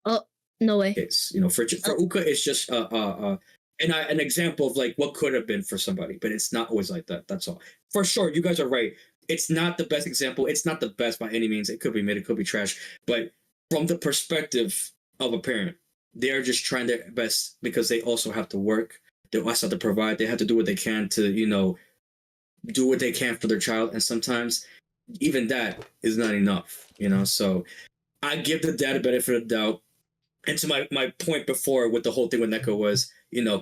S5: Oh, no way.
S1: case. For Uka, it's just an example of like what could have been for somebody, but it's not always like that. That's all. For sure, you guys are right. It's not the best example. It's not the best by any means. It could be mid, it could be trash. But from the perspective of a parent, they're just trying their best because they also have to work. They also have to provide. They have to do what they can to, do what they can for their child. And sometimes even that is not enough, So I give the dad a benefit of the doubt. And to my point before with the whole thing with Neko was,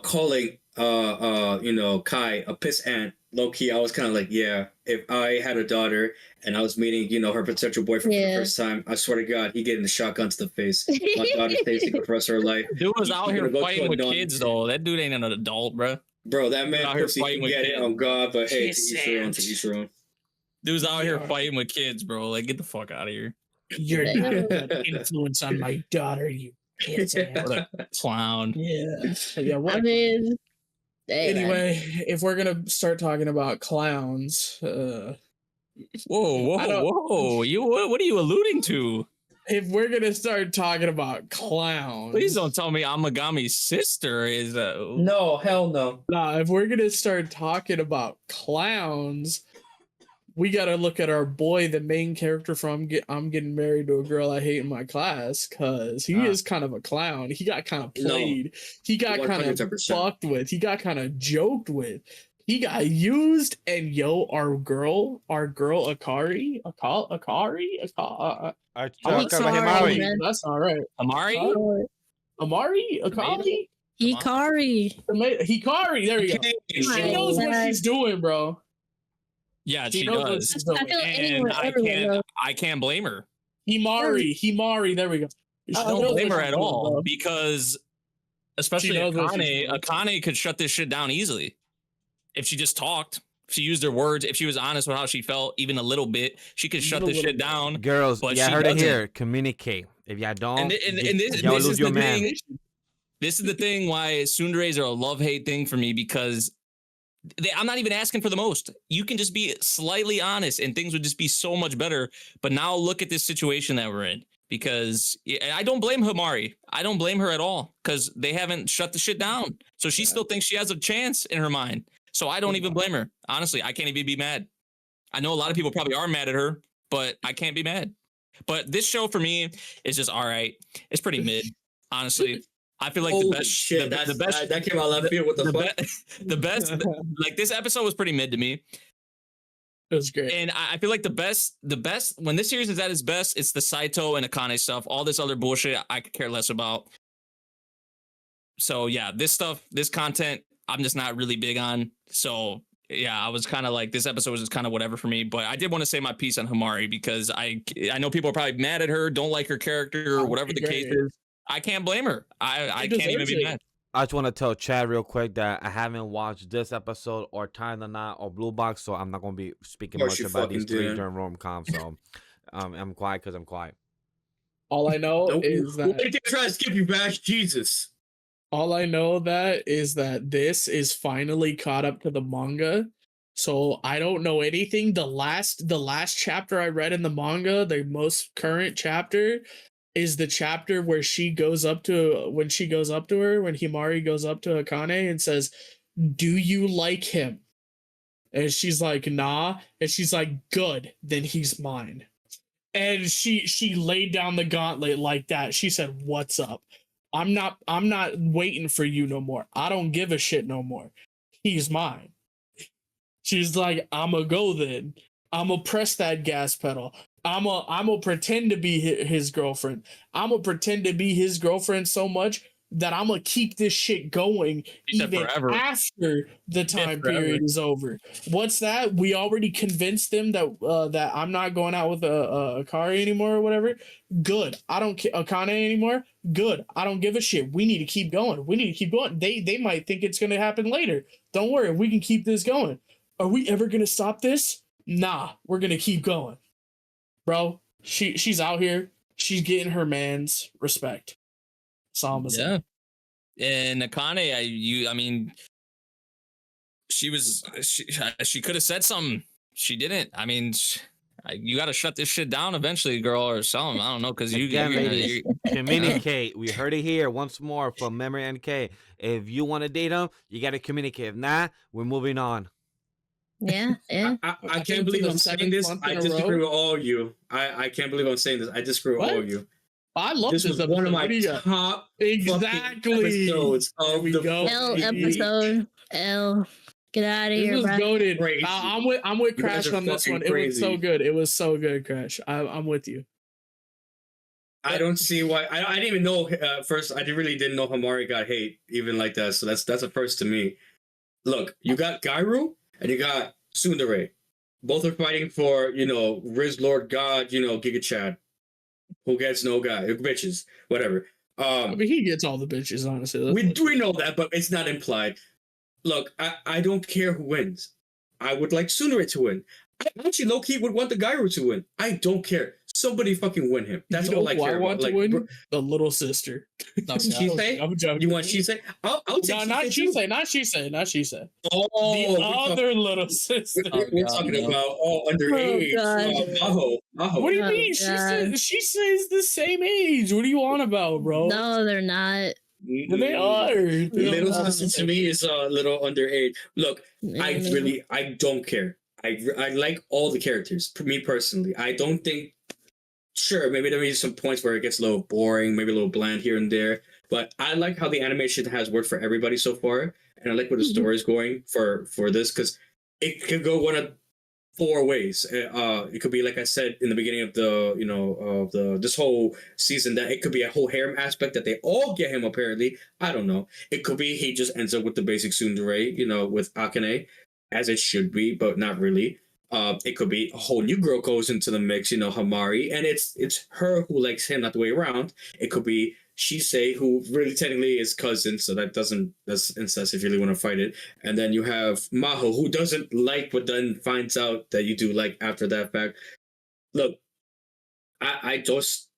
S1: calling Kai a piss ant, low key, I was kind of like, yeah, if I had a daughter and I was meeting, her potential boyfriend for the first time, I swear to God, he'd get in the shotgun to the face. My daughter stays for the rest of her life.
S4: Dude was out here fighting with kids though. That dude ain't an adult, bro.
S1: Bro, that man
S4: out here
S1: pussy
S4: fighting
S1: can
S4: with
S1: get
S4: kids.
S1: it on God, but hey, to each their own, to each their own.
S4: Dude's out here fighting with kids, bro. Like, get the fuck out of here.
S3: You're not a good influence on my daughter, you piss ass.
S4: What a clown.
S3: Yeah.
S5: I mean, hey,
S3: anyway, if we're gonna start talking about clowns,
S4: whoa. What are you alluding to?
S3: if we're gonna start talking about clowns,
S4: Please don't tell me Amagami's sister is
S1: No, hell no.
S3: Nah, if we're gonna start talking about clowns, we gotta look at our boy, the main character from I'm Getting Married to a Girl I Hate in My Class, because he is kind of a clown. He got kind of played. He got kind of
S1: 100%.
S3: fucked with. He got kind of joked with. He got used, and our girl Akari,
S2: Himari.
S5: man.
S3: That's all right.
S4: Amari?
S3: Akari. Hikari, there you go. She knows what she's doing, bro.
S4: Yeah,
S3: She
S4: she
S3: knows what
S4: does.
S3: she's doing.
S5: I feel
S4: And
S5: everywhere,
S4: I can't blame her.
S3: Himari, there we go. She
S4: I
S3: knows
S4: don't
S3: what
S4: blame her
S3: she's
S4: at
S3: doing,
S4: all
S3: bro.
S4: because especially
S3: knows what she's doing.
S4: Akane could shut this shit down easily. If she just talked, if she used her words, if she was honest with how she felt, even a little bit, she could shut this shit down.
S2: Girls,
S4: but
S2: yeah, I
S4: she
S2: heard it
S4: doesn't.
S2: here. Communicate. If y'all don't,
S4: And this
S2: y'all
S4: is
S2: lose
S4: the
S2: your man.
S4: thing. This is the thing why tsunderes are a love-hate thing for me because I'm not even asking for the most. You can just be slightly honest and things would just be so much better. But now look at this situation that we're in because I don't blame Himari. I don't blame her at all because they haven't shut the shit down. So she still thinks she has a chance in her mind. So I don't even blame her. Honestly, I can't even be mad. I know a lot of people probably are mad at her, but I can't be mad. But this show for me is just all right. It's pretty mid, honestly. I feel like the best
S1: shit.
S4: the best
S1: that came out left field. What the fuck?
S4: the best like this episode was pretty mid to me.
S3: It was great.
S4: And I feel like the best when this series is at its best, it's the Saito and Akane stuff. All this other bullshit I could care less about. So yeah, this content I'm just not really big on. So yeah, I was kind of like this episode was just kind of whatever for me. But I did want to say my piece on Himari because I know people are probably mad at her, don't like her character or whatever the case is. I can't blame her. I can't even be mad.
S2: I just want to tell Chad real quick that I haven't watched this episode or Time the Knot or Blue Box, so I'm not going to be speaking much about these three during rom-com. So I'm quiet because I'm quiet.
S3: All I know is that
S1: They try to skip you, Vash. Jesus.
S3: all I know that is that this is finally caught up to the manga. So I don't know anything. The last chapter I read in the manga, the most current chapter, is the chapter where she goes up to when Himari goes up to Akane and says, "Do you like him?" And she's like, "Nah." And she's like, "Good, then he's mine." And she laid down the gauntlet like that. She said, "What's up? I'm not waiting for you no more. I don't give a shit no more. He's mine." She's like, "I'ma go then. I'ma press that gas pedal. I'ma pretend to be his girlfriend. I'ma pretend to be his girlfriend so much that I'ma keep this shit going even after the time period is over." What's that? We already convinced them that that I'm not going out with Akari anymore or whatever. Good. I don't Akane anymore. Good. I don't give a shit. We need to keep going. They might think it's gonna happen later. Don't worry. We can keep this going. Are we ever gonna stop this? nah, we're gonna keep going, bro. She's out here. She's getting her man's respect. That's all I'm gonna say.
S4: Yeah. And Akane, I mean, she could have said something. She didn't. I mean, you got to shut this shit down eventually, girl, or something. I don't know, because
S6: Again, ladies, communicate. We heard it here once more from MemoryNK. If you want to date him, you got to communicate. If not, we're moving on.
S5: Yeah, yeah.
S1: I can't believe I'm saying this. I disagree with all of you. I can't believe I'm saying this. I disagree with all of you.
S3: I love
S1: this.
S3: This
S1: Was one of my top
S3: exactly
S1: episodes of the
S5: L episode. L. Get out of here,
S3: This was
S5: bro.
S3: goated. I'm with Crash on this one. Crazy. It was so good. It was so good, Crash. I'm with you.
S1: I don't see why. I didn't even know first. I really didn't know Hamari got hate even like that. So that's a first to me. Look, you got Gairu and you got Tsundere. Both are fighting for, Riz Lord God, Giga Chad. Who gets no guy, bitches, whatever.
S3: I mean, he gets all the bitches, honestly.
S1: We know that, but it's not implied. Look, I don't care who wins. I would like Tsundere to win. I actually low-key would want the Gairu to win. I don't care. Somebody fucking win him. That's all I care about.
S3: To win? The little sister.
S1: Shisei?
S3: I'm joking.
S1: You want Shisei? I'll take
S3: no, not Shisei. Not Shisei. Not Shisei.
S1: Oh,
S3: the other little sister.
S1: We're talking about underage.
S3: Maho. What do you mean? Shisei's the same age. What are you on about, bro?
S5: No, they're not.
S3: They are.
S1: Little sister to me is a little underage. Look, I don't care. I like all the characters. For me personally, I don't think. Sure, maybe there is some points where it gets a little boring, maybe a little bland here and there. But I like how the animation has worked for everybody so far, and I like where the story is going for this, because it could go one of four ways. It could be, like I said in the beginning of this whole season, that it could be a whole harem aspect that they all get him. Apparently, I don't know. It could be he just ends up with the basic tsundere, with Akane, as it should be, but not really. It could be a whole new girl goes into the mix, Hamari, and it's her who likes him, not the way around. It could be Shisei, who really technically is cousin, so that's incest if you really want to fight it. And then you have Maho, who doesn't like, but then finds out that you do like after that fact. Look, I just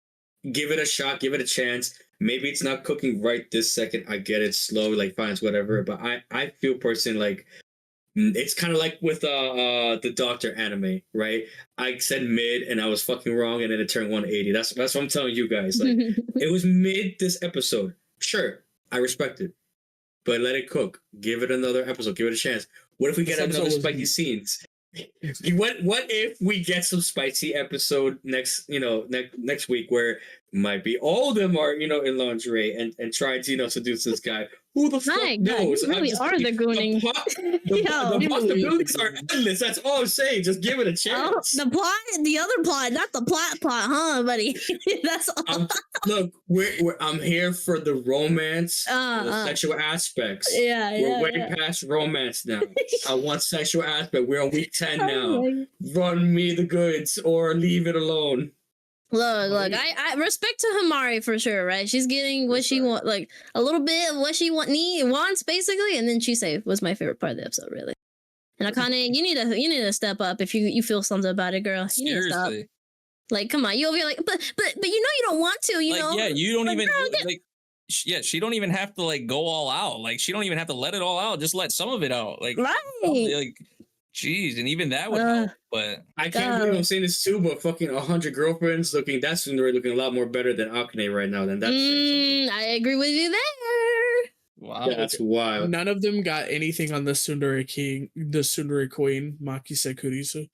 S1: give it a shot, give it a chance. Maybe it's not cooking right this second. I get it, slow, like fines, whatever. But I feel personally like. It's kind of like with the Doctor anime, right? I said mid and I was fucking wrong, and then it turned 180. That's what I'm telling you guys. Like, it was mid this episode. Sure, I respect it, but let it cook. Give it another episode. Give it a chance. What if we get another spicy scenes? What if we get some spicy episode next week where might be all of them are in lingerie and trying to seduce this guy? Who the fuck knows?
S5: You really are the gooning.
S1: The possibilities are endless. That's all I'm saying. Just give it a chance.
S5: The other plot, not the plot, huh, buddy? That's all.
S1: Look, I'm here for the romance, the sexual aspects. We're way past romance now. I want sexual aspect. We're on week 10 now. Run me the goods or leave it alone.
S5: Look, I respect to Hamari for sure, right? She's getting what she wants, like a little bit of what she wants, basically, and then Shisei was my favorite part of the episode, really. And Akane, you need to step up if you feel something about it, girl. You need to stop. Like, come on, you'll be like, but you don't want to, know?
S4: Yeah, you don't even she don't even have to like go all out. Like, she don't even have to let it all out. Just let some of it out. Like, like. Jeez, and even that would help, but
S1: I can't believe I'm saying this too, but fucking 100 girlfriends looking a lot more better than Akane right now. Than that.
S5: I agree with you there.
S4: Wow,
S1: that's wild.
S3: None of them got anything on the Tsundere King, the Tsundere Queen, Makise Kurisu.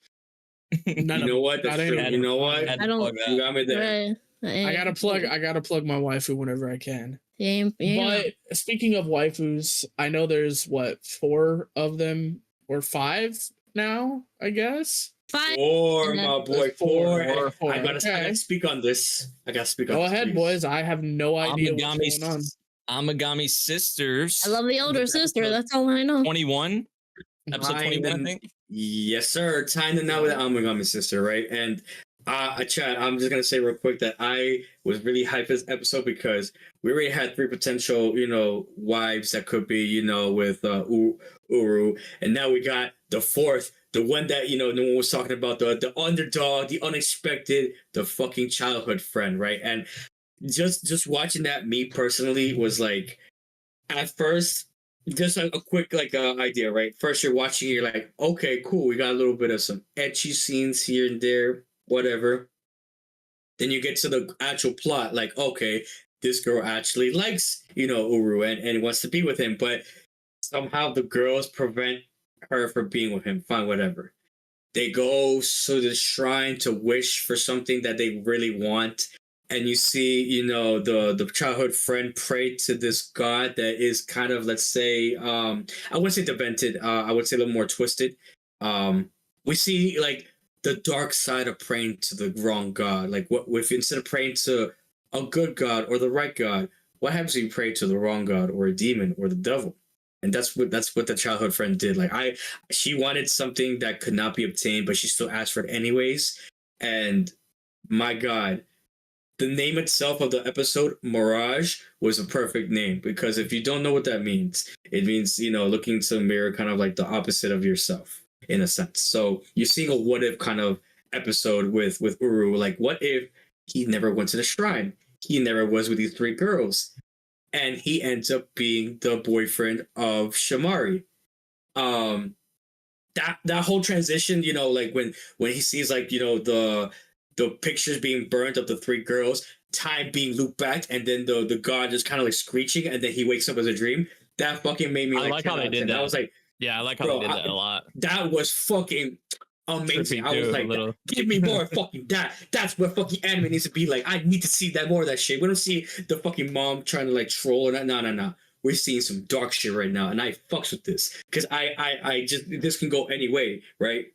S1: You know what? That's true. You know what?
S5: I don't.
S1: You got me there.
S3: I gotta plug my waifu whenever I can.
S5: Yeah.
S3: But speaking of waifus, I know there's 4 of them. Or 5 now, I guess.
S5: 5.
S1: 4, my boy. 4.
S3: Four.
S1: I gotta speak on this.
S3: Go ahead, boys. I have no idea what's going on.
S4: Amagami sisters.
S5: I love the older sister. That's all I know.
S4: 21. Episode 21, I think.
S1: Yes, sir. Tying it now with the Amagami sister, right? And Chad, I'm just gonna say real quick that I was really hyped for this episode because we already had 3 potential, wives that could be, with Uru, and now we got the 4th the one that no one was talking about, the underdog, the unexpected, the fucking childhood friend, right? And just watching that, me personally, was like, at first, just a quick idea, right? First, you're watching, you're like, okay, cool, we got a little bit of some etchy scenes here and there, whatever. Then you get to the actual plot, like, okay, this girl actually likes, Uru, and wants to be with him, but somehow the girls prevent her from being with him. Fine, whatever. They go to the shrine to wish for something that they really want. And you see, the childhood friend pray to this god that is kind of, let's say, I wouldn't say demented, I would say a little more twisted. We see like the dark side of praying to the wrong god. Like, what if instead of praying to a good god or the right god, what happens if you pray to the wrong god or a demon or the devil? And that's what the childhood friend did. Like, she wanted something that could not be obtained, but she still asked for it anyways. And my God, the name itself of the episode, Mirage, was a perfect name, because if you don't know what that means, it means, looking into the mirror, kind of like the opposite of yourself, in a sense. So you're seeing a what if kind of episode with Uru. Like, what if he never went to the shrine? He never was with these three girls, and he ends up being the boyfriend of Shamari. That whole transition, like when he sees, like, the pictures being burnt of the three girls, time being looped back, and then the god just kind of like screeching, and then he wakes up as a dream. That fucking made me
S4: I like how they did that.
S1: I was like,
S4: yeah, I like how they did that a lot.
S1: That was fucking amazing. I was like, give me more fucking that. That's what fucking anime needs to be like. I need to see that more of that shit. We don't see the fucking mom trying to like troll or not. No. We're seeing some dark shit right now, and I fucks with this because I just, this can go any way, right?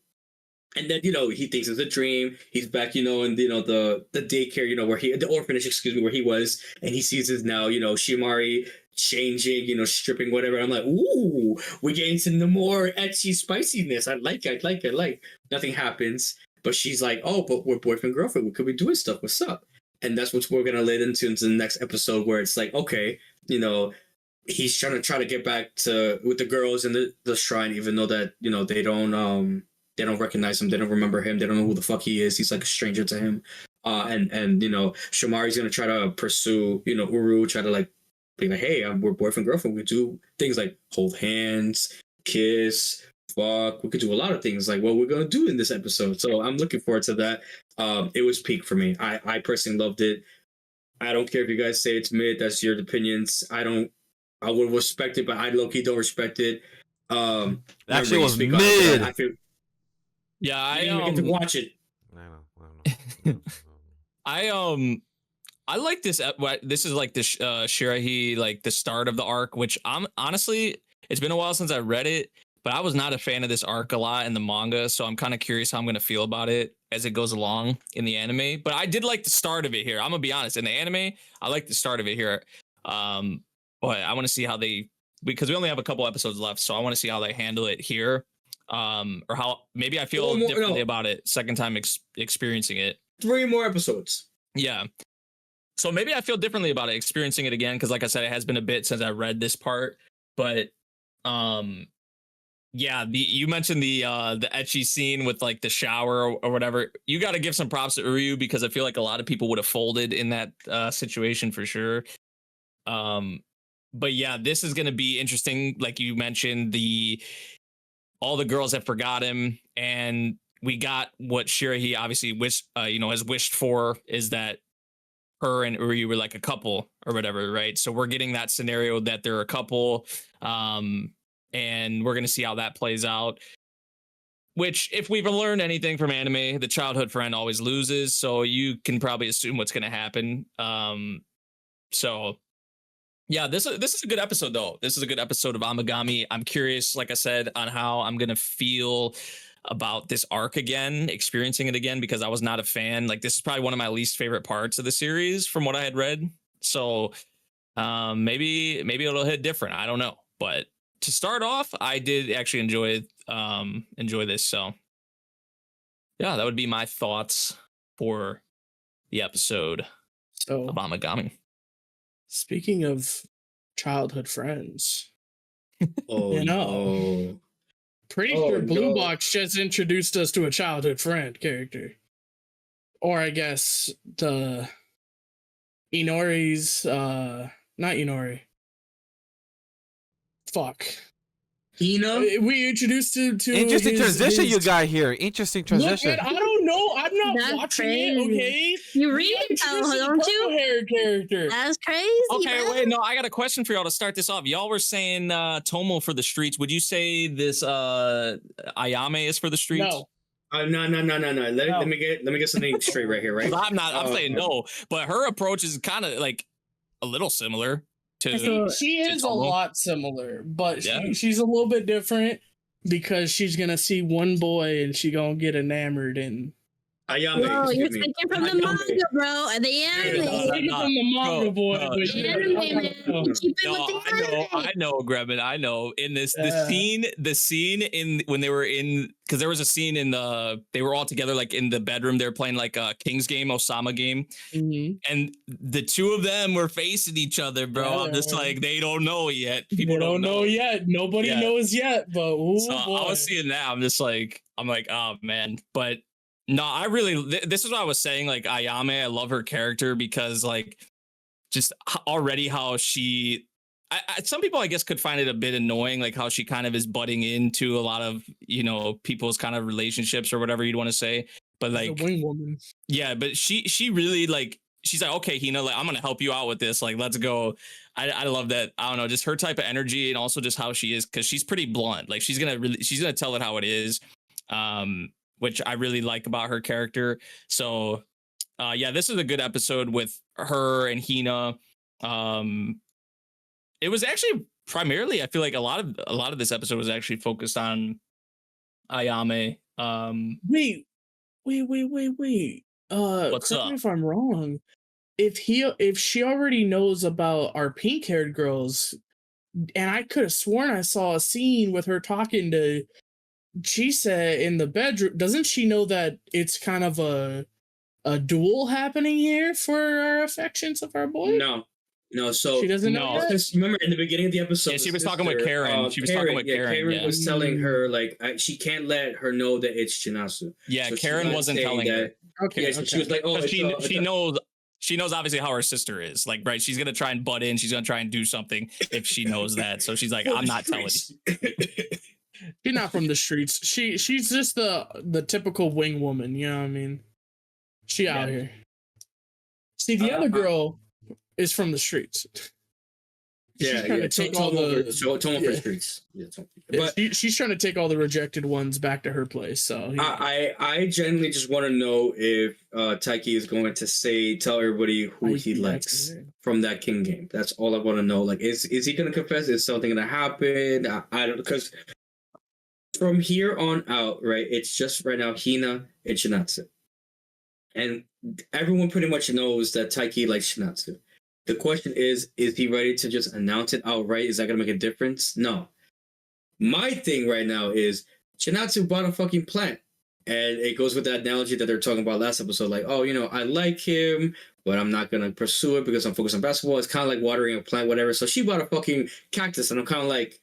S1: And then, he thinks it's a dream. He's back, in the daycare, where the orphanage, excuse me, where he was, and he sees this now, Shimari changing, stripping, whatever. I'm like, ooh, we're getting some more ecchi spiciness. I like. Nothing happens, but she's like, oh, but we're boyfriend girlfriend. We could be doing stuff. What's up? And that's what we're gonna lead into the next episode, where it's like, okay, he's trying to get back with the girls in the shrine, even though that they don't recognize him. They don't remember him. They don't know who the fuck he is. He's like a stranger to him. And Shamari's going to try to pursue, Uru, try to like be like, hey, we're boyfriend, girlfriend. We do things like hold hands, kiss, fuck. We could do a lot of things like what we're going to do in this episode. So I'm looking forward to that. It was peak for me. I personally loved it. I don't care if you guys say it's mid. That's your opinions. I would respect it, but I low-key don't respect it.
S6: Actually, was mid.
S1: I feel.
S4: Yeah, I
S1: didn't even get to watch it.
S6: I know.
S4: I like this. This is like the Shirahi, like the start of the arc, which I'm honestly, it's been a while since I read it, but I was not a fan of this arc a lot in the manga, so I'm kind of curious how I'm going to feel about it as it goes along in the anime. But I did like the start of it here. I'm gonna be honest. In the anime, I like the start of it here. But I want to see how because we only have a couple episodes left, so I want to see how they handle it here. Or how maybe I feel differently about it second time experiencing it.
S1: 3 more episodes.
S4: Yeah. So maybe I feel differently about it experiencing it again, because like I said, it has been a bit since I read this part. But yeah, you mentioned the ecchi scene with like the shower or whatever. You got to give some props to Uryu, because I feel like a lot of people would have folded in that situation for sure. But yeah, this is going to be interesting. Like you mentioned, all the girls have forgot him, and we got what Shirahi obviously has wished for, is that her and Uryu were like a couple or whatever, right? So we're getting that scenario that they're a couple, and we're gonna see how that plays out. Which, if we've learned anything from anime, the childhood friend always loses, so you can probably assume what's gonna happen. So. Yeah, this is a good episode, though. This is a good episode of Amagami. I'm curious, like I said, on how I'm going to feel about this arc again, experiencing it again, because I was not a fan. Like, this is probably one of my least favorite parts of the series from what I had read. So maybe it'll hit different. I don't know. But to start off, I did actually enjoy this. So yeah, that would be my thoughts for the episode of Amagami.
S3: Speaking of childhood friends,
S1: oh no.
S3: Pretty
S1: Oh,
S3: sure Blue
S1: no.
S3: Box just introduced us to a childhood friend character. Or I guess the Inori's not Inori. Fuck.
S1: Hina?
S3: We introduced him to
S6: Interesting transition you
S3: his-
S6: got here. Interesting
S3: Look,
S6: transition.
S3: man, I don't know. I'm not
S5: That's
S3: watching
S5: crazy.
S3: it, okay?
S5: You
S3: We
S5: read
S3: got
S5: it
S3: introduced
S5: though,
S3: to the
S5: don't you?
S3: purple hair character.
S5: That's crazy.
S4: Okay,
S5: bro.
S4: wait, no, I got a question for y'all to start this off. Y'all were saying Tomo for the streets. Would you say this Ayame is for the streets?
S3: No.
S1: No. Let me get something straight right here, right?
S4: 'Cause I'm saying no, but her approach is kind of like a little similar to.
S5: So-
S3: She is a
S4: Tomo?
S3: lot similar, but
S4: Yeah.
S3: she's a little bit different because she's gonna see one boy and she gonna get enamored and
S1: Ayame,
S5: Bro, you're
S1: excuse me.
S5: speaking from the
S1: Ayame.
S5: manga, bro. And the anime.
S4: no,
S3: taking
S4: no,
S3: from the manga
S4: no,
S3: boy.
S4: no,
S3: but
S5: The
S3: she-
S5: anime, man. Keep it
S4: No,
S5: with the
S4: I know,
S5: anime.
S4: I know, Gremlin, I know. In this,
S3: Yeah.
S4: the scene in when they were in, because there was a scene in they were all together like in the bedroom. They were playing like a King's game, Osama game,
S3: Mhm.
S4: and the two of them were facing each other, bro.
S3: Yeah,
S4: I'm just
S3: yeah.
S4: like, they don't know yet. People
S3: They don't know yet. Nobody
S4: Yeah.
S3: knows yet, but ooh,
S4: So
S3: boy.
S4: I was seeing that. I'm like, oh man. But no, I really, this is what I was saying. Like Ayame, I love her character because like just already how she, some people I guess could find it a bit annoying, like how she kind of is butting into a lot of, people's kind of relationships or whatever you'd want to say. But
S3: The
S4: like,
S3: wing woman.
S4: yeah, but she really like, she's like, okay, Hina, like I'm gonna help you out with this. Like, let's go. I love that. I don't know, just her type of energy and also just how she is, because she's pretty blunt. Like she's gonna tell it how it is, which I really like about her character. So, yeah, this is a good episode with her and Hina. It was actually primarily, I feel like a lot of this episode was actually focused on Ayame.
S3: Wait.
S4: What's
S3: Correct
S4: up?
S3: me if I'm wrong. If she already knows about our pink haired girls, and I could have sworn I saw a scene with her talking to Chise in the bedroom, doesn't she know that it's kind of a duel happening here for our affections of our boy?
S1: No. So
S3: She doesn't know
S4: No.
S3: yet?
S1: because remember in the beginning of the episode,
S4: Yeah, she
S1: the
S4: was talking with Karen. She was talking with Karen,
S1: Karen
S4: yeah.
S1: was telling her like she can't let her know that it's Chinatsu.
S4: Yeah,
S1: So she's
S4: Karen
S1: not
S4: wasn't
S1: saying
S4: telling her.
S3: Okay,
S1: Yeah, she was like, oh,
S4: Because
S1: it's
S4: she knows obviously how her sister is. Like, right, she's gonna try and butt in. She's gonna try and do something if she knows that. So she's like, I'm not telling you.
S3: she's not from the streets. She's just the typical wing woman. You know what I mean? She out here. See, the other girl is from the streets.
S1: Yeah,
S3: She's trying to take all the.
S1: Tomo for streets. Yeah, but
S3: She's trying to take all the rejected ones back to her place. So yeah.
S1: I genuinely just want to know if Taiki is going to tell everybody who he
S3: Taiki,
S1: likes
S3: that's her name.
S1: from that King game. That's all I want to know. Like, is he going to confess? Is something going to happen? I don't, because from here on out, right? It's just right now Hina and Shinatsu, and everyone pretty much knows that Taiki likes Shinatsu. The question is he ready to just announce it outright? Is that going to make a difference? No. My thing right now is Shinatsu bought a fucking plant. And it goes with that analogy that they're talking about last episode. Like, oh, I like him, but I'm not going to pursue it because I'm focused on basketball. It's kind of like watering a plant, whatever. So she bought a fucking cactus. And I'm kind of like,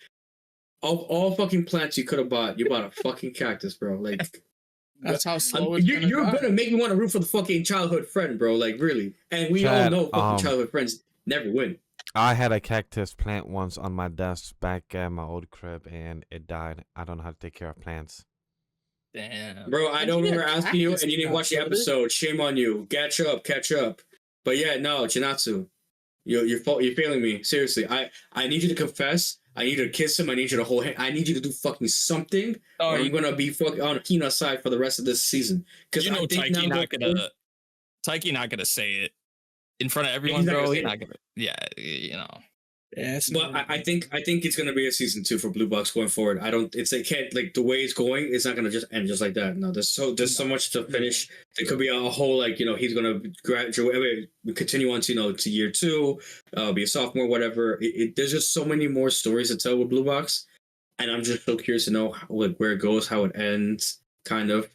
S1: of all fucking plants you could have bought, you bought a fucking cactus, bro. Like,
S3: That's how slow it's
S1: you're
S3: go.
S1: gonna make me want to root for the fucking childhood friend, bro. Like, really. And we all
S6: Chad,
S1: know fucking childhood friends never win.
S6: I had a cactus plant once on my desk back at my old crib, and it died. I don't know how to take care of plants.
S4: Damn.
S1: Bro, I don't
S3: you get a
S1: remember asking you,
S3: cactus
S1: and you didn't watch the
S3: brother?
S1: episode. Shame on you. Catch up. But yeah, no, Chinatsu, you're failing me. Seriously, I need you to confess. I need you to kiss him. I need you to hold him. I need you to do fucking something.
S4: Oh,
S1: or I'm gonna be fucking on Hina's side for the rest of this season. Because
S4: you know Taiki not gonna say it in front of everyone,
S1: He's not
S4: bro.
S1: gonna
S4: He's
S1: say
S4: not gonna. Yeah, you know.
S3: Yes.
S1: But I think it's gonna be a season 2 for Blue Box going forward. It can't, like, the way it's going. It's not gonna just end just like that. No, there's so much to finish. There could be a whole, like, he's gonna graduate, continue on to to year 2, be a sophomore, whatever. There's just so many more stories to tell with Blue Box, and I'm just so curious to know where it goes, how it ends, kind of.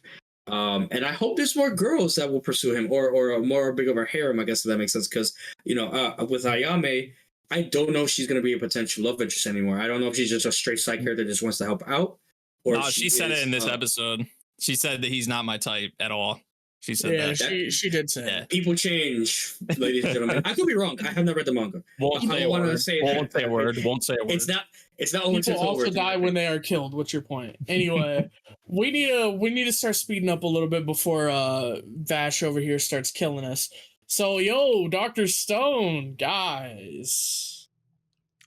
S1: And I hope there's more girls that will pursue him, or a more big of a harem, I guess, if that makes sense. Because with Ayame, I don't know if she's going to be a potential love interest anymore. I don't know if she's just a straight side character that just wants to help out. Or
S4: No, she said it in this
S1: is,
S4: episode. She said that he's not my type at all. She said
S3: Yeah,
S4: that.
S3: she did say
S4: Yeah.
S3: it.
S1: People change, ladies and gentlemen. I could be wrong. I have not read the manga.
S4: Won't
S1: I
S4: say a
S1: don't wanna
S4: word.
S1: say
S4: Won't
S1: that.
S4: say a word. Won't say a word.
S1: It's not only
S3: People also die when they are killed. What's your point? Anyway, we need to start speeding up a little bit before Vash over here starts killing us. So Dr. Stone, guys.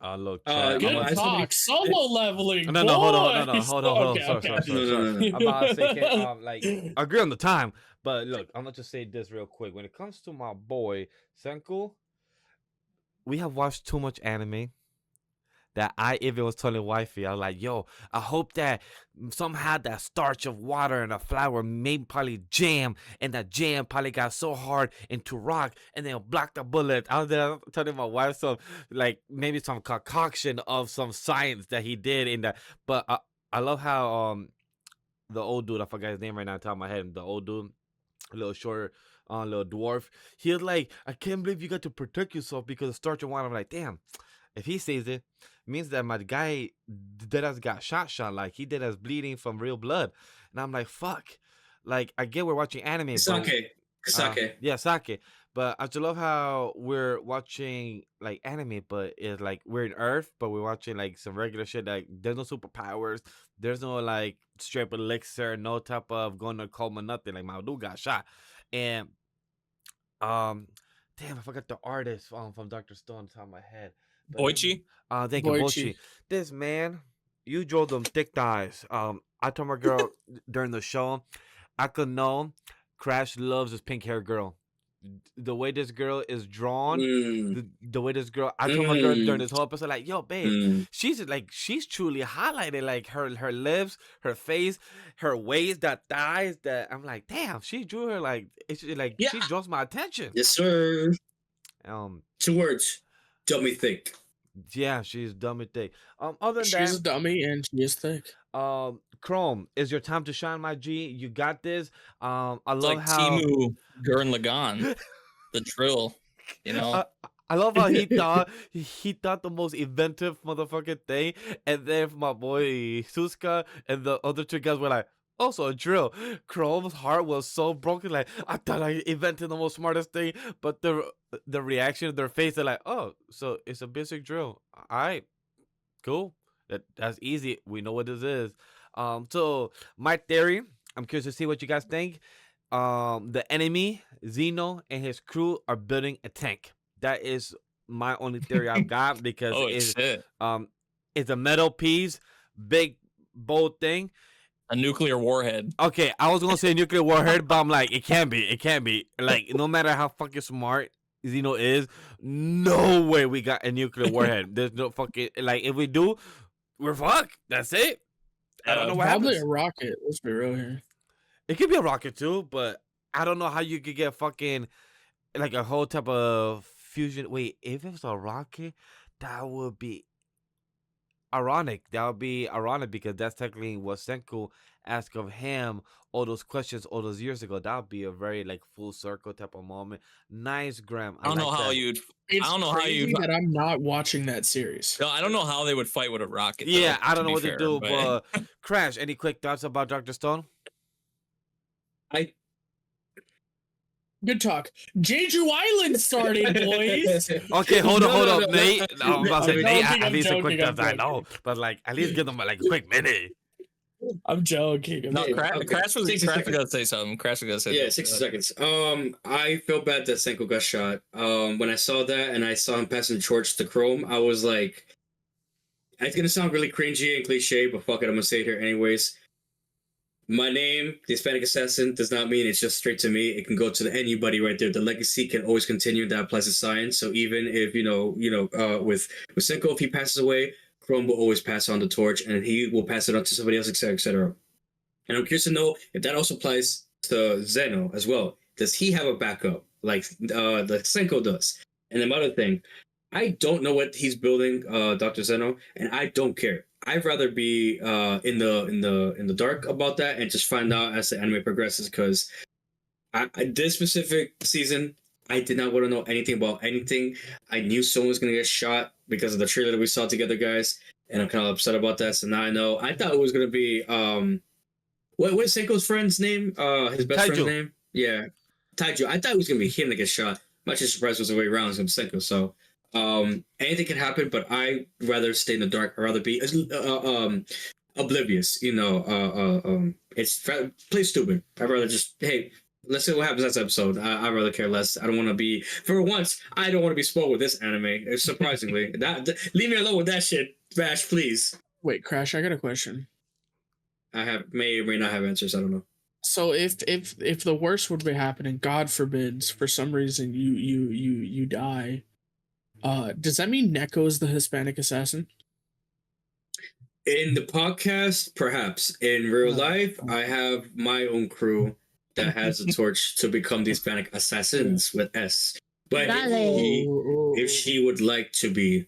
S6: Look,
S1: Good
S3: Good
S1: I
S3: talk. Solo leveling.
S6: No, hold on.
S3: boys!
S6: Hold on.
S3: Okay,
S6: Sorry.
S1: No.
S6: I'm about to say, like, agree on the time. But look, I'm gonna just say this real quick. When it comes to my boy Senku, we have watched too much anime that I even was telling wifey, I was like, yo, I hope that somehow that starch of water and a flour made probably jam, and that jam probably got so hard into rock and then blocked the bullet. I was there telling my wife some, like, maybe some concoction of some science that he did in that. But I love how the old dude, I forgot his name right now on top of my head, the old dude, a little short, little dwarf, he was like, I can't believe you got to protect yourself because of starch and water. I'm like, damn, if he sees it, means that my guy that has got shot, like he did us bleeding from real blood. And I'm like, fuck. Like, I get we're watching anime.
S1: Sake.
S6: Yeah, sake. But I just love how we're watching like anime, but it's like we're in Earth, but we're watching like some regular shit. Like there's no superpowers, there's no like straight elixir, no type of going to coma, nothing. Like my dude got shot. And damn, I forgot the artist from Dr. Stone on top of my head.
S4: Boichi?
S6: Thank you, Boichi. This man, you drove them thick thighs. I told my girl during the show, I could know Crash loves this pink hair girl. The way this girl is drawn, the way this girl, I told my girl during this whole episode, like, yo, babe, she's truly highlighted, like her lips, her face, her waist, that thighs, that I'm like, damn, she drew her like, it's like she draws my attention.
S1: Yes, sir. 2 words. Dummy thick.
S6: Yeah, she's dummy thick. Other than
S3: She's
S6: that,
S3: a dummy and she is thick.
S6: Chrome, is your time to shine, my G. You got this. I
S4: It's
S6: love
S4: like
S6: how
S4: Timu Gurren Lagann, the drill. You know,
S6: I love how he thought the most inventive motherfucking thing, and then my boy Suska and the other 2 guys were like, also a drill. Chrome's heart was so broken, like, I thought I invented the most smartest thing, but the reaction of their face, they're like, oh, so it's a basic drill. All right, cool. That's easy. We know what this is. So my theory, I'm curious to see what you guys think. The enemy, Zeno and his crew are building a tank. That is my only theory I've got because it's a metal piece, big, bold thing.
S4: A nuclear warhead.
S6: Okay, I was gonna say nuclear warhead, but I'm like, it can't be. Like, no matter how fucking smart Zeno is, no way we got a nuclear warhead. There's no fucking, like, if we do, we're fucked. That's it. I don't know what
S3: Probably
S6: happens.
S3: a rocket. Let's be real here.
S6: It could be a rocket too, but I don't know how you could get fucking like a whole type of fusion. Wait, if it was a rocket, that would be ironic. That would be ironic because that's technically what Senku asked of him all those questions all those years ago. That would be a very like full circle type of moment. Nice, Grem.
S4: I don't know how you'd.
S3: It's
S4: I don't know how
S3: crazy
S4: you.
S3: that I'm not watching that series.
S4: No, I don't know how they would fight with a rocket.
S6: Yeah,
S4: though,
S6: I don't know
S4: be
S6: what
S4: fair,
S6: to do, but Crash, any quick thoughts about Dr. Stone?
S3: Good talk. Jeju Island started, boys.
S6: Okay, hold up,
S1: no.
S6: Nate. No, I'm about to say, Nate,
S3: joking,
S6: at
S3: I'm
S6: least a quick
S3: joking,
S6: thoughts, I know. But like, at least give them like a quick minute.
S3: I'm joking.
S4: No,
S1: Okay,
S4: Crash was
S1: 60 seconds.
S4: gonna say something. Crash was gonna say
S1: Yeah,
S4: something.
S1: 60 seconds. I feel bad that Senko got shot. When I saw that and I saw him passing the torch to Chrome, I was like, it's gonna sound really cringy and cliche, but fuck it, I'm gonna say it here anyways. My name, the Hispanic Assassin, does not mean it's just straight to me. It can go to anybody right there. The legacy can always continue. That applies to science. So even if with Senko, if he passes away, Chrome will always pass on the torch, and he will pass it on to somebody else, etc., etc. And I'm curious to know if that also applies to Zeno as well. Does he have a backup like Senko does? And another thing, I don't know what he's building, Dr. Zeno, and I don't care. I'd rather be in the dark about that and just find out as the anime progresses. Because this specific season, I did not want to know anything about anything. I knew someone was gonna get shot because of the trailer that we saw together, guys. and I'm kind of upset about that. So now I know. I thought it was gonna be what's Senko's friend's name? His best friend's
S6: Taiju.
S1: name? Yeah, Taiju. I thought it was gonna be him that gets shot. I'm actually surprised it was the way around. It's gonna be Senko. So anything can happen, but I rather stay in the dark. I'd rather be oblivious. It's play stupid. I'd rather just let's see what happens next episode. I'd rather care less. I don't want to be for once. I don't want to be spoiled with this anime. Surprisingly, leave me alone with that shit, Vash, please.
S3: Wait, Crash, I got a question.
S1: I may or may not have answers. I don't know.
S3: So if the worst would be happening, God forbids, for some reason you die, does that mean Neko's the Hispanic assassin?
S1: In the podcast, perhaps. In real life, I have my own crew that has a torch to become the Hispanic Assassins with S. But if she would like to be,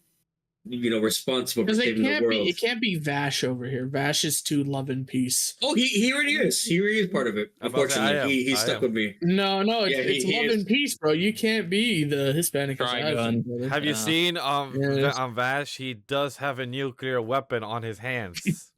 S1: responsible for saving the world.
S3: It can't be Vash over here. Vash is too love and peace.
S1: Oh, he already is. He already is part of it. Unfortunately, he's stuck with me.
S3: No, it's love and peace, bro. You can't be the Hispanic assassin.
S6: Have you seen on Vash? He does have a nuclear weapon on his hands.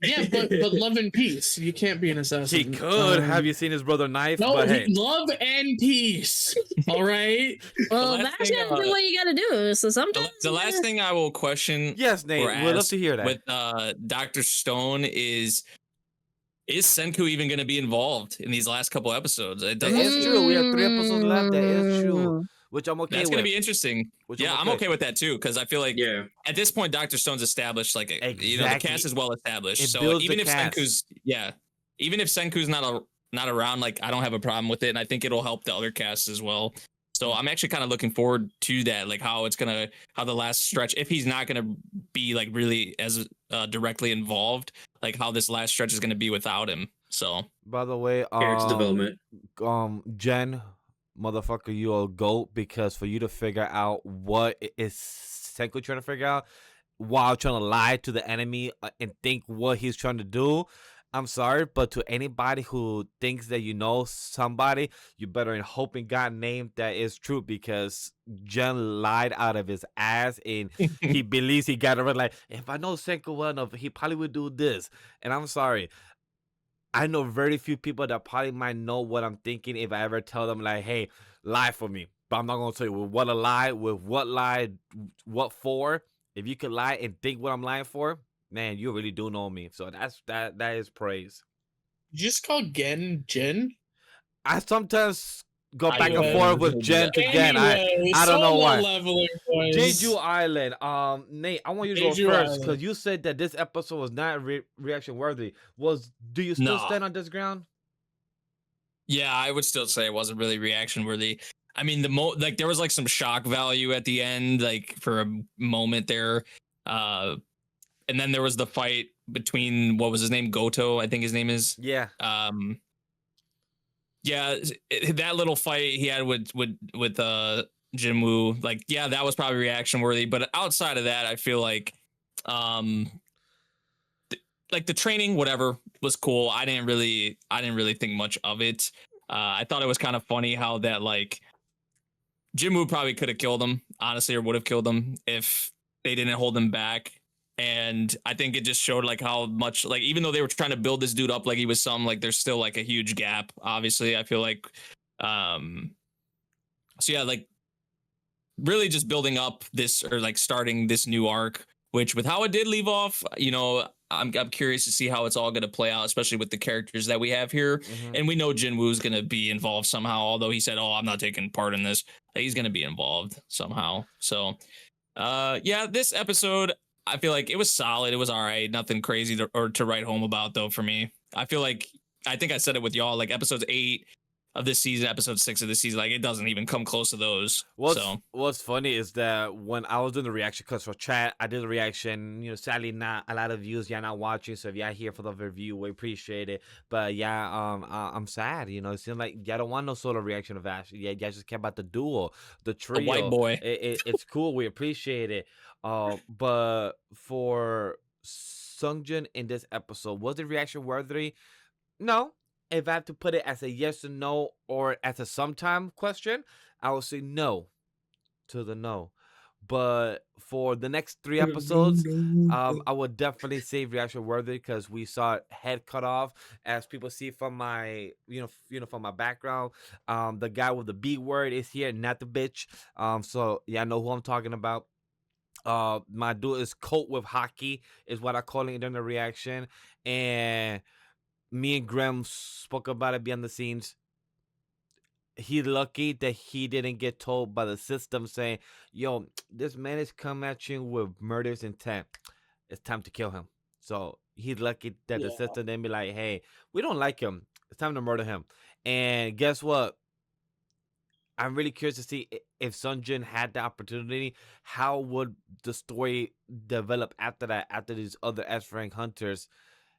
S3: Yeah, but love and peace. You can't be an assassin.
S6: He could. Have you seen his brother knife?
S3: No,
S6: but hey.
S3: love and peace. All right.
S5: Well, Vash gotta do what you gotta do. So sometimes
S4: the last thing I will question.
S6: Yes, Nate. We'd love to hear that.
S4: With Dr. Stone is Senku even going to be involved in these last couple episodes? It doesn't.
S6: It's true. We have 3 episodes left. That is true. Which I'm okay with.
S4: That's going to be interesting. I'm okay with that too, because I feel like at this point, Dr. Stone's established. Like the cast is well established. So even if Senku's not around, like I don't have a problem with it, and I think it'll help the other casts as well. So I'm actually kind of looking forward to that, like how the last stretch, if he's not gonna be like really as directly involved, like how this last stretch is gonna be without him. So
S6: by the way,
S1: character development.
S6: Jen, motherfucker, you a goat, because for you to figure out what is Senku trying to figure out while trying to lie to the enemy and think what he's trying to do. I'm sorry, but to anybody who thinks that you know somebody, you better hope in God's name that is true, because Jen lied out of his ass and he believes he got it right. Like, if I know Senku well enough, he probably would do this. And I'm sorry. I know very few people that probably might know what I'm thinking if I ever tell them, like, hey, lie for me. But I'm not going to tell you with what lie, what for. If you could lie and think what I'm lying for, man, you really do know me. So that is praise.
S3: You just call Jen?
S6: I sometimes go back and forth with Jen to Gen. I don't know why. Jeju Island. Nate, I want you to go first, because you said that this episode was not reaction worthy. Do you still stand on this ground?
S4: Yeah, I would still say it wasn't really reaction worthy. I mean, there was like some shock value at the end, like for a moment there. And then there was the fight between, what was his name? Goto, I think his name is.
S6: Yeah.
S4: Yeah, that little fight he had with Jinwoo, like, yeah, that was probably reaction worthy. But outside of that, I feel like, like the training, whatever, was cool. I didn't really think much of it. I thought it was kind of funny how that, like, Jinwoo probably could have killed him, honestly, or would have killed him if they didn't hold him back. And I think it just showed like how much, like, even though they were trying to build this dude up like he was some, like, there's still like a huge gap, obviously. I feel like so yeah, like really just building up this, or like starting this new arc, which with how it did leave off, I'm curious to see how it's all going to play out, especially with the characters that we have here. Mm-hmm. And we know Jinwoo's going to be involved somehow, although he said, I'm not taking part in this. He's going to be involved somehow. So yeah, this episode, I feel like it was solid. It was all right. Nothing crazy to write home about, though, for me. I feel like, I think I said it with y'all, like episodes 8 of this season, episode 6 of this season, like it doesn't even come close to those.
S6: What's funny is that when I was doing the reaction, because for chat, I did the reaction, sadly not a lot of views, y'all not watching, so if y'all here for the review, we appreciate it. But yeah, I'm sad, it seems like y'all don't want no solo reaction of Ash. Yeah, y'all just care about the duo, the trio.
S4: The white boy.
S6: It's cool, we appreciate it. But for Sungjin in this episode, was the reaction worthy? No. If I have to put it as a yes or no, or as a sometime question, I would say no to the no. But for the next 3 episodes, I would definitely say reaction worthy because we saw head cut off, as people see from my from my background. The guy with the B word is here, not the bitch. So yeah, I know who I'm talking about. My dude is coat with hockey is what I call it during the reaction, and me and Grem spoke about it behind the scenes. He's lucky that he didn't get told by the system saying, "Yo, this man is coming at you with murderous intent. It's time to kill him." So he's lucky that the
S3: Yeah.
S6: system didn't be like, "Hey, we don't like him. It's time to murder him." And guess what? I'm really curious to see if Sunjin had the opportunity, how would the story develop after that, after these other S rank hunters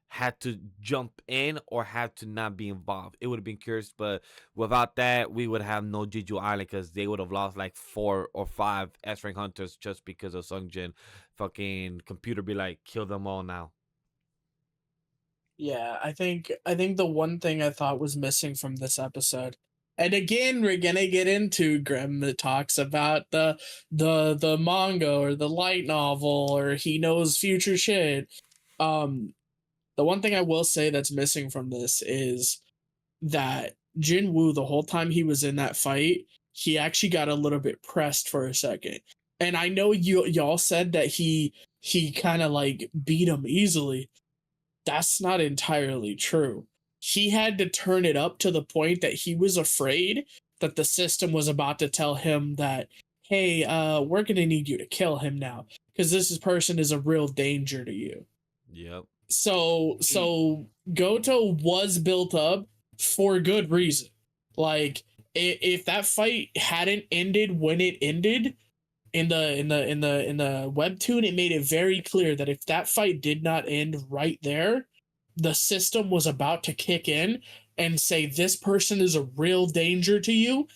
S6: had to jump in or had to not be involved. It would have been curious, but without that, we would have no Jeju Island because they would have lost like 4 or 5 S rank hunters just because of Sungjin. Fucking computer be like, kill them all now.
S3: Yeah, I think the one thing I thought was missing from this episode, and again we're gonna get into Grem that talks about the manga or the light novel or he knows future shit. The one thing I will say that's missing from this is that Jin Woo, the whole time he was in that fight, he actually got a little bit pressed for a second. And I know y'all said that he kind of like beat him easily. That's not entirely true. He had to turn it up to the point that he was afraid that the system was about to tell him that, hey, we're gonna need you to kill him now because person is a real danger to you.
S6: Yep.
S3: So Goto was built up for good reason. Like if that fight hadn't ended when it ended in the webtoon, it made it very clear that if that fight did not end right there, the system was about to kick in and say this person is a real danger to you.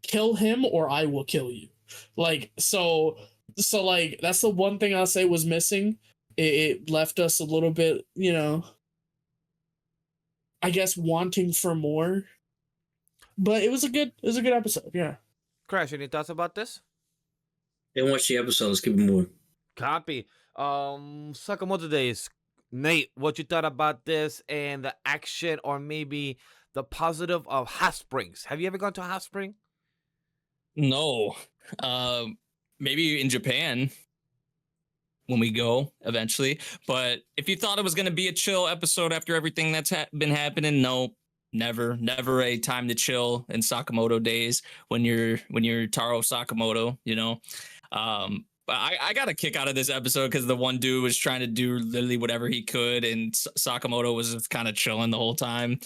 S3: Kill him or I will kill you. Like so like that's the one thing I'll say was missing. It left us a little bit, I guess wanting for more. But it was a good episode, yeah.
S6: Crash, any thoughts about this?
S1: Didn't watch the episodes. Keep it moving.
S6: Copy. Sakamoto days. Nate, what you thought about this and the action or maybe the positive of hot springs? Have you ever gone to a hot spring?
S4: No. Maybe in Japan when we go eventually. But if you thought it was going to be a chill episode after everything that's been happening, no, never a time to chill in Sakamoto days when you're Taro Sakamoto, But I got a kick out of this episode because the one dude was trying to do literally whatever he could, and Sakamoto was just kind of chilling the whole time.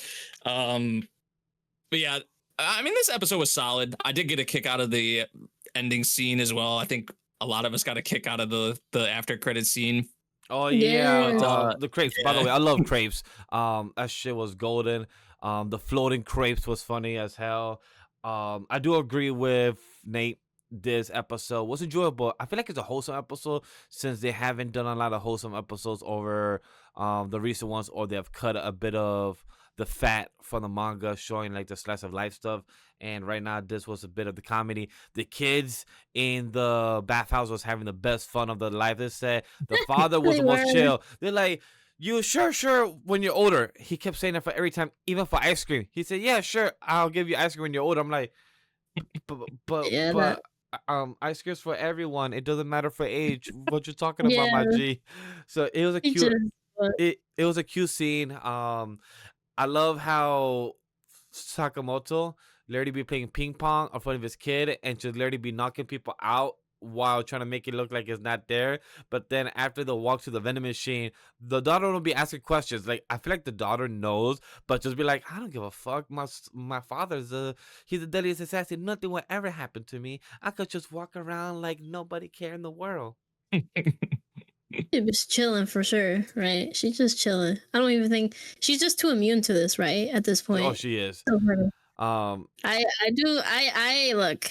S4: But yeah, I mean, this episode was solid. I did get a kick out of the ending scene as well. I think a lot of us got a kick out of the after credit scene.
S6: Oh yeah,
S5: Yeah.
S6: the crepes. By the way, I love crepes. That shit was golden. The floating crepes was funny as hell. I do agree with Nate. This episode was enjoyable. I feel like it's a wholesome episode since they haven't done a lot of wholesome episodes over the recent ones, or they have cut a bit of the fat from the manga, showing like the slice of life stuff. And right now, this was a bit of the comedy. The kids in the bathhouse was having the best fun of their life. They said the father was
S5: They
S6: the most
S5: were.
S6: chill. They're like, "You sure when you're older." He kept saying that for every time, even for ice cream. He said, "Yeah, sure, I'll give you ice cream when you're older." I'm like, but
S5: Yeah,
S6: but ice cream's for everyone. It doesn't matter for age. What you talking about, my
S5: Yeah.
S6: G? So it was a
S5: he
S6: cute.
S5: just
S6: It was a cute scene. I love how Sakamoto literally be playing ping pong in front of his kid and just literally be knocking people out while trying to make it look like it's not there. But then after the walk to the vending machine, the daughter will be asking questions. Like, I feel like the daughter knows, but just be like, I don't give a fuck. My father's he's the deadliest assassin. Nothing will ever happen to me. I could just walk around like nobody care in the world.
S5: She was chilling for sure, right? She's just chilling. I don't even think she's just too immune to this, right? At this point.
S6: Oh, she is.
S5: So her-
S6: I
S5: look.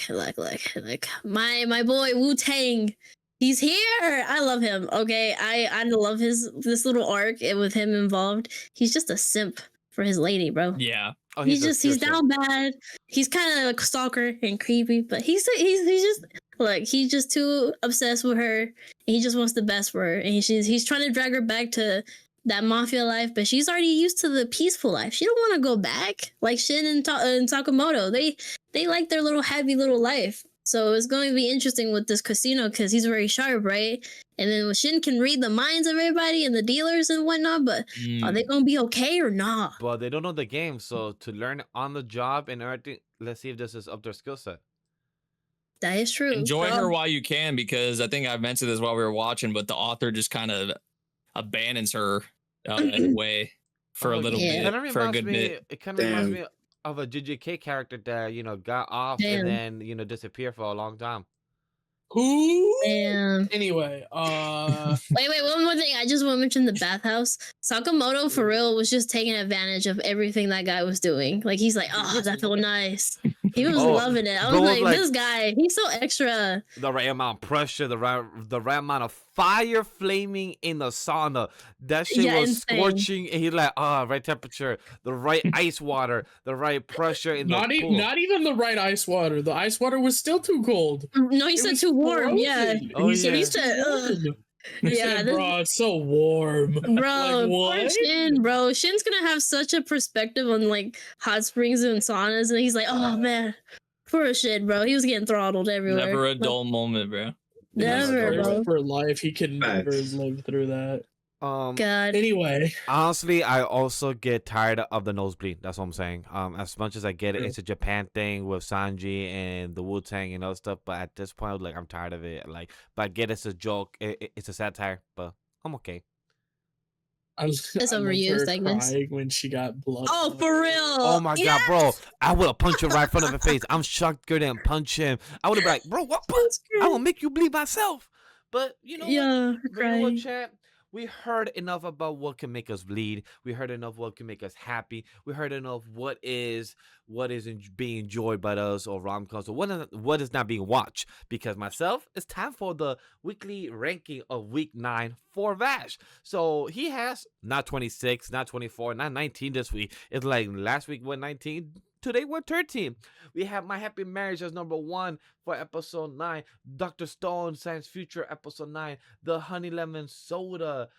S5: My boy Wu Tang, he's here. I love him. Okay, I love this little arc with him involved. He's just a simp for his lady, bro.
S4: Yeah.
S6: Oh,
S5: He's down bad. He's kind of like a stalker and creepy, but he's just Like he's just too obsessed with her. And he just wants the best for her, and he's trying to drag her back to that mafia life, but she's already used to the peaceful life. She don't want to go back. Like Shin and Sakamoto, they like their little happy little life. So it's going to be interesting with this casino because he's very sharp, right? And then Shin can read the minds of everybody and the dealers and whatnot, but are they going to be okay or not?
S6: But they don't know the game, so to learn on the job and everything, let's see if this is up their skill set.
S5: That is true.
S4: Enjoy her while you can, because I think I mentioned this while we were watching, but the author just kind of abandons her in a way for a little bit, for a good bit.
S6: It kind of reminds me of a JJK character that, you know, got off and then, you know, disappeared for a long time.
S3: Who?
S5: Damn.
S3: Anyway,
S5: wait, one more thing. I just want to mention the bathhouse. Sakamoto for real was just taking advantage of everything that guy was doing. Like he's like, oh, that felt nice. He was loving it. I was like, this guy, he's so extra.
S6: The right amount of pressure, the right amount of fire flaming in the sauna. That shit was insane. Scorching, and he's like, right temperature, the right ice water, the right pressure in the pool.
S3: Not even the right ice water. The ice water was still too cold.
S5: No, he said too warm. Frozen. Yeah.
S3: He said,
S5: yeah,
S3: bro, it's so warm.
S5: Bro, like, what? Bro, Shin's gonna have such a perspective on like hot springs and saunas, and he's like, oh man, poor Shin, bro. He was getting throttled everywhere.
S4: Never a dull moment, bro.
S5: Never, bro.
S3: For life, he can never live through that.
S5: God.
S3: Anyway,
S6: honestly, I also get tired of the nosebleed. That's what I'm saying. As much as I get it, it's a Japan thing with Sanji and the Wu-Tang and other stuff. But at this point, like, I'm tired of it. Like, but I get it's a joke. It's a satire, but I'm okay.
S5: It's overused, I guess.
S3: When she got blood.
S5: Oh, for real?
S6: Oh my god, bro! I would have punched her right in front of her face. I'm shocked girl didn't punch him. I would have been like, bro, what? I will make you bleed myself. But you know, what, chat. We heard enough about what can make us bleed. We heard enough what can make us happy. We heard enough what is being enjoyed by us or rom-coms or what is not being watched. Because myself, it's time for the weekly ranking of week 9 for Vash. So he has not 26, not 24, not 19 this week. It's like last week went 19. Today we're 13. We have My Happy Marriage as number 1 for episode 9. Dr. Stone Science Future episode 9. The Honey Lemon Soda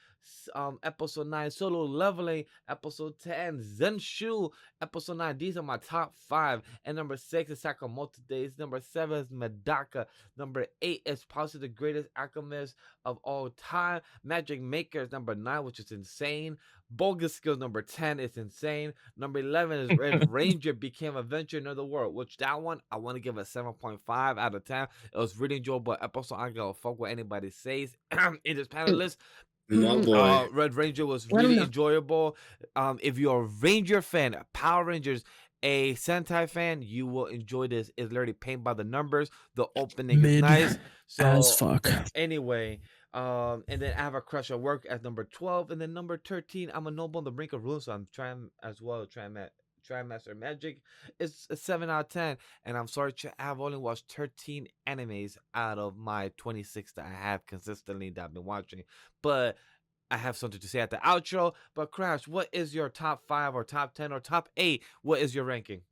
S6: episode 9. Solo Leveling episode 10. Zenshu episode 9. These are my top 5. And number 6 is Sakamoto Days. Number 7 is Medaka. Number 8 is possibly the greatest alchemist of all time. Magic Maker is number 9, which is insane. Bogus Skills number 10 is insane. Number 11 is Red Ranger Became Adventure in the World, which that one I want to give a 7.5 out of 10. It was really enjoyable episode. I don't give a fuck what anybody says in this panelist. Red Ranger was really enjoyable. If you're a Ranger fan, a Power Rangers, a Sentai fan, you will enjoy this. It's literally paint by the numbers. The opening is nice. So
S3: as fuck.
S6: Anyway. And then I have a crush at work at number 12, and then number 13, I'm a noble on the brink of ruin, so I'm trying as well. Try Master Magic. It's a 7 out of 10, and I'm sorry, I've only watched 13 animes out of my 26 that I have consistently that I've been watching, but I have something to say at the outro. But Crash, what is your top 5 or top 10 or top 8? What is your ranking?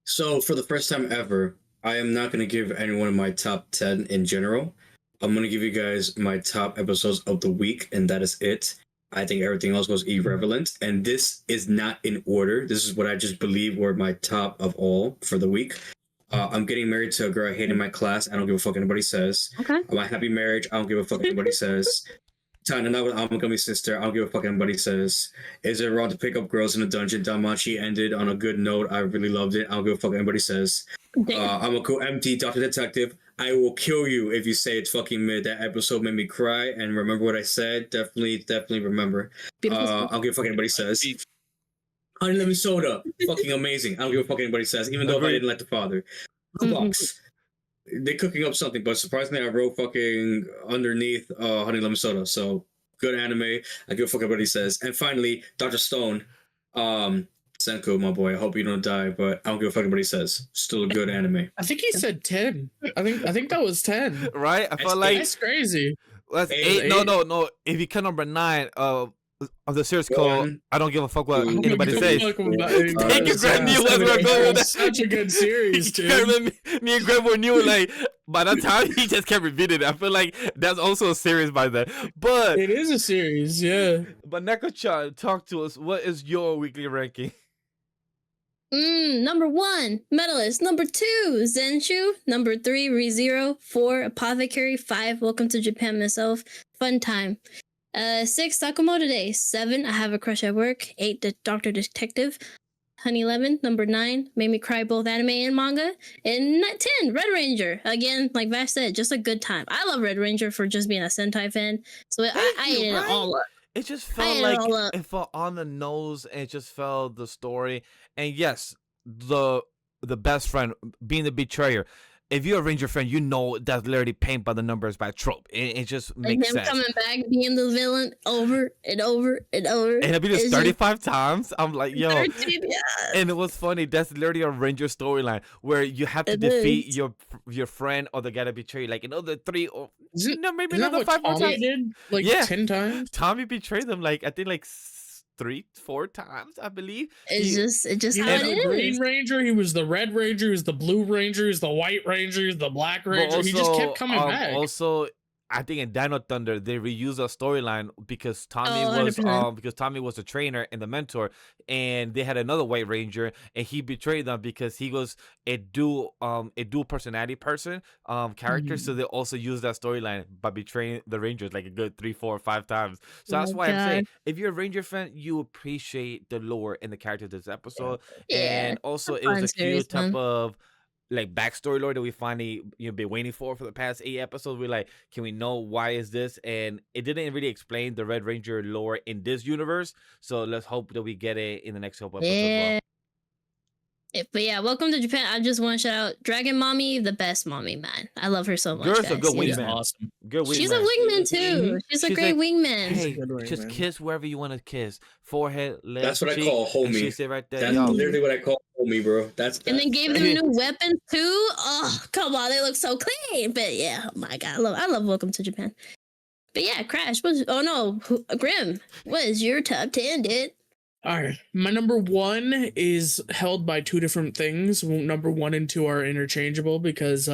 S1: So for the first time ever, I am not going to give anyone my top 10 in general. I'm going to give you guys my top episodes of the week, and that is it. I think everything else was irrelevant, and this is not in order. This is what I just believe were my top of all for the week. I'm getting married to a girl I hate in my class. I don't give a fuck anybody says.
S5: Okay.
S1: My happy marriage. I don't give a fuck anybody says. Tying it out with Amagami's sister. I don't give a fuck anybody says. Is it wrong to pick up girls in a dungeon? DANMACHI ended on a good note. I really loved it. I don't give a fuck anybody says. Ameku empty Dr. Detective. I will kill you if you say it's fucking mid. That episode made me cry, and remember what I said. Definitely remember. I don't give a fuck anybody says. Honey Lemon Soda, fucking amazing. I don't give a fuck anybody says, even though if I didn't like the father. Box. They're cooking up something, but surprisingly, I wrote fucking underneath Honey Lemon Soda. So good anime. I give a fuck anybody says. And finally, Dr. Stone. Senku, my boy. I hope you don't die, but I don't give a fuck anybody says. Still a good anime.
S3: I think he said 10. I think that was 10.
S6: Right? I felt like
S3: that's crazy.
S6: That's 8. No. If you cut number 9 of the series called I don't give a fuck what anybody says. Thank you, Grem. You was going with that.
S3: Such a good series, dude.
S6: Me and Grem were new, like, by the time he just kept repeating it, I feel like that's also a series by then. But
S3: It is a series, yeah.
S6: but Neko Chan, talk to us. What is your weekly ranking?
S5: Number 1, Medalist. Number 2, Zenshu. Number 3, ReZero. 4, Apothecary. 5, Welcome to Japan Myself. Fun time. 6, Sakamoto Day. 7, I Have a Crush at Work. 8, The Doctor Detective. Honey Lemon. Number 9, Made Me Cry both anime and manga. And 10, Red Ranger. Again, like Vash said, just a good time. I love Red Ranger for just being a Sentai fan. So I ate it all up.
S6: It just
S5: I
S6: felt
S5: ate it
S6: like
S5: all up.
S6: it felt on the nose, and it just felt the story. And yes, the best friend being the betrayer. If you're a Ranger fan, you know that's literally paint by the numbers by trope. It just
S5: Like
S6: makes
S5: him
S6: sense.
S5: coming back, being the villain over and over and over.
S6: And it'll be
S5: It's
S6: just
S5: just
S6: 35 times. I'm like, yo.
S5: 13, yeah.
S6: And it was funny. That's literally a Ranger storyline where you have to
S5: It
S6: defeat
S5: is.
S6: your friend or the guy that betrayed like another 3 or
S3: Isn't-
S6: maybe
S3: Isn't that
S6: another
S3: what
S6: 5 more
S3: Tommy
S6: times.
S3: did? Like
S6: Yeah.
S3: 10 times?
S6: Tommy betrayed them like I think like 3, 4 times, I believe.
S5: It's just
S3: He
S5: how
S3: was
S5: it
S3: the Green
S5: is.
S3: Ranger, he was the Red Ranger, he was the Blue Ranger, he was the White Ranger, he was the Black
S6: But
S3: Ranger. He just kept coming back.
S6: Also, I think in Dino Thunder they reused a storyline because Tommy
S5: Oh,
S6: was
S5: 100%.
S6: the trainer and the mentor, and they had another White Ranger, and he betrayed them because he was a dual personality character. So they also used that storyline by betraying the Rangers like a good 3, 4, 5 times. So
S5: Oh
S6: that's
S5: my
S6: why I'm saying
S5: God.
S6: if you're a Ranger fan, you appreciate the lore and the character of this episode,
S5: Yeah,
S6: and also
S5: it's
S6: it was
S5: fun
S6: a
S5: series,
S6: cute type
S5: man.
S6: of like backstory lore that we finally been waiting for the past 8 episodes. We're like, can we know why is this? And it didn't really explain the Red Ranger lore in this universe, so let's hope that we get it in the next couple episodes as
S5: Yeah.
S6: well.
S5: But yeah, Welcome to Japan. I just want to shout out Dragon Mommy, the best mommy, man. I love her so much.
S6: Girl's a
S5: guys.
S6: good
S5: She's-
S6: wingman.
S4: Awesome.
S6: Good wingman.
S5: She's a wingman too. She's a
S6: She's
S5: great
S6: like,
S5: wingman.
S6: Hey,
S3: good
S6: just
S3: wingman.
S6: kiss wherever you want to kiss. Forehead, lips,
S1: That's what I
S6: cheek,
S1: call a
S6: and she
S1: homie.
S6: said right there,
S1: That's
S6: yo.
S1: literally what I call homie, bro. That's
S5: And then gave them
S6: Hey.
S5: new weapons too. Oh, come on, they look so clean. But yeah, oh my god, I love Welcome to Japan. But yeah, Crash. Grem. What is your top 10, dude?
S3: All right, my number 1 is held by 2 different things. Number 1 and 2 are interchangeable because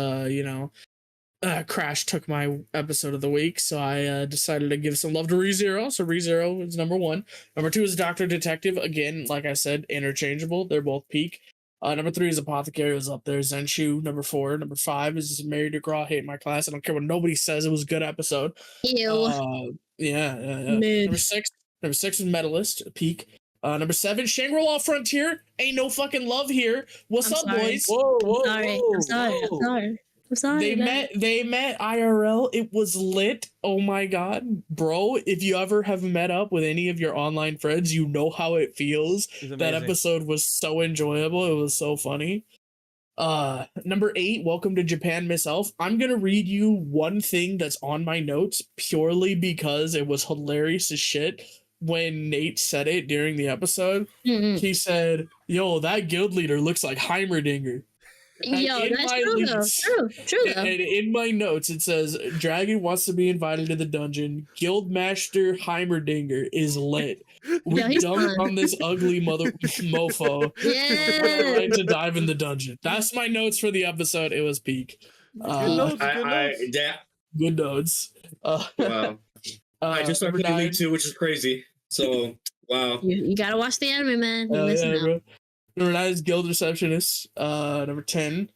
S3: Crash took my episode of the week, so I decided to give some love to ReZero. So ReZero is number 1. Number 2 is Doctor Detective. Again, like I said, interchangeable. They're both peak. Number 3 is Apothecary, was up there. Zenshu, number 4. Number 5 is Married to Girl, I Hate My Class. I don't care what nobody says. It was a good episode.
S5: Ew.
S3: Yeah.
S5: Mid.
S3: Number 6 is Medalist, peak. Number 7, Shangri-La Frontier. Ain't no fucking love here. What's
S5: I'm
S3: up,
S5: sorry.
S3: boys?
S6: Whoa,
S5: I'm sorry.
S3: They met IRL. It was lit. Oh my god, bro! If you ever have met up with any of your online friends, you know how it feels.
S6: It's
S3: That
S6: amazing.
S3: episode was so enjoyable. It was so funny. Number 8, Welcome to Japan Myself. I'm gonna read you one thing that's on my notes purely because it was hilarious as shit when Nate said it during the episode.
S5: Mm-mm.
S3: He said, "Yo, that guild leader looks like Heimerdinger."
S5: Yo,
S3: in
S5: that's
S3: my
S5: true though.
S3: leads-
S5: True though.
S3: And in my notes, it says Dragon wants to be invited to the dungeon. Guildmaster Heimerdinger is lit. We
S5: Yeah, he's
S3: dumped
S5: fun.
S3: on this ugly mother mofo.
S5: Yeah.
S3: Ready to dive in the dungeon. That's my notes for the episode. It was peak.
S6: Good notes, good notes.
S3: Good notes.
S1: Wow. I just
S3: number
S1: started
S3: 9.
S1: League 2, which is crazy. So, wow.
S5: You gotta watch the anime, man. You missing out.
S3: Bro. Number 9 is Guild Receptionist. Number 10.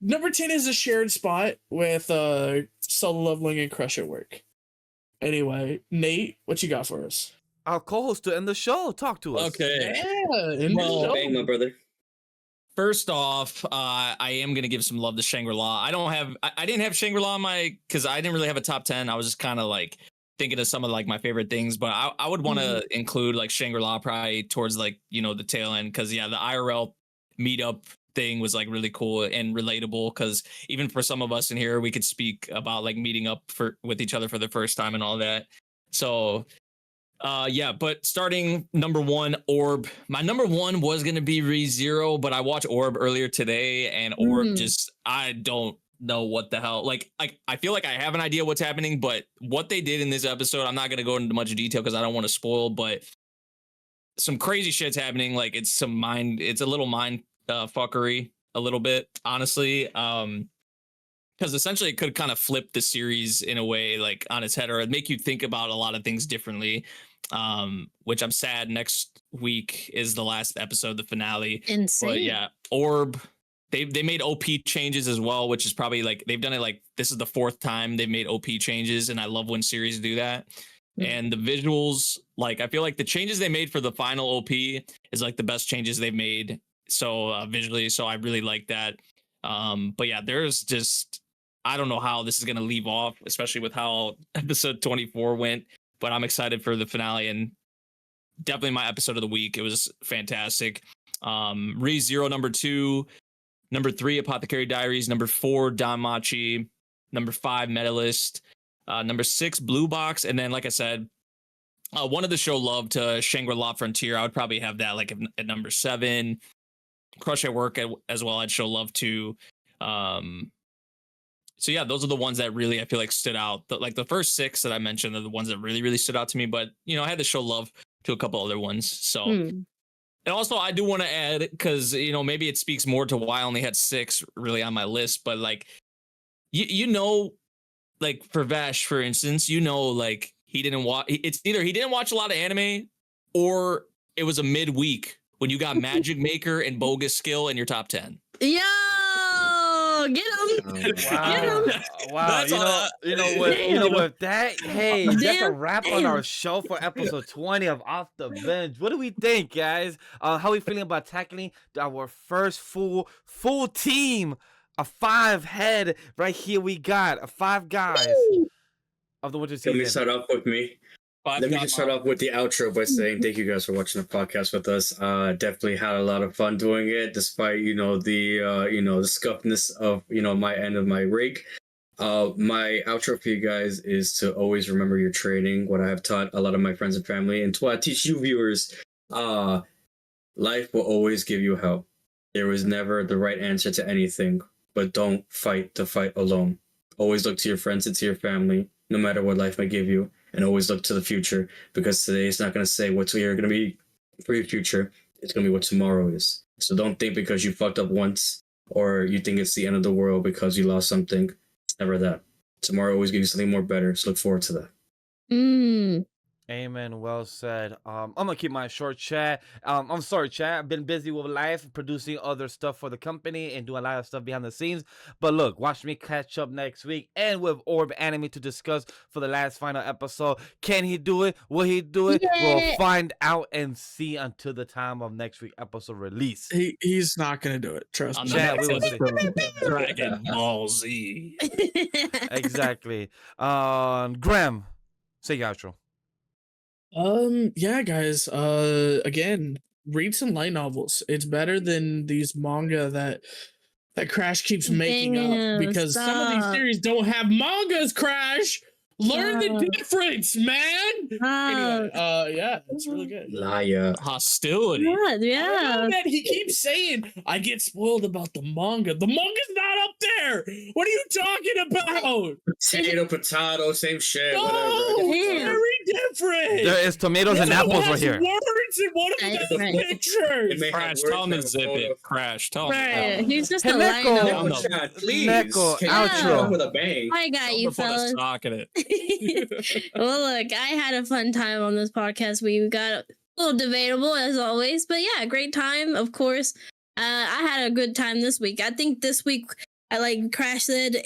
S3: Number 10 is a shared spot with Solo Leveling and Crush at Work. Anyway, Nate, what you got for us?
S6: Our co-host to end the show. Talk to us.
S4: Okay.
S3: Yeah, in
S4: Well,
S3: the show.
S1: Bang, my brother.
S4: First off, I am gonna give some love to Shangri-La. I didn't have Shangri-La on my because I didn't really have a top 10. I was just kind of like thinking of some of like my favorite things, but I would want to include like Shangri-La probably towards like the tail end because yeah, the IRL meetup thing was like really cool and relatable because even for some of us in here, we could speak about like meeting up with each other for the first time and all that. So yeah, but starting number 1, Orb. My number 1 was gonna be ReZero, but I watched Orb earlier today, and Orb just I don't know what the hell. Like I feel like I have an idea what's happening, but what they did in this episode, I'm not gonna go into much detail because I don't want to spoil, but some crazy shit's happening. Like it's a little mind fuckery a little bit, honestly. because essentially it could kind of flip the series in a way, like on its head, or make you think about a lot of things differently. Which I'm sad next week is the last episode, the finale.
S5: Insane.
S4: But yeah, Orb, they made OP changes as well, which is probably like they've done it like this is the 4th time they've made OP changes, and I love when series do that. And the visuals, like I feel like the changes they made for the final OP is like the best changes they've made. So visually, so I really like that. But yeah, there's just I don't know how this is gonna leave off, especially with how episode 24 went. But I'm excited for the finale, and definitely my episode of the week. It was fantastic. ReZero number 2, number 3 Apothecary Diaries, number 4 DANMACHI, number 5 Medalist, number 6 Blue Box, and then like I said, one of the show love to Shangri-La Frontier. I would probably have that like at number 7. Crush at Work as well. I'd show love to. So yeah, those are the ones that really I feel like stood out. Like the first 6 that I mentioned are the ones that really stood out to me. But you know, I had to show love to a couple other ones. So, and also I do want to add, because you know maybe it speaks more to why I only had 6 really on my list. But like, you know, like for Vash, for instance, you know, like he didn't watch. It's either he didn't watch a lot of anime, or it was a midweek when you got Magic Maker and Bogus Skill in your top 10.
S5: Yo, get him!
S6: Wow.
S5: Get him!
S6: Wow.
S4: That's all
S6: You know what that hey, that's a
S5: Damn.
S6: wrap on our show for episode 20 of Off the Binge. What do we think, guys? How are we feeling about tackling our first full team? A 5 head right here. We got 5 guys of the winter season.
S1: Let me start off with me. Let me just start off with the outro by saying thank you guys for watching the podcast with us. Definitely had a lot of fun doing it, despite the the scuffness of my end of my rake. My outro for you guys is to always remember your training. What I have taught a lot of my friends and family, and to what I teach you viewers, life will always give you help. There was never the right answer to anything, but don't fight the fight alone. Always look to your friends and to your family, no matter what life may give you. And always look to the future, because today is not going to say what's going to be for your future. It's going to be what tomorrow is. So don't think because you fucked up once or you think it's the end of the world because you lost something. It's never that. Tomorrow always gives you something more better. So look forward to that.
S6: Amen. Well said. I'm gonna keep my short, chat. I'm sorry, chat. I've been busy with life, producing other stuff for the company and doing a lot of stuff behind the scenes. But look, watch me catch up next week and with Orb Anime to discuss for the last final episode. Can he do it? Will he do it?
S5: Yeah.
S6: We'll find out and see until the time of next week episode release.
S3: He's not gonna do it. Trust me.
S6: Chat, we will see.
S4: Dragon Ball Z.
S6: Exactly. Grem, say your outro.
S3: Yeah, guys. Again, read some light novels. It's better than these manga that Crash keeps making
S5: Damn,
S3: up, because some of these
S5: stop.
S3: series don't have mangas. Crash, learn the difference, man. Anyway, yeah, it's really good.
S1: Liar.
S4: Hostility.
S5: God,
S3: I
S5: yeah.
S3: know that he keeps saying I get spoiled about the manga. The manga's not up there. What are you talking about?
S1: Potato, same shit.
S3: No,
S1: Whatever.
S5: Damn.
S3: very different.
S6: There is tomatoes and
S3: One
S6: apples
S3: has
S6: right here.
S3: Words and one of them has
S5: Right.
S1: It
S3: pictures.
S1: may have
S4: Crash,
S1: words
S4: tell him to
S1: that
S4: zip
S1: are
S4: it. Crash, tell him.
S5: Right. He's just
S6: Hey,
S5: a
S6: Neko.
S5: line.
S1: Yo,
S4: No.
S1: chat, please.
S6: Neko,
S1: Can you
S5: outro.
S1: come with a bang?
S5: I got
S4: Tell him
S5: you,
S4: to put a
S5: fellas.
S4: sock in it.
S5: Well, look, I had a fun time on this podcast. We got a little debatable as always, but yeah, great time. Of course, I had a good time this week. I think this week, I like Crash said,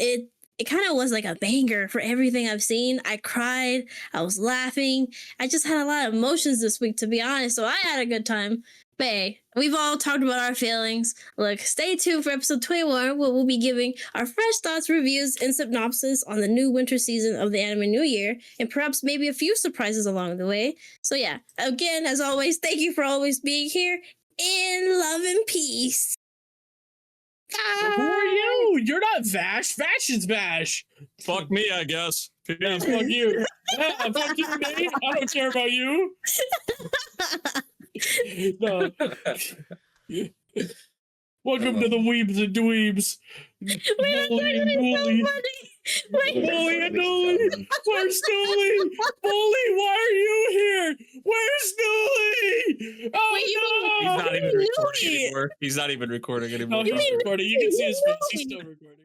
S5: it kind of was like a banger for everything I've seen. I cried, I was laughing, I just had a lot of emotions this week, to be honest. So I had a good time. But hey, we've all talked about our feelings. Look, stay tuned for episode 21, where we'll be giving our fresh thoughts, reviews, and synopsis on the new winter season of the Anime New Year, and perhaps maybe a few surprises along the way. So yeah, again, as always, thank you for always being here. In love and peace.
S3: Who are you? You're not Vash. Vash is Vash.
S4: Fuck me, I guess.
S3: Yeah, fuck you. Yeah, fuck you, mate. I don't care about you. No. Welcome to the Weebs and Dweebs. Bully and Dooley. Bully and Dooley. Where's Dooley? Bully, why are you here? Where's Dooley? Oh,
S4: He's
S3: no.
S4: not even recording anymore. He's not even recording
S3: No,
S4: anymore.
S3: he's recording. You can see his face. He's still recording.